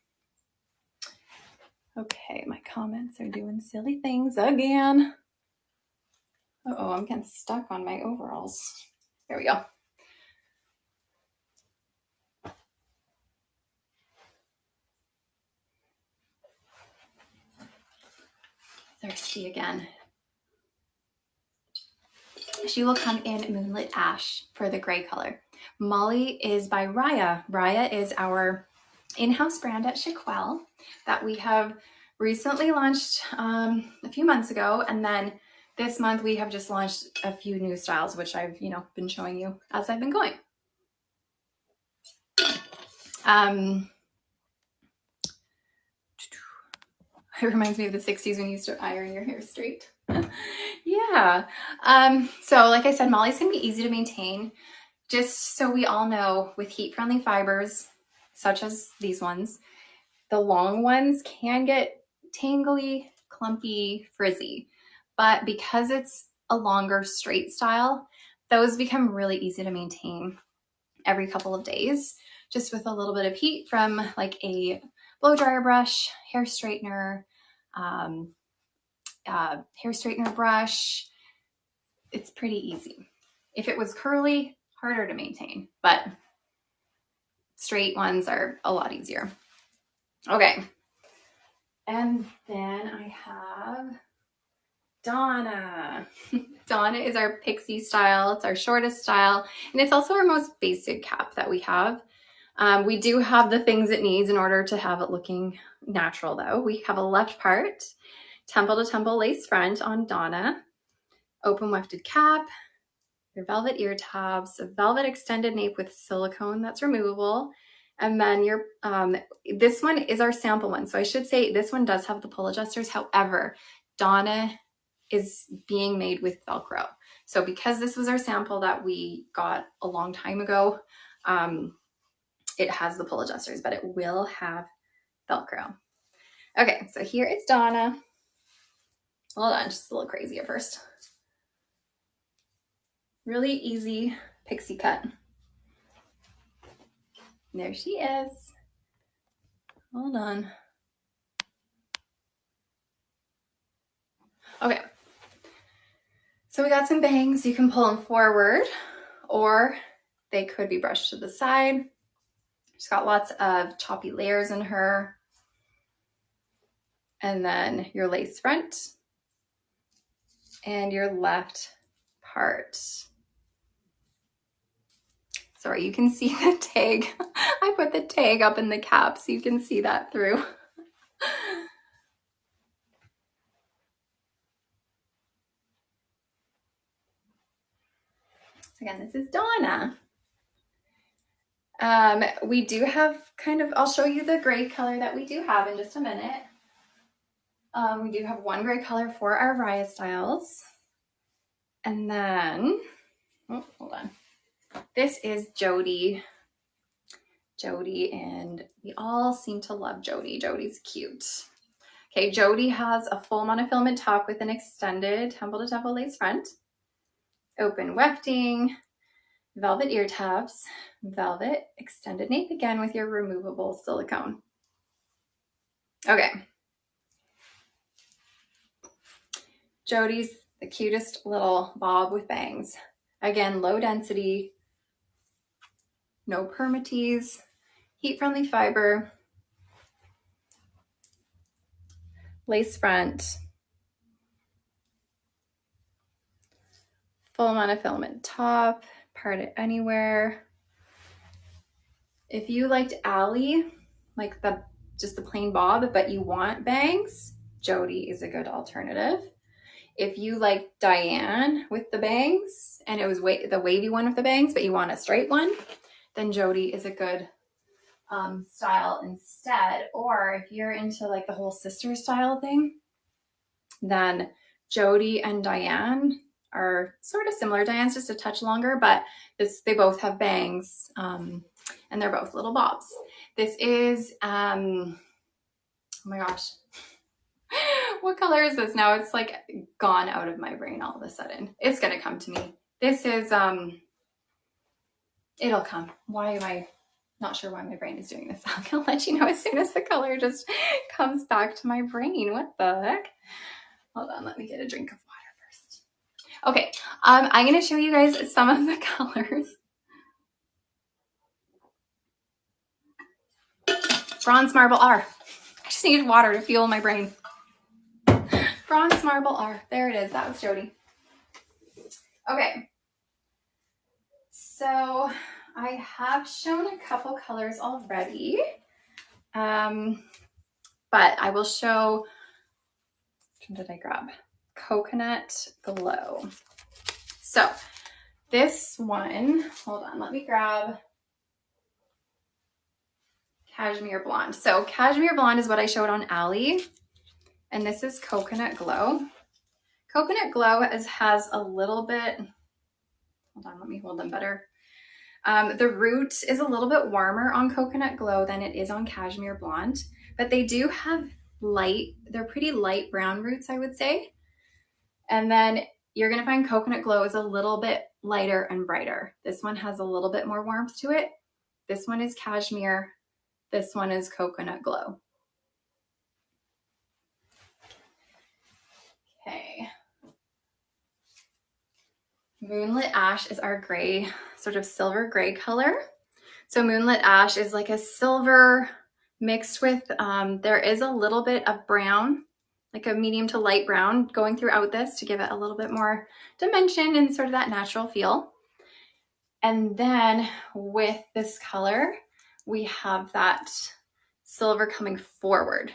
Okay, my comments are doing silly things again. Uh-oh, I'm getting stuck on my overalls. There we go. Thirsty again. She will come in Moonlit Ash for the gray color. Molly is by Riah. Riah is our in-house brand at Chiquelle that we have recently launched a few months ago, and then this month we have just launched a few new styles, which I've been showing you as I've been going. It reminds me of the 60s when you used to iron your hair straight. Yeah. So like I said, Molly's gonna be easy to maintain. Just so we all know, with heat-friendly fibers, such as these ones, the long ones can get tangly, clumpy, frizzy. But because it's a longer straight style, those become really easy to maintain every couple of days, just with a little bit of heat from like a blow dryer brush, hair straightener brush. It's pretty easy. If it was curly, harder to maintain, but straight ones are a lot easier. Okay. And then I have Donna. Donna is our pixie style. It's our shortest style. And it's also our most basic cap that we have. We do have the things it needs in order to have it looking natural though. We have a left part, temple to temple lace front on Donna, open wefted cap, your velvet ear tabs, a velvet extended nape with silicone that's removable. And then your, this one is our sample one. So I should say this one does have the pull adjusters. However, Donna is being made with Velcro. So because this was our sample that we got a long time ago, it has the pull adjusters, but it will have Velcro. Okay, so here is Donna. Hold on, just a little crazy at first. Really easy pixie cut. There she is. Hold on. Okay. So we got some bangs. You can pull them forward or they could be brushed to the side. She's got lots of choppy layers in her. And then your lace front and your left part. Sorry, you can see the tag. I put the tag up in the cap so you can see that through. So again, this is Donna. We do have kind of, I'll show you the gray color that we do have in just a minute. We do have one gray color for our Riah styles. And then, oh, hold on. This is Jody. Jody, and we all seem to love Jody. Jody's cute. Okay, Jody has a full monofilament top with an extended temple to temple lace front, open wefting, velvet ear tabs, velvet extended nape again with your removable silicone. Okay. Jody's the cutest little bob with bangs. Again, low density, no permatease, heat-friendly fiber, lace front, full monofilament top, part it anywhere. If you liked Allie, like just the plain bob, but you want bangs, Jody is a good alternative. If you like Diane with the bangs and it was the wavy one with the bangs, but you want a straight one, then Jody is a good style instead. Or if you're into like the whole sister style thing, then Jody and Diane are sort of similar. Diane's just a touch longer, but they both have bangs and they're both little bobs. This is, oh my gosh, what color is this now? It's like gone out of my brain all of a sudden. It's gonna come to me. This is, it'll come. Why am I Not sure why my brain is doing this. I'm gonna let you know as soon as the color just comes back to my brain. What the heck? Hold on, let me get a drink of water first. Okay, I'm gonna show you guys some of the colors. Bronze Marble R. I just needed water to fuel my brain. Bronze Marble R. There it is. That was Jody. Okay. So I have shown a couple colors already. But I will show, which one did I grab? Coconut Glow. So this one, hold on, let me grab Cashmere Blonde. So Cashmere Blonde is what I showed on Ally, and this is Coconut Glow. Coconut Glow has a little bit, hold on, let me hold them better. The root is a little bit warmer on Coconut Glow than it is on Cashmere Blonde, but they do have they're pretty light brown roots, I would say. And then you're gonna find Coconut Glow is a little bit lighter and brighter. This one has a little bit more warmth to it. This one is Cashmere. This one is Coconut Glow. Okay. Moonlit Ash is our gray, sort of silver gray color. So Moonlit Ash is like a silver mixed with, there is a little bit of brown, like a medium to light brown going throughout this to give it a little bit more dimension and sort of that natural feel. And then with this color, we have that silver coming forward.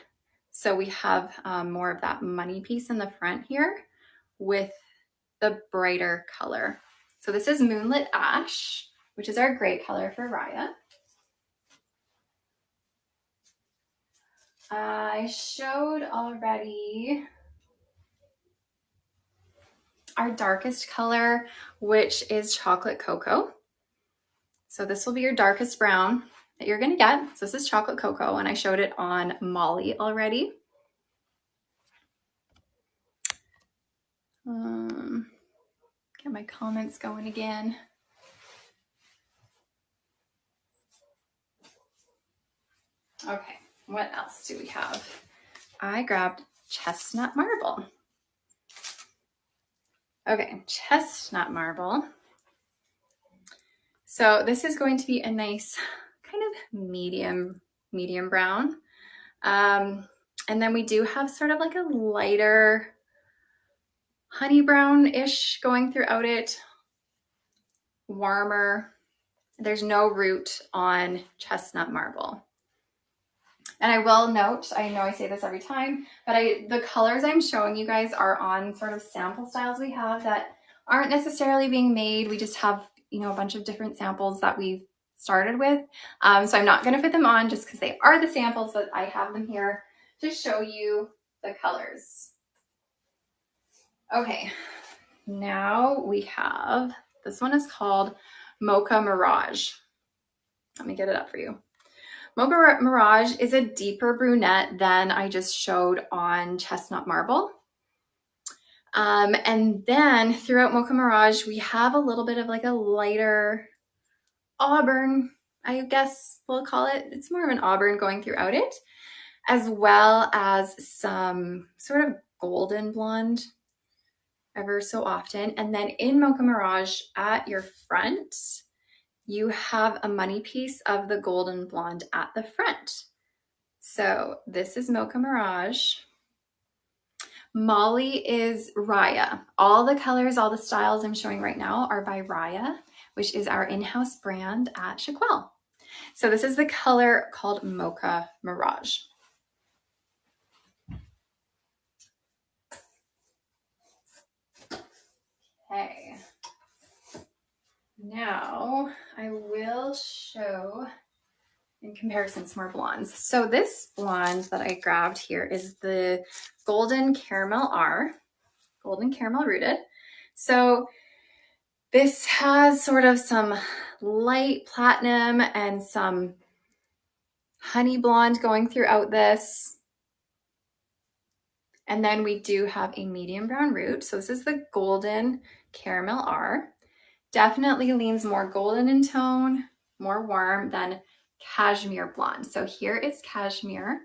So we have more of that money piece in the front here with the brighter color. So this is Moonlit Ash, which is our gray color for Riah. I showed already our darkest color, which is Chocolate Cocoa. So this will be your darkest brown that you're gonna get. So this is Chocolate Cocoa, and I showed it on Molly already. Get my comments going again. Okay, what else do we have? I grabbed Chestnut Marble. Okay, Chestnut Marble. So this is going to be a nice kind of medium brown. And then we do have sort of like a lighter honey brown-ish going throughout it, warmer. There's no root on Chestnut Marble. And I will note, I know I say this every time, but the colors I'm showing you guys are on sort of sample styles we have that aren't necessarily being made. We just have, you know, a bunch of different samples that we've started with. So I'm not going to put them on just because they are the samples, but I have them here to show you the colors. Okay, now we have, this one is called Mocha Mirage. Let me get it up for you. Mocha Mirage is a deeper brunette than I just showed on Chestnut Marble. And then throughout Mocha Mirage, we have a little bit of like a lighter auburn, I guess we'll call it. It's more of an auburn going throughout it, as well as some sort of golden blonde ever so often. And then in Mocha Mirage at your front, you have a money piece of the golden blonde at the front. So this is Mocha Mirage. Molly is Riah. All the colors, all the styles I'm showing right now are by Riah, which is our in-house brand at Shaquille. So this is the color called Mocha Mirage. Okay. Now I will show in comparison some more blondes. So this blonde that I grabbed here is the Golden Caramel R, Golden Caramel Rooted. So this has sort of some light platinum and some honey blonde going throughout this. And then we do have a medium brown root. So this is the Golden Caramel R. Definitely leans more golden in tone, more warm than Cashmere Blonde. So here is Cashmere,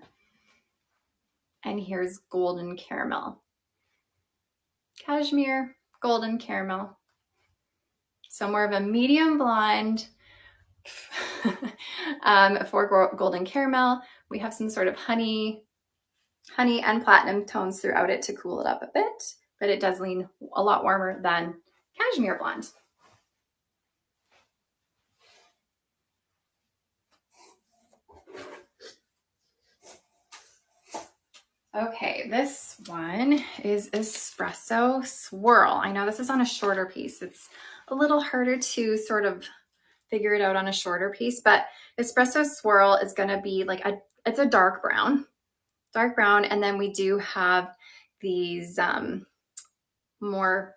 and here's Golden Caramel. Cashmere, Golden Caramel. So more of a medium blonde for Golden Caramel. We have some sort of honey and platinum tones throughout it to cool it up a bit, but it does lean a lot warmer than Cashmere Blonde. Okay, this one is Espresso Swirl. I know this is on a shorter piece. It's a little harder to sort of figure it out on a shorter piece, but Espresso Swirl is gonna be like it's a dark brown, and then we do have these more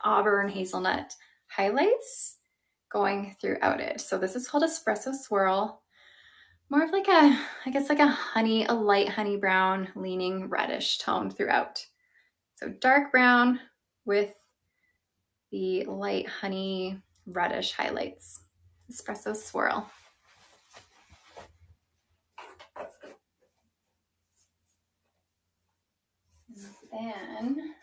auburn hazelnut highlights going throughout it. So this is called Espresso Swirl. More of like a, I guess like a light honey brown leaning reddish tone throughout. So dark brown with the light honey reddish highlights. Espresso Swirl. And then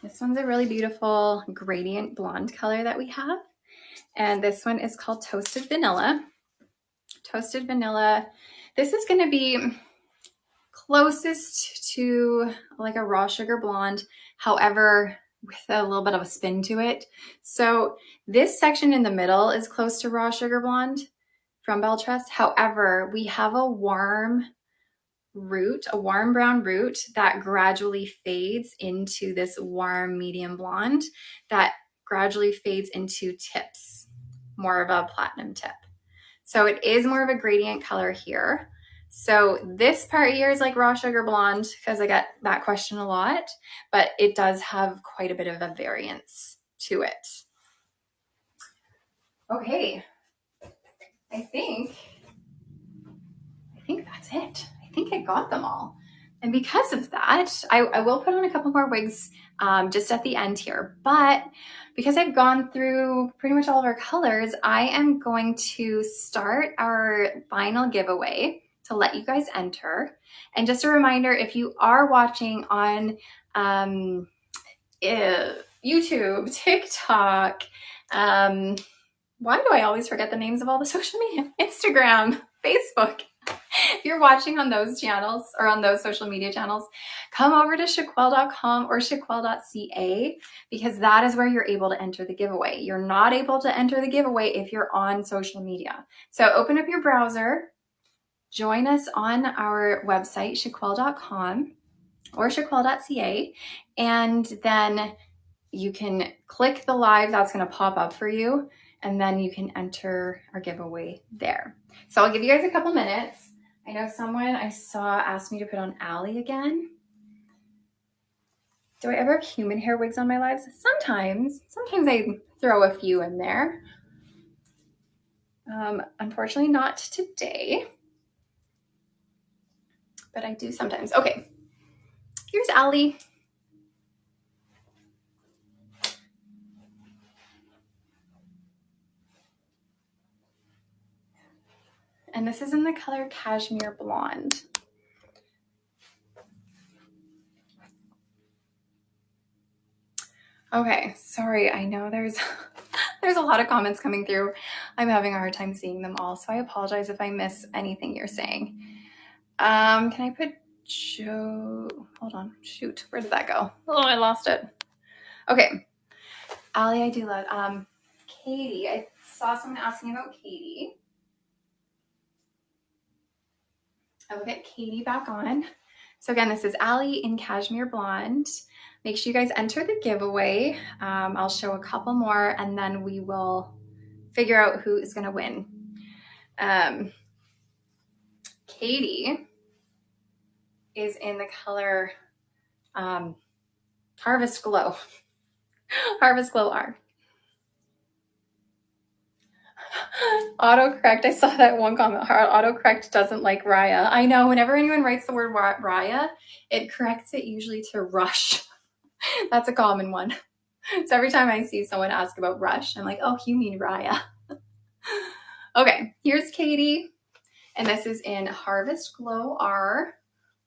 this one's a really beautiful gradient blonde color that we have. And this one is called Toasted Vanilla. Toasted Vanilla. This is going to be closest to like a raw sugar blonde, however, with a little bit of a spin to it. So this section in the middle is close to raw sugar blonde from Belle Tress. However, we have a warm root, a warm brown root that gradually fades into this warm medium blonde that gradually fades into tips, more of a platinum tip. So it is more of a gradient color here. So this part here is like raw sugar blonde because I get that question a lot, but it does have quite a bit of a variance to it. Okay, I think that's it. I think I got them all. And because of that, I will put on a couple more wigs just at the end here. But because I've gone through pretty much all of our colors, I am going to start our final giveaway to let you guys enter. And just a reminder, if you are watching on YouTube, TikTok, why do I always forget the names of all the social media? Instagram, Facebook. If you're watching on those channels or on those social media channels, come over to shaquelle.com or shaquelle.ca because that is where you're able to enter the giveaway. You're not able to enter the giveaway if you're on social media. So open up your browser, join us on our website, shaquelle.com or shaquelle.ca, and then you can click the live that's going to pop up for you, and then you can enter our giveaway there. So I'll give you guys a couple minutes. I know someone I saw asked me to put on Allie again. Do I ever have human hair wigs on my lives? Sometimes I throw a few in there. Unfortunately not today, but I do sometimes. Okay, here's Allie. And this is in the color Cashmere Blonde. Okay, sorry, I know there's a lot of comments coming through. I'm having a hard time seeing them all, so I apologize if I miss anything you're saying. Can I put Joe? Hold on, shoot, where did that go? Oh, I lost it. Okay, Allie, I do love. Katie, I saw someone asking about Katie. I will get Katie back on. So again, this is Allie in Cashmere Blonde. Make sure you guys enter the giveaway. I'll show a couple more and then we will figure out who is gonna win. Katie is in the color Harvest Glow. Harvest Glow R. Autocorrect, I saw that one comment. Autocorrect doesn't like Riah. I know, whenever anyone writes the word Riah, it corrects it usually to Rush. That's a common one. So every time I see someone ask about Rush, I'm like, oh, you mean Riah. Okay, here's Katie. And this is in Harvest Glow R,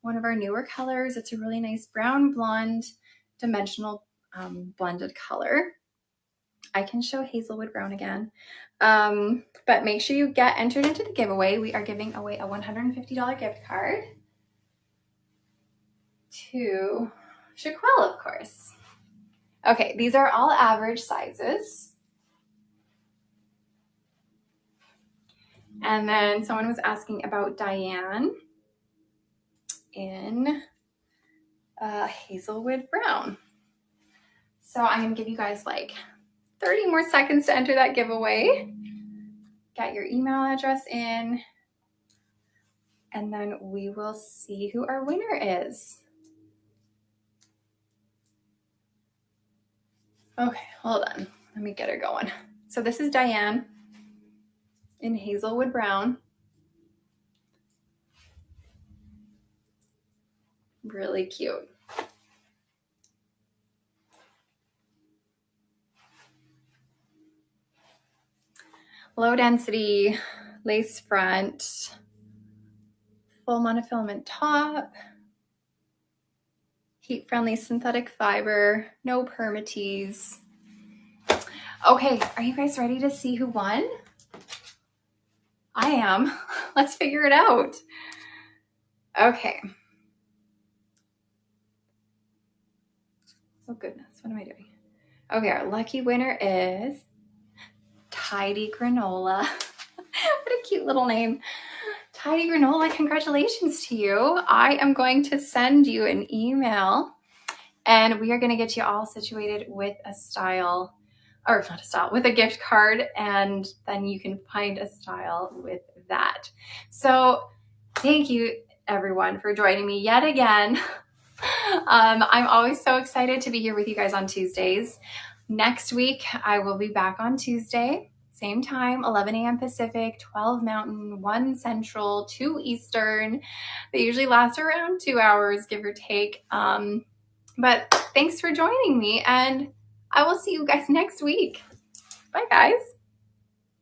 one of our newer colors. It's a really nice brown blonde dimensional blended color. I can show Hazelwood Brown again. But make sure you get entered into the giveaway. We are giving away a $150 gift card to Shaquille, of course. Okay, these are all average sizes. And then someone was asking about Diane in Hazelwood Brown. So I'm gonna give you guys like 30 more seconds to enter that giveaway. Get your email address in, and then we will see who our winner is. Okay, hold on. Let me get her going. So this is Diane in Hazelwood Brown. Really cute. Low density lace front, full monofilament top, heat friendly synthetic fiber, no permatease. Okay, are you guys ready to see who won? I am. Let's figure it out. Okay. Oh goodness, what am I doing? Okay, our lucky winner is Tidy Granola. What a cute little name. Tidy Granola, congratulations to you. I am going to send you an email and we are going to get you all situated with a style, or not a style, with a gift card, and then you can find a style with that. So thank you everyone for joining me yet again. I'm always so excited to be here with you guys on Tuesdays. Next week, I will be back on Tuesday, same time, 11 a.m. Pacific, 12 Mountain, 1 Central, 2 Eastern. They usually last around 2 hours, give or take. But thanks for joining me, and I will see you guys next week. Bye, guys.